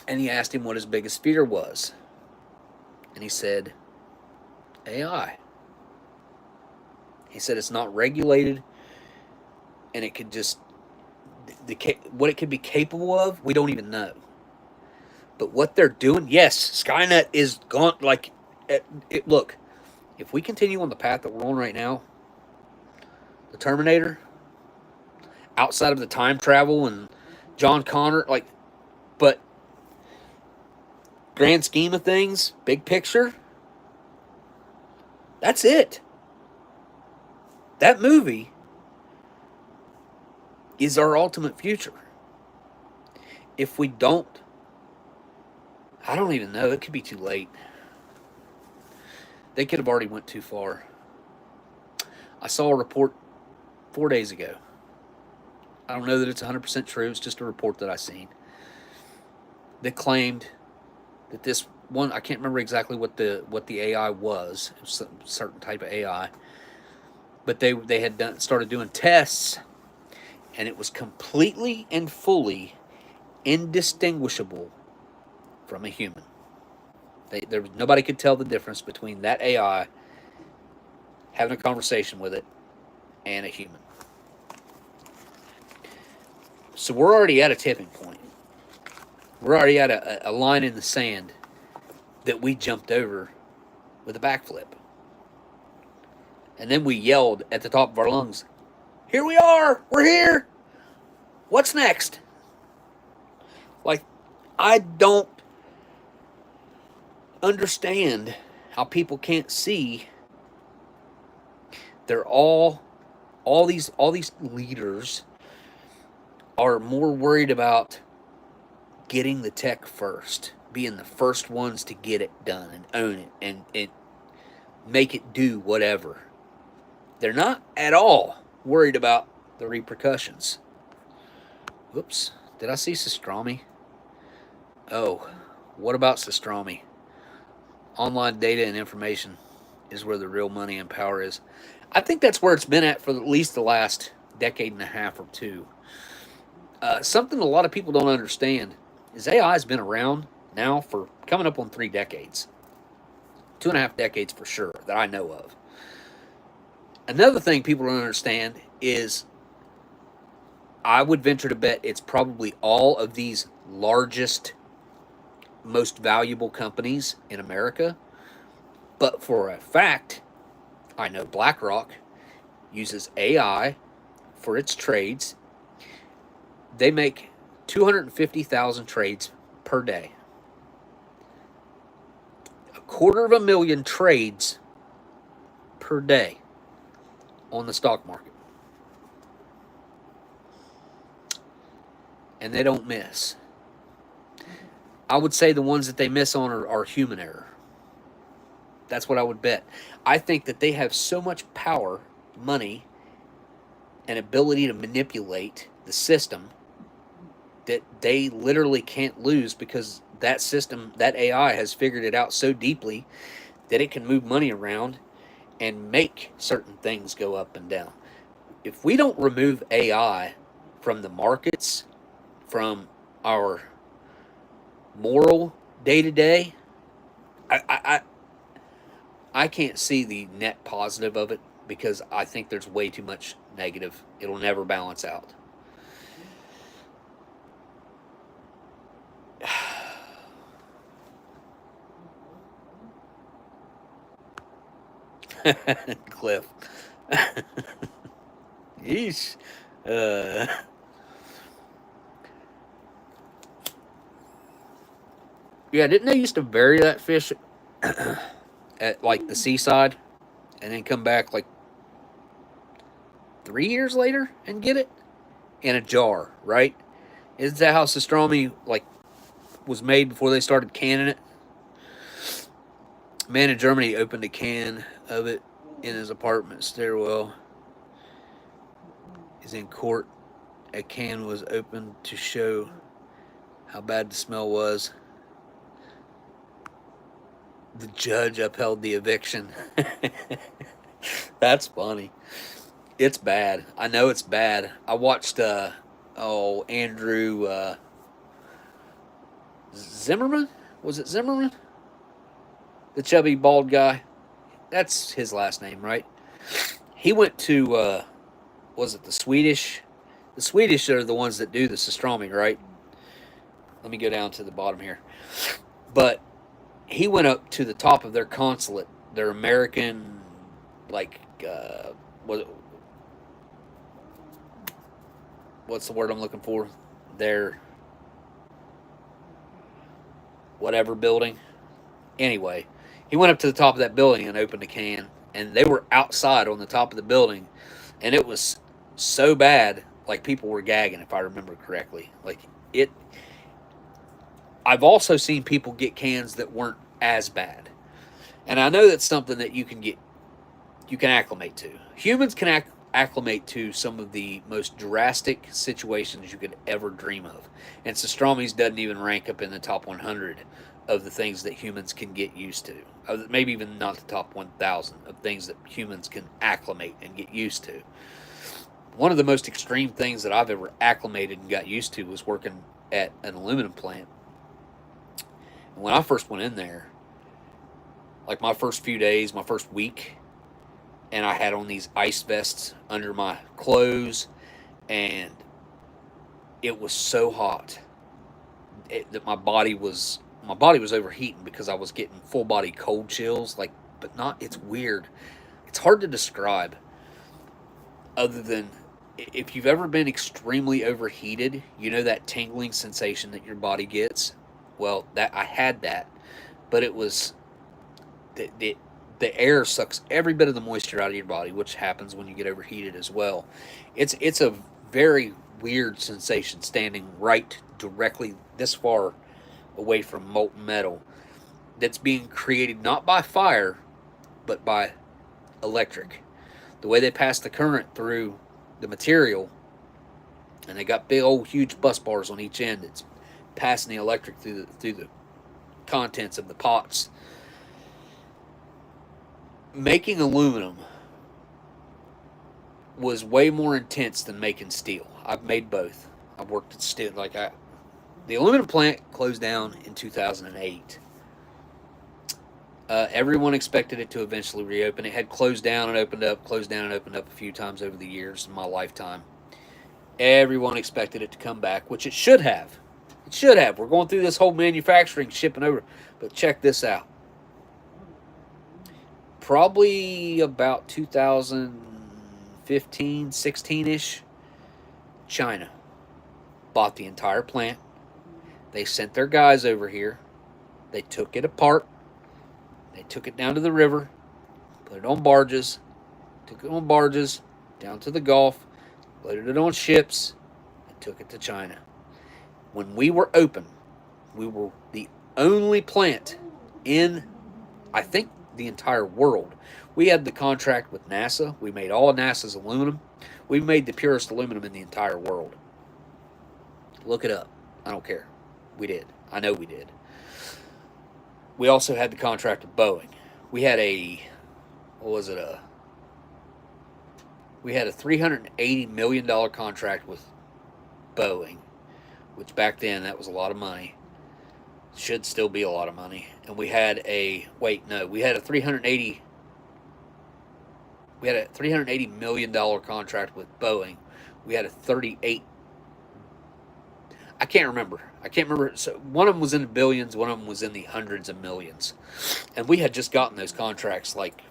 Speaker 1: and he asked him what his biggest fear was. And he said, AI. He said it's not regulated and it could just, what it could be capable of, we don't even know. But what they're doing, yes, Skynet is gone. Like, look, if we continue on the path that we're on right now, the Terminator, outside of the time travel and John Connor, like, but grand scheme of things, big picture, that's it. That movie is our ultimate future. If we don't, I don't even know. It could be too late. They could have already went too far. I saw a report 4 days ago. I don't know that it's 100% true. It's just a report that I seen that claimed that this one, I can't remember exactly what the AI was. It was some certain type of AI, but they had started doing tests, and it was completely and fully indistinguishable from a human. Nobody could tell the difference between that AI having a conversation with it and a human. So we're already at a tipping point. We're already at a line in the sand that we jumped over with a backflip. And then we yelled at the top of our lungs, "Here we are! We're here! What's next?" Like, I don't understand how people can't see. They're all these leaders are more worried about getting the tech first, being the first ones to get it done and own it and make it do whatever. They're not at all worried about the repercussions. Whoops, did I see Pastrami? Oh, what about Pastrami? Online data and information is where the real money and power is. I think that's where it's been at for at least the last decade and a half or two. Something a lot of people don't understand is AI has been around now for coming up on 3 decades, 2.5 decades for sure that I know of. Another thing people don't understand is I would venture to bet it's probably all of these largest, most valuable companies in America. But for a fact, I know BlackRock uses AI for its trades. They make 250,000 trades per day. 250,000 trades per day on the stock market. And they don't miss. I would say the ones that they miss on are human error. That's what I would bet. I think that they have so much power, money, and ability to manipulate the system that they literally can't lose, because that system, that AI, has figured it out so deeply that it can move money around and make certain things go up and down. If we don't remove AI from the markets, from our moral day to day, I can't see the net positive of it, because I think there's way too much negative. It'll never balance out. Cliff. Yeesh. Yeah, didn't they used to bury that fish at like the seaside and then come back like 3 years later and get it in a jar, right? Isn't that how pastrami like was made before they started canning it? A man in Germany opened a can of it in his apartment stairwell. He's in court. A can was opened to show how bad the smell was. The judge upheld the eviction. That's funny. It's bad. I know it's bad. I watched Andrew Zimmerman? Was it Zimmerman? The chubby bald guy. That's his last name, right? He went to was it the Swedish? The Swedish are the ones that do the pastrami, right? Let me go down to the bottom here. But he went up to the top of their consulate, their American, like, what's the word I'm looking for? Their whatever building. Anyway, he went up to the top of that building and opened a can, and they were outside on the top of the building, and it was so bad, like people were gagging, if I remember correctly. Like it. I've also seen people get cans that weren't as bad, and I know that's something that you can acclimate to. Humans can acclimate to some of the most drastic situations you could ever dream of, and pastrami's doesn't even rank up in the top 100 of the things that humans can get used to. Maybe even not the top 1,000 of things that humans can acclimate and get used to. One of the most extreme things that I've ever acclimated and got used to was working at an aluminum plant. And when I first went in there, like my first few days, my first week, and I had on these ice vests under my clothes, and it was so hot that my body was overheating, because I was getting full body cold chills. Like, but not. It's weird. It's hard to describe. Other than if you've ever been extremely overheated, you know that tingling sensation that your body gets. Well, that I had that, but it was the air sucks every bit of the moisture out of your body, which happens when you get overheated as well. It's a very weird sensation standing right directly this far away from molten metal that's being created not by fire but by electric. The way they pass the current through the material, and they got big old huge bus bars on each end, it's passing the electric through the contents of the pots. Making aluminum was way more intense than making steel. I've made both. I've worked at steel. The aluminum plant closed down in 2008. Everyone expected it to eventually reopen. It had closed down and opened up, closed down and opened up a few times over the years in my lifetime. Everyone expected it to come back, which it should have. It should have. We're going through this whole manufacturing, shipping over. But check this out. Probably about 2015, 16-ish, China bought the entire plant. They sent their guys over here. They took it apart. They took it down to the river, put it on barges, took it on barges down to the Gulf, loaded it on ships, and took it to China. When we were open, we were the only plant in, I think, the entire world. We had the contract with NASA. We made all of NASA's aluminum. We made the purest aluminum in the entire world. Look it up. I don't care. We did. I know we did. We also had the contract with Boeing. We had a, we had a $380 million contract with Boeing, which back then, that was a lot of money. Should still be a lot of money. And we had we had a $380 million contract with Boeing. We had a 38, I can't remember. So one of them was in the billions, one of them was in the hundreds of millions. And we had just gotten those contracts like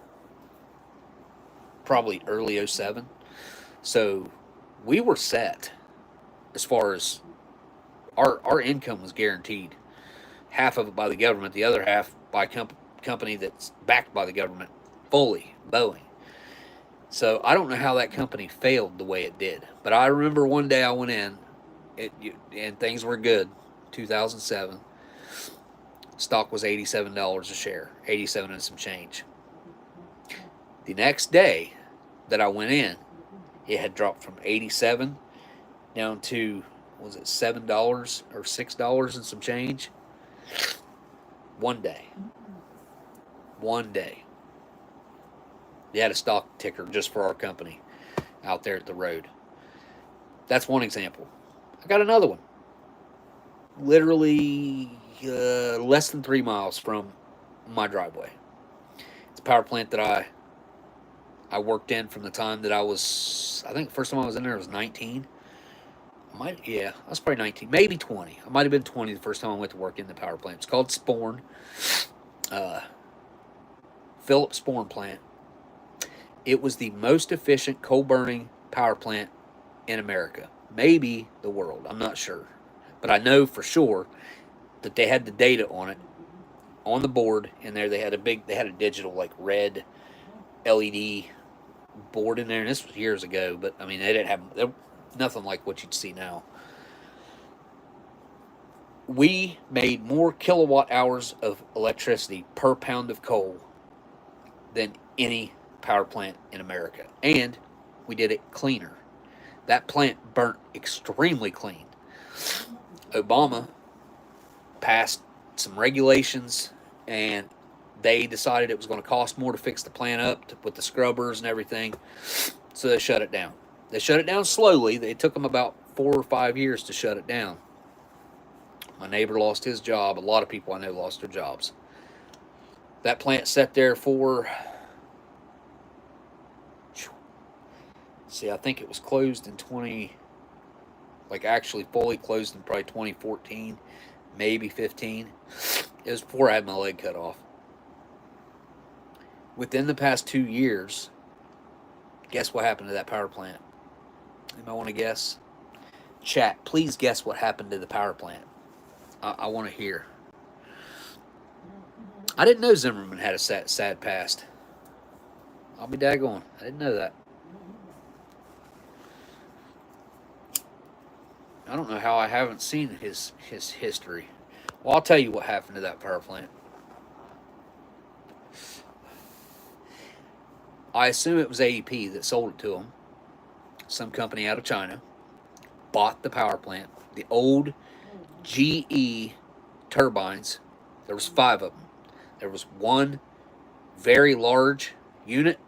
Speaker 1: probably early 07. So we were set as far as our income was guaranteed. Half of it by the government, the other half by a company that's backed by the government fully, Boeing. So I don't know how that company failed the way it did. But I remember one day I went in, and things were good, 2007. Stock was $87 a share, 87 and some change. The next day that I went in, it had dropped from 87 down to, was it $7 or $6 and some change? One day. They had a stock ticker just for our company out there at the road. That's one example. I got another one. Literally less than 3 miles from my driveway. It's a power plant that I worked in from the time that I was, I think the first time I was in there was 19. I was probably 19, maybe 20. I might have been 20 the first time I went to work in the power plant. It's called Sporn. Phillips Sporn plant. It was the most efficient coal-burning power plant in America. Maybe the world. I'm not sure. But I know for sure that they had the data on it, on the board in there. They had a digital, like, red LED board in there. And this was years ago, but, I mean, they didn't have nothing like what you'd see now. We made more kilowatt hours of electricity per pound of coal than any power plant in America. And we did it cleaner. That plant burnt extremely clean. Obama passed some regulations, and they decided it was going to cost more to fix the plant up with the scrubbers and everything, so they shut it down. They shut it down slowly. It took them about 4 or 5 years to shut it down. My neighbor lost his job. A lot of people I know lost their jobs. That plant sat there for, I think it was closed in actually fully closed in probably 2014, maybe 15. It was before I had my leg cut off. Within the past 2 years, guess what happened to that power plant? Anybody want to guess? Chat, please guess what happened to the power plant. I want to hear. I didn't know Zimmerman had a sad past. I'll be daggone. I didn't know that. I don't know how I haven't seen his history. Well, I'll tell you what happened to that power plant. I assume it was AEP that sold it to him. Some company out of China bought the power plant. The old GE turbines, there was 5 of them. There was one very large unit,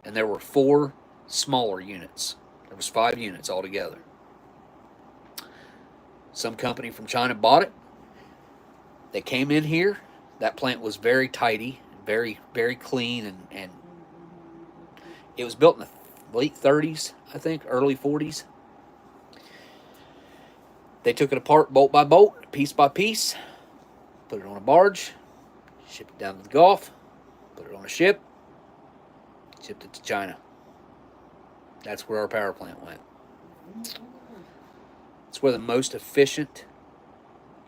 Speaker 1: and there were 4 smaller units. There was 5 units altogether. Some company from China bought it. They came in here. That plant was very tidy, very, very clean, and it was built in the late 30s, I think, early 40s. They took it apart bolt by bolt, piece by piece, put it on a barge, shipped it down to the Gulf, put it on a ship, shipped it to China. That's where our power plant went. It's where the most efficient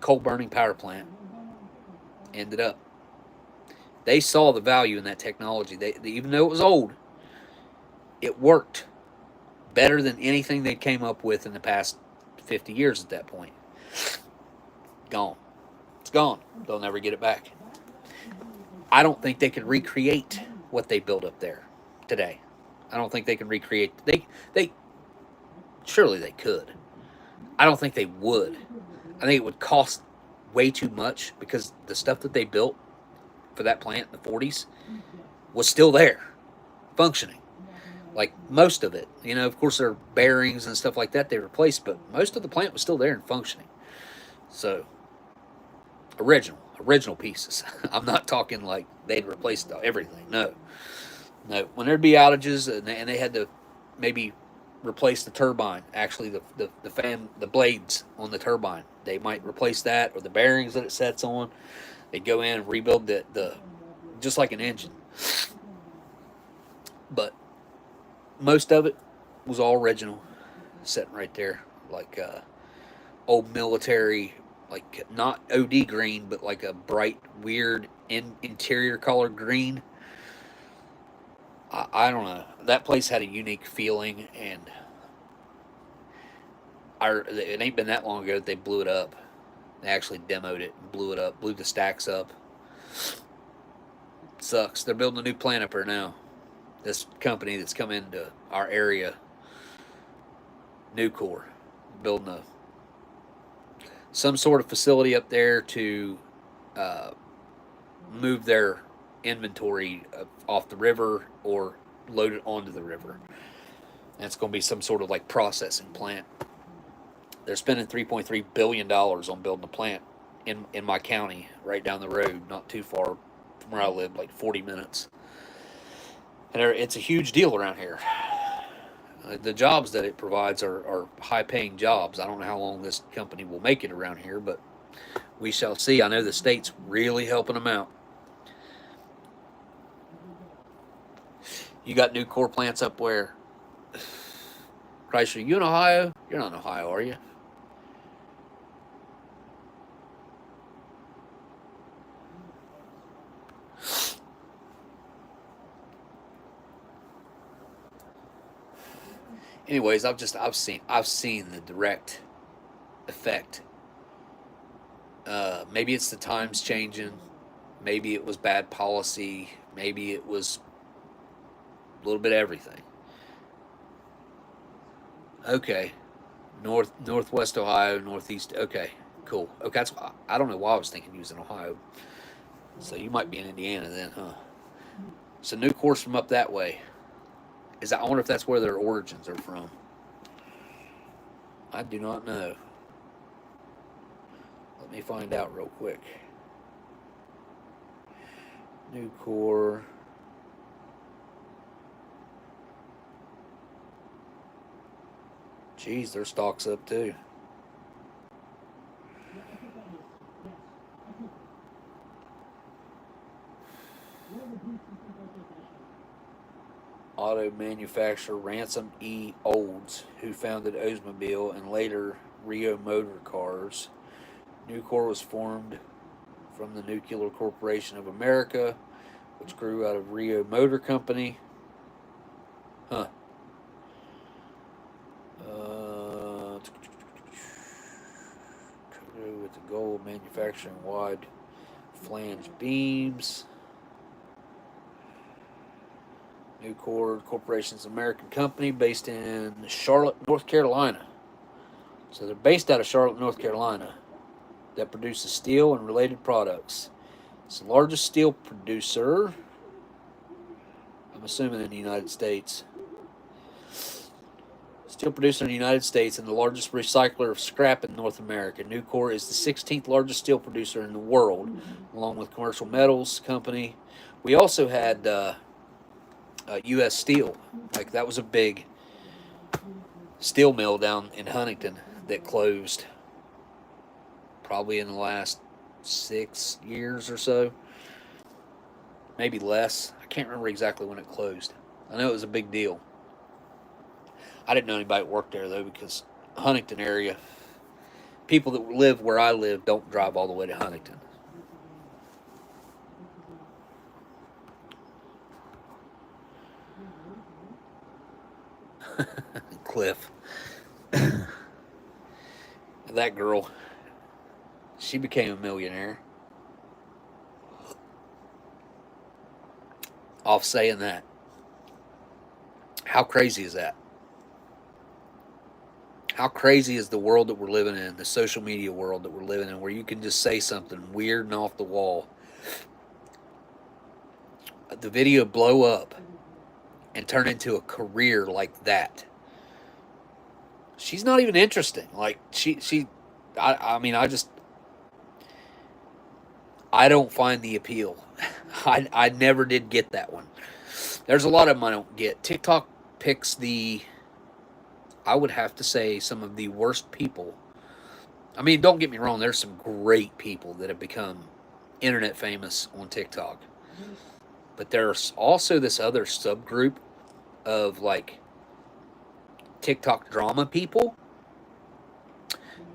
Speaker 1: coal-burning power plant ended up. They saw the value in that technology. They even though it was old, it worked better than anything they came up with in the past 50 years at that point. Gone. It's gone. They'll never get it back. I don't think they could recreate what they built up there today. I don't think they can recreate. They surely they could. I don't think they would. I think it would cost way too much because the stuff that they built for that plant in the 40s was still there, functioning. Like most of it, you know, of course there are bearings and stuff like that they replaced, but most of the plant was still there and functioning. So, original pieces. I'm not talking like they'd replaced everything. No. When there'd be outages and they had to maybe replace the turbine, actually the fan, the blades on the turbine, they might replace that or the bearings that it sets on. They'd go in and rebuild the just like an engine. But most of it was all original, sitting right there, like old military, like not OD green, but like a bright, weird interior color green. I don't know. That place had a unique feeling, and it ain't been that long ago that they blew it up. They actually demoed it and blew it up, blew the stacks up. Sucks. They're building a new plant up there now. This company that's come into our area, Nucor, building some sort of facility up there to move their inventory off the river or load it onto the river. And it's going to be some sort of like processing plant. They're spending $3.3 billion on building a plant in my county, right down the road, not too far from where I live, like 40 minutes. And it's a huge deal around here. The jobs that it provides are high-paying jobs. I don't know how long this company will make it around here, but we shall see. I know the state's really helping them out. You got new core plants up where? Chrysler, you in Ohio? You're not in Ohio, are you? Anyways, I've seen the direct effect. Maybe it's the times changing. Maybe it was bad policy. Maybe it was a little bit of everything. Okay, northwest Ohio, northeast. Okay, cool. Okay, I don't know why I was thinking you was in Ohio. So you might be in Indiana then, huh? So new course from up that way. I wonder if that's where their origins are from. I do not know. Let me find out real quick. New core. Geez, their stock's up too. Auto manufacturer Ransom E. Olds, who founded Oldsmobile and later Rio Motor Cars. Nucor was formed from the Nuclear Corporation of America, which grew out of Rio Motor Company. Huh. With the goal of manufacturing wide flange beams. Nucor Corporation is an American company based in Charlotte, North Carolina. So they're based out of Charlotte, North Carolina, that produces steel and related products. It's the largest steel producer, I'm assuming, in the United States. Steel producer in the United States and the largest recycler of scrap in North America. Nucor is the 16th largest steel producer in the world, along with Commercial Metals Company. We also had U.S. Steel. Like, that was a big steel mill down in Huntington that closed probably in the last 6 years or so. Maybe less. I can't remember exactly when it closed. I know it was a big deal. I didn't know anybody that worked there, though, because Huntington area, people that live where I live don't drive all the way to Huntington. Cliff. That girl, she became a millionaire off saying that. How crazy is that? How crazy is the world that we're living in, the social media world that we're living in, where you can just say something weird and off the wall, the video blow up and turn into a career like that. She's not even interesting. Like, I mean, I don't find the appeal. I never did get that one. There's a lot of them I don't get. TikTok picks I would have to say, some of the worst people. I mean, don't get me wrong, there's some great people that have become internet famous on TikTok. But there's also this other subgroup of, like, TikTok drama people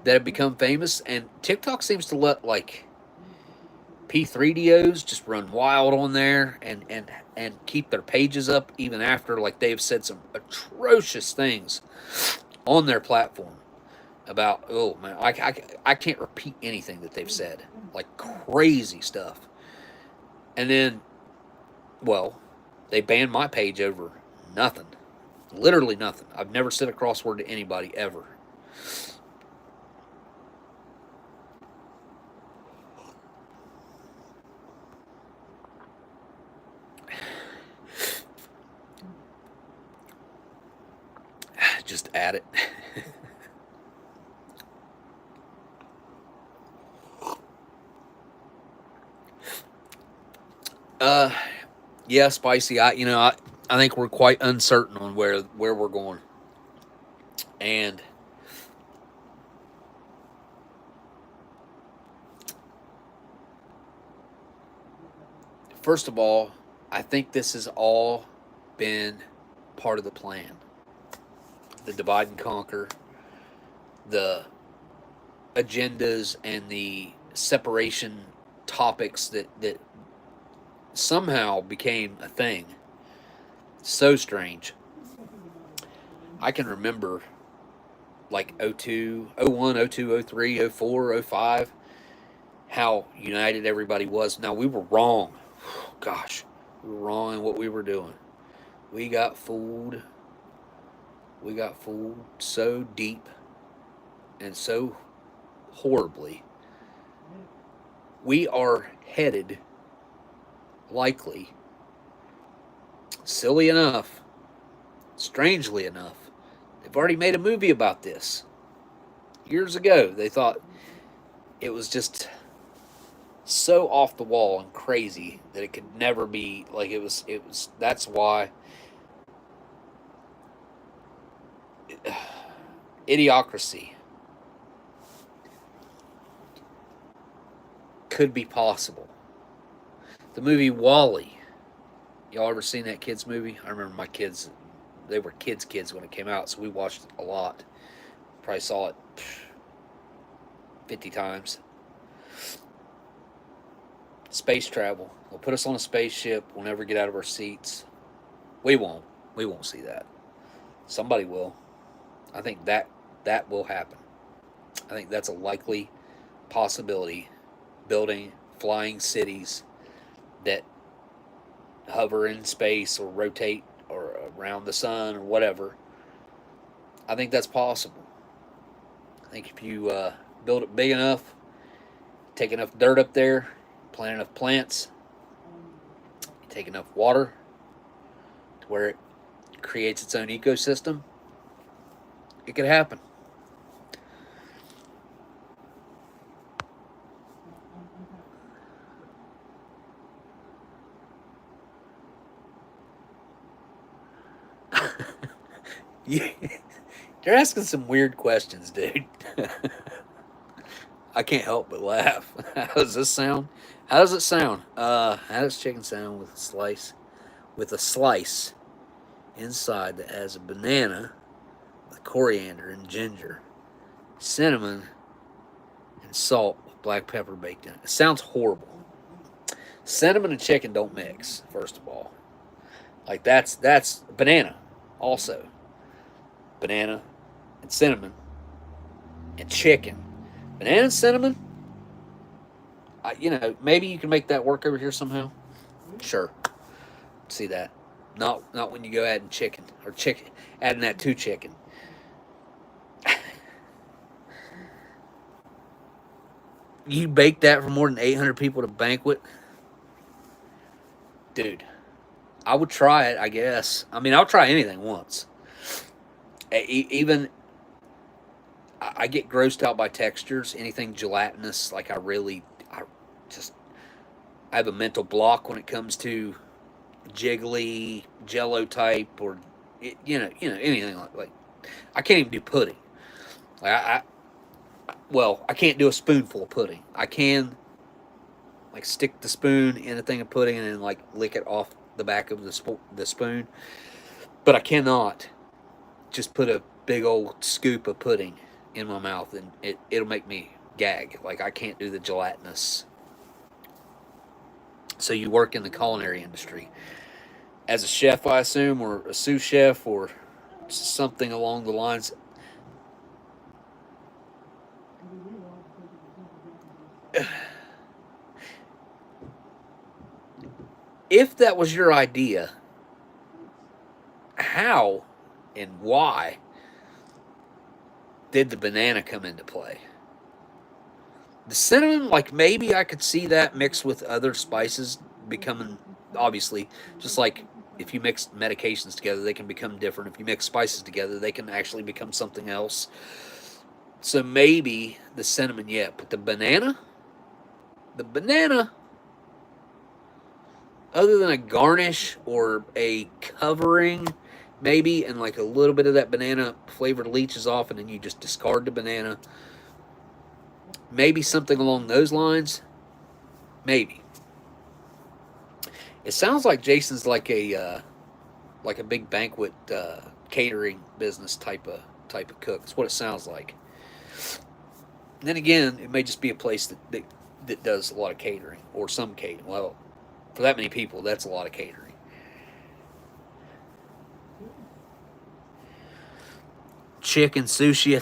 Speaker 1: that have become famous. And TikTok seems to let, like, P3DOs just run wild on there and keep their pages up even after, like, they've said some atrocious things on their platform about, oh man, I can't repeat anything that they've said, like crazy stuff. And then, well, they banned my page over nothing, literally nothing. I've never said a crossword to anybody ever. Just add it. Yeah, spicy. I think we're quite uncertain on where we're going. And first of all, I think this has all been part of the plan. The divide and conquer, the agendas, and the separation topics that somehow became a thing. So strange. I can remember, like, 02, 01, 02, 03, 04, 05, how united everybody was. Now, we were wrong. Gosh, we were wrong in what we were doing. We got fooled. We got fooled so deep and so horribly. We are headed, likely, silly enough, strangely enough, they've already made a movie about this. Years ago, they thought it was just so off the wall and crazy that it could never be, like, it was, that's why idiocracy could be possible. The movie WALL-E. Y'all ever seen that kids movie? I remember my kids, they were kids when it came out, so we watched it a lot. Probably saw it 50 times. Space travel. They'll put us on a spaceship. We'll never get out of our seats. We won't. We won't see that. Somebody will. I think that will happen. I think that's a likely possibility. Building flying cities that hover in space or rotate or around the sun or whatever. I think that's possible. I think if you build it big enough, take enough dirt up there, plant enough plants, take enough water to where it creates its own ecosystem, It could happen. You're asking some weird questions, dude. I can't help but laugh. How does this sound? How does it sound? How does chicken sound with a slice? With a slice inside that has a banana, with coriander and ginger, cinnamon, and salt with black pepper baked in it. It sounds horrible. Cinnamon and chicken don't mix, first of all. Like that's banana also. Banana and cinnamon and chicken. Banana and cinnamon, maybe you can make that work over here somehow. Sure. See that. Not when you go adding chicken or adding that to chicken. You bake that for more than 800 people at a banquet? Dude, I would try it, I guess. I mean, I'll try anything once. Even, I get grossed out by textures. Anything gelatinous, like I have a mental block when it comes to jiggly, jello type, or, anything like I can't even do pudding. Like I can't do a spoonful of pudding. I can, like, stick the spoon in a thing of pudding and then, like, lick it off the back of the spoon. But I cannot just put a big old scoop of pudding in my mouth and it'll make me gag. Like, I can't do the gelatinous. So you work in the culinary industry as a chef, I assume, or a sous chef, or something along the lines. If that was your idea, how and why did the banana come into play? The cinnamon, like, maybe I could see that mixed with other spices becoming, obviously, just like if you mix medications together, they can become different. If you mix spices together, they can actually become something else. So maybe the cinnamon, yeah, but the banana, other than a garnish or a covering, maybe, and like a little bit of that banana flavor leaches off, and then you just discard the banana. Maybe something along those lines. Maybe. It sounds like Jason's like a big banquet catering business type of cook. That's what it sounds like. And then again, it may just be a place that does a lot of catering, or some catering. Well, for that many people, that's a lot of catering. Chicken sushi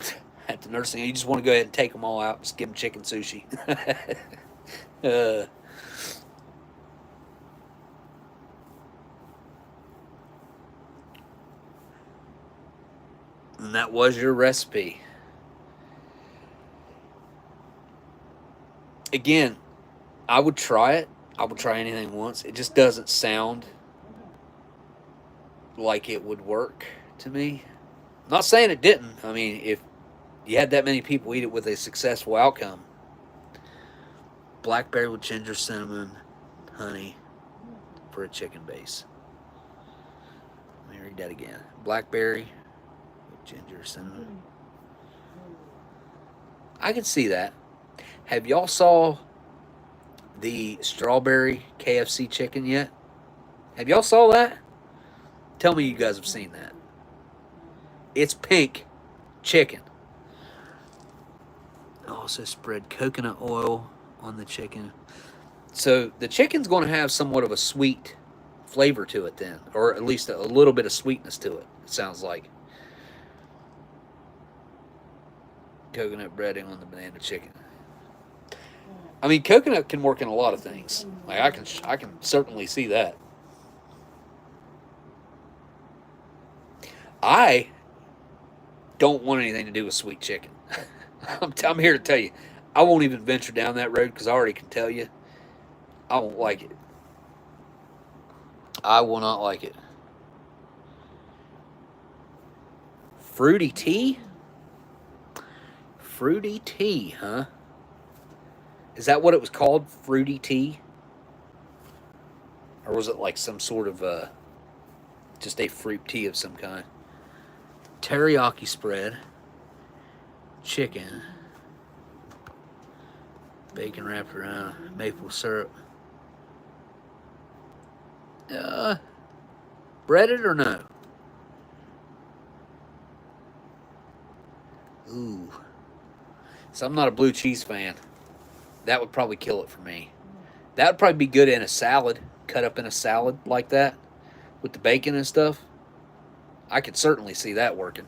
Speaker 1: at the nursing home. You just want to go ahead and take them all out. Just give them chicken sushi. And that was your recipe. Again, I would try it. I would try anything once. It just doesn't sound like it would work to me. I'm not saying it didn't. I mean, if you had that many people eat it with a successful outcome. Blackberry with ginger, cinnamon, honey for a chicken base. Let me read that again. Blackberry with ginger, cinnamon. I can see that. Have y'all saw the strawberry KFC chicken yet? Have y'all saw that? Tell me you guys have seen that. It's pink chicken. Also spread coconut oil on the chicken. So the chicken's going to have somewhat of a sweet flavor to it then, or at least a little bit of sweetness to it, it sounds like. Coconut breading on the banana chicken. I mean, coconut can work in a lot of things. Like I can certainly see that. I don't want anything to do with sweet chicken. I'm here to tell you, I won't even venture down that road because I already can tell you, I won't like it. I will not like it. Fruity tea? Fruity tea, huh? Is that what it was called? Fruity tea? Or was it like some sort of just a fruit tea of some kind? Teriyaki spread. Chicken. Bacon wrapped around maple syrup. Breaded or no? Ooh. So I'm not a blue cheese fan. That would probably kill it for me. That would probably be good in a salad. Cut up in a salad like that. With the bacon and stuff. I could certainly see that working.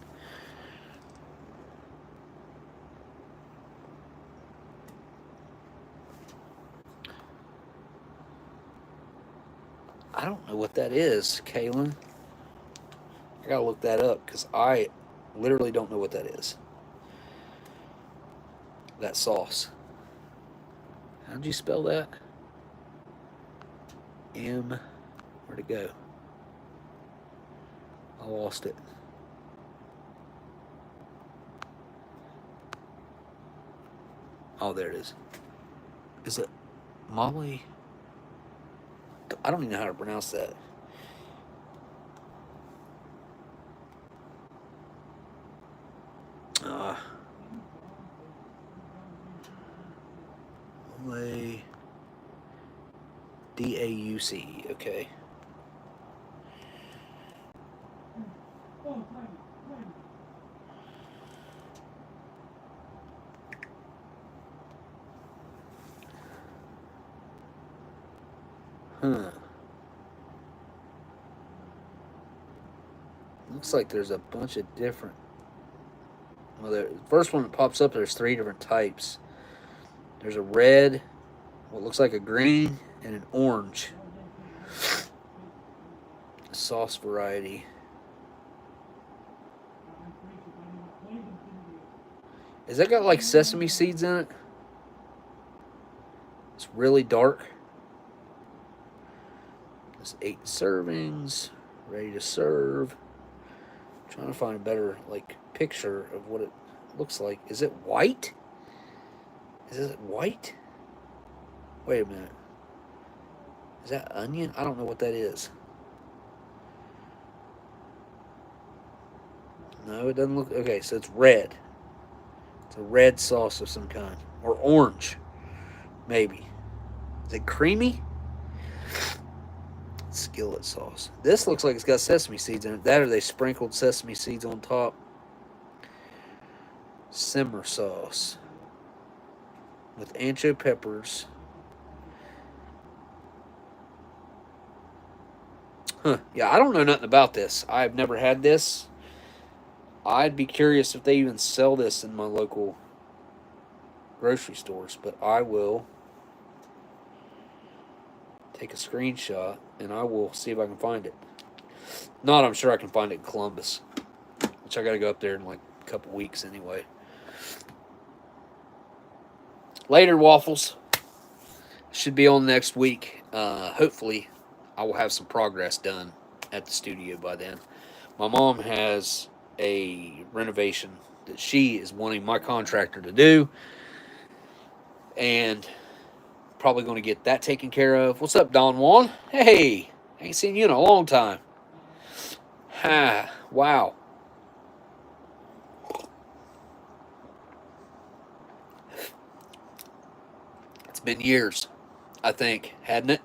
Speaker 1: I don't know what that is, Kaylin. I gotta look that up because I literally don't know what that is. That sauce. How'd you spell that? Where'd it go? I lost it. Oh, there it is. Is it Molly? I don't even know how to pronounce that. Molly. D-A-U-C. Okay. Huh. Looks like there's a bunch of different. Well, the first one that pops up, there's 3 different types. There's a red, what looks like a green, and an orange. Sauce variety. Has that got like sesame seeds in it? It's really dark. It's 8 servings, ready to serve. I'm trying to find a better like picture of what it looks like. Is it white? Is it white? Wait a minute. Is that onion? I don't know what that is. No, it doesn't look... Okay, so it's red. It's a red sauce of some kind. Or orange. Maybe. Is it creamy? Skillet sauce. This looks like it's got sesame seeds in it. That or they sprinkled sesame seeds on top. Simmer sauce. With ancho peppers. Huh. Yeah, I don't know nothing about this. I've never had this. I'd be curious if they even sell this in my local grocery stores, but I will take a screenshot and I will see if I can find it. Not, I'm sure I can find it in Columbus, which I got to go up there in like a couple weeks anyway. Later, Waffles. Should be on next week. Hopefully, I will have some progress done at the studio by then. My mom has a renovation that she is wanting my contractor to do, and probably going to get that taken care of. What's up, Don Juan? Hey, ain't seen you in a long time. Ha, wow. It's been years, I think, hadn't it?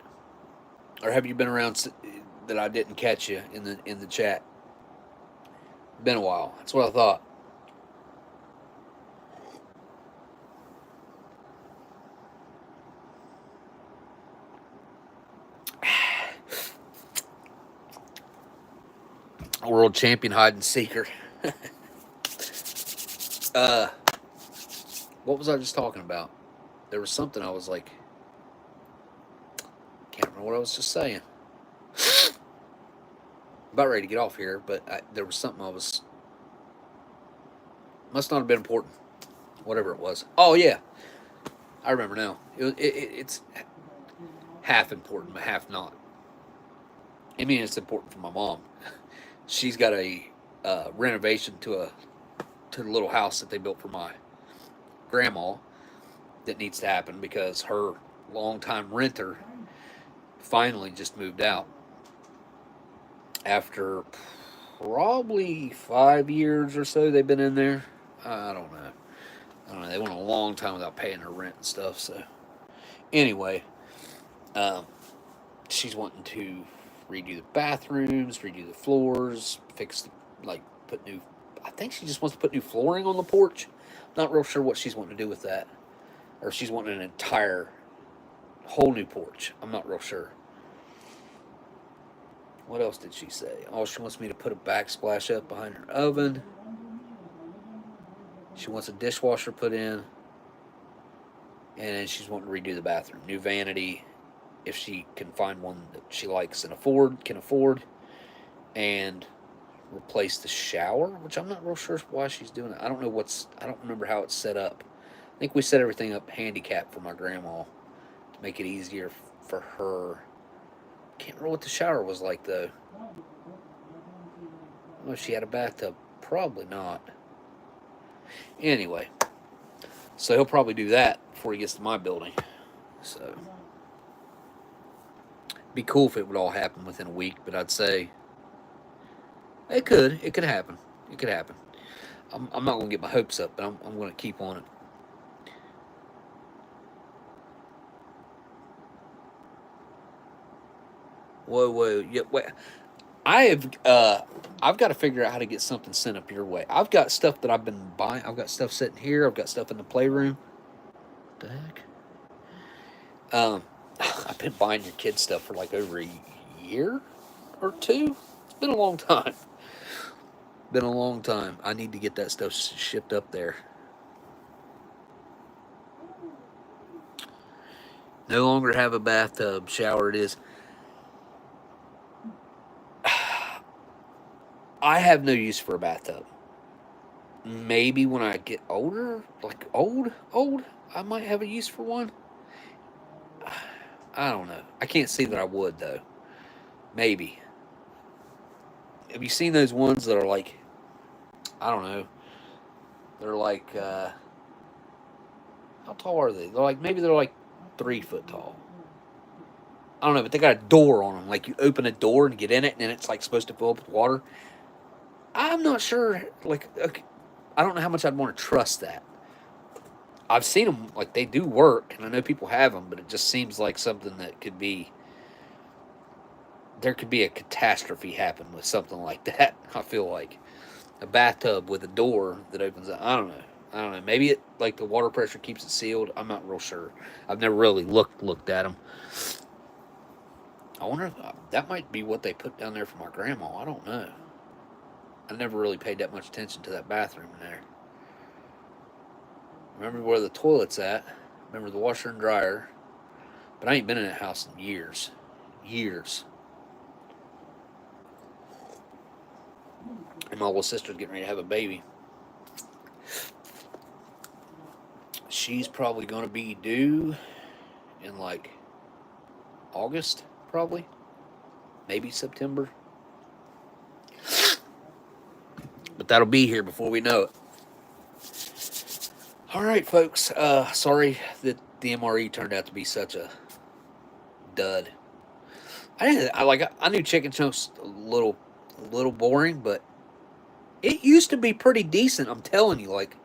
Speaker 1: Or have you been around that I didn't catch you in the chat? Been a while. That's what I thought. World champion hide and seeker. What was I just talking about? There was something I was like, can't remember what I was just saying. About ready to get off here, but there was something I was, must not have been important. Whatever it was. Oh yeah, I remember now. It's half important, but half not. I mean, it's important for my mom. She's got a renovation to the little house that they built for my grandma that needs to happen because her longtime renter finally just moved out after probably 5 years or so they've been in there. I don't know. They went a long time without paying their rent and stuff. So anyway, she's wanting to redo the bathrooms, redo the floors, fix the, like put new. I think she just wants to put new flooring on the porch. Not real sure what she's wanting to do with that, or she's wanting an entire whole new porch. I'm not real sure. What else did she say? Oh, she wants me to put a backsplash up behind her oven. She wants a dishwasher put in. And she's wanting to redo the bathroom. New vanity, if she can find one that she likes and can afford. And replace the shower, which I'm not real sure why she's doing it. I don't remember how it's set up. I think we set everything up handicapped for my grandma to make it easier for her. Can't remember what the shower was like, though. I don't know if she had a bathtub. Probably not. Anyway, so he'll probably do that before he gets to my building. So, be cool if it would all happen within a week, but I'd say it could happen. It could happen. I'm not going to get my hopes up, but I'm going to keep on it. Whoa, yeah, wait. I've got to figure out how to get something sent up your way. I've got stuff that I've been buying. I've got stuff sitting here. I've got stuff in the playroom. What the heck? I've been buying your kids stuff for like over a year or two. It's been a long time. Been a long time. I need to get that stuff shipped up there. No longer have a bathtub. Shower it is. I have no use for a bathtub. Maybe when I get older, like old, I might have a use for one. I don't know. I can't see that I would, though. Maybe. Have you seen those ones that are like, I don't know, they're like, how tall are they? Maybe they're like 3 foot tall. I don't know, but they got a door on them. Like you open a door and get in it, and then it's like supposed to fill up with water. I'm not sure. Like, okay, I don't know how much I'd want to trust that. I've seen them, like they do work, and I know people have them, but it just seems like something that could be. There could be a catastrophe happen with something like that. I feel like a bathtub with a door that opens up. I don't know. Maybe it like the water pressure keeps it sealed. I'm not real sure. I've never really looked at them. I wonder if that might be what they put down there for my grandma. I don't know. I never really paid that much attention to that bathroom in there. Remember where the toilet's at. Remember the washer and dryer. But I ain't been in that house in years. And my little sister's getting ready to have a baby. She's probably going to be due in like August, probably. Maybe September. But that'll be here before we know it. All right, folks. Sorry that the MRE turned out to be such a dud. I knew Chicken Chunk's a little boring, but it used to be pretty decent. I'm telling you, like,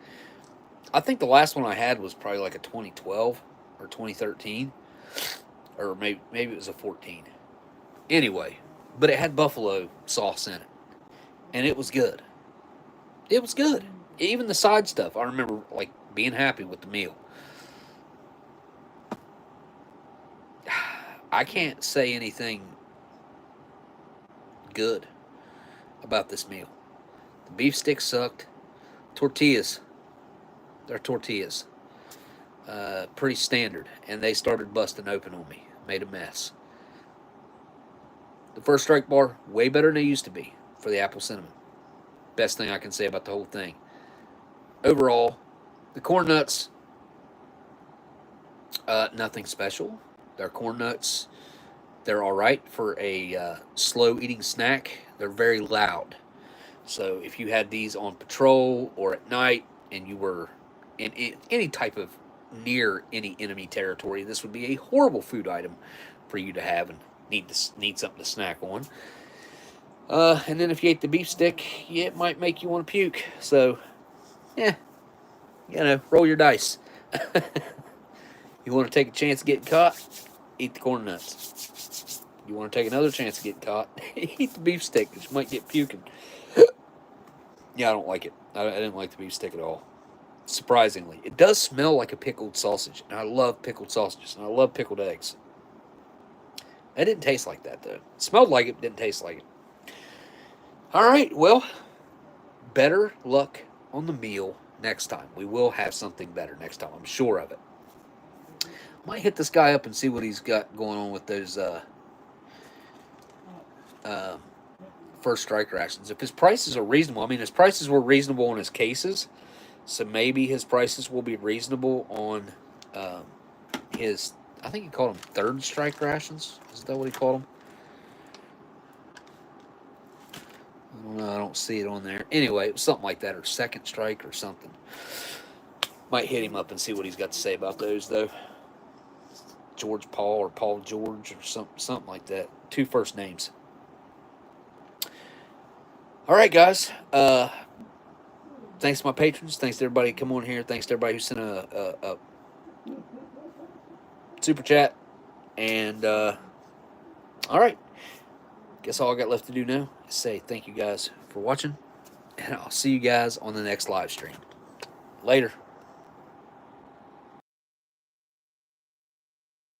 Speaker 1: I think the last one I had was probably like a 2012 or 2013, or maybe it was a 14. Anyway, but it had buffalo sauce in it, and it was good. It was good. Even the side stuff, I remember like being happy with the meal. I can't say anything good about this meal. The beef sticks sucked. Tortillas. They're tortillas. Pretty standard. And they started busting open on me. Made a mess. The first strike bar, way better than they used to be for the apple cinnamon. Best thing I can say about the whole thing. Overall, the corn nuts, nothing special. They're corn nuts. They're all right for a slow eating snack. They're very loud. So if you had these on patrol or at night and you were in any type of near any enemy territory, this would be a horrible food item for you to have and need something to snack on. And then if you ate the beef stick, yeah, it might make you want to puke. So, yeah, roll your dice. You want to take a chance of getting caught? Eat the corn nuts. You want to take another chance of getting caught? Eat the beef stick, because you might get puking. Yeah, I don't like it. I didn't like the beef stick at all. Surprisingly, it does smell like a pickled sausage, and I love pickled sausages, and I love pickled eggs. It didn't taste like that, though. It smelled like it, but didn't taste like it. All right, well, better luck on the meal next time. We will have something better next time. I'm sure of it. Might hit this guy up and see what he's got going on with those first strike rations. If his prices are reasonable, I mean, his prices were reasonable on his cases, so maybe his prices will be reasonable on his, I think he called them third strike rations. Is that what he called them? I don't know. I don't see it on there. Anyway, it was something like that, or second strike or something. Might hit him up and see what he's got to say about those, though. George Paul or Paul George or something like that. 2 first names. All right, guys. Thanks to my patrons. Thanks to everybody who come on here. Thanks to everybody who sent a super chat. And all right. Guess all I got left to do now is say thank you guys for watching. And I'll see you guys on the next live stream. Later.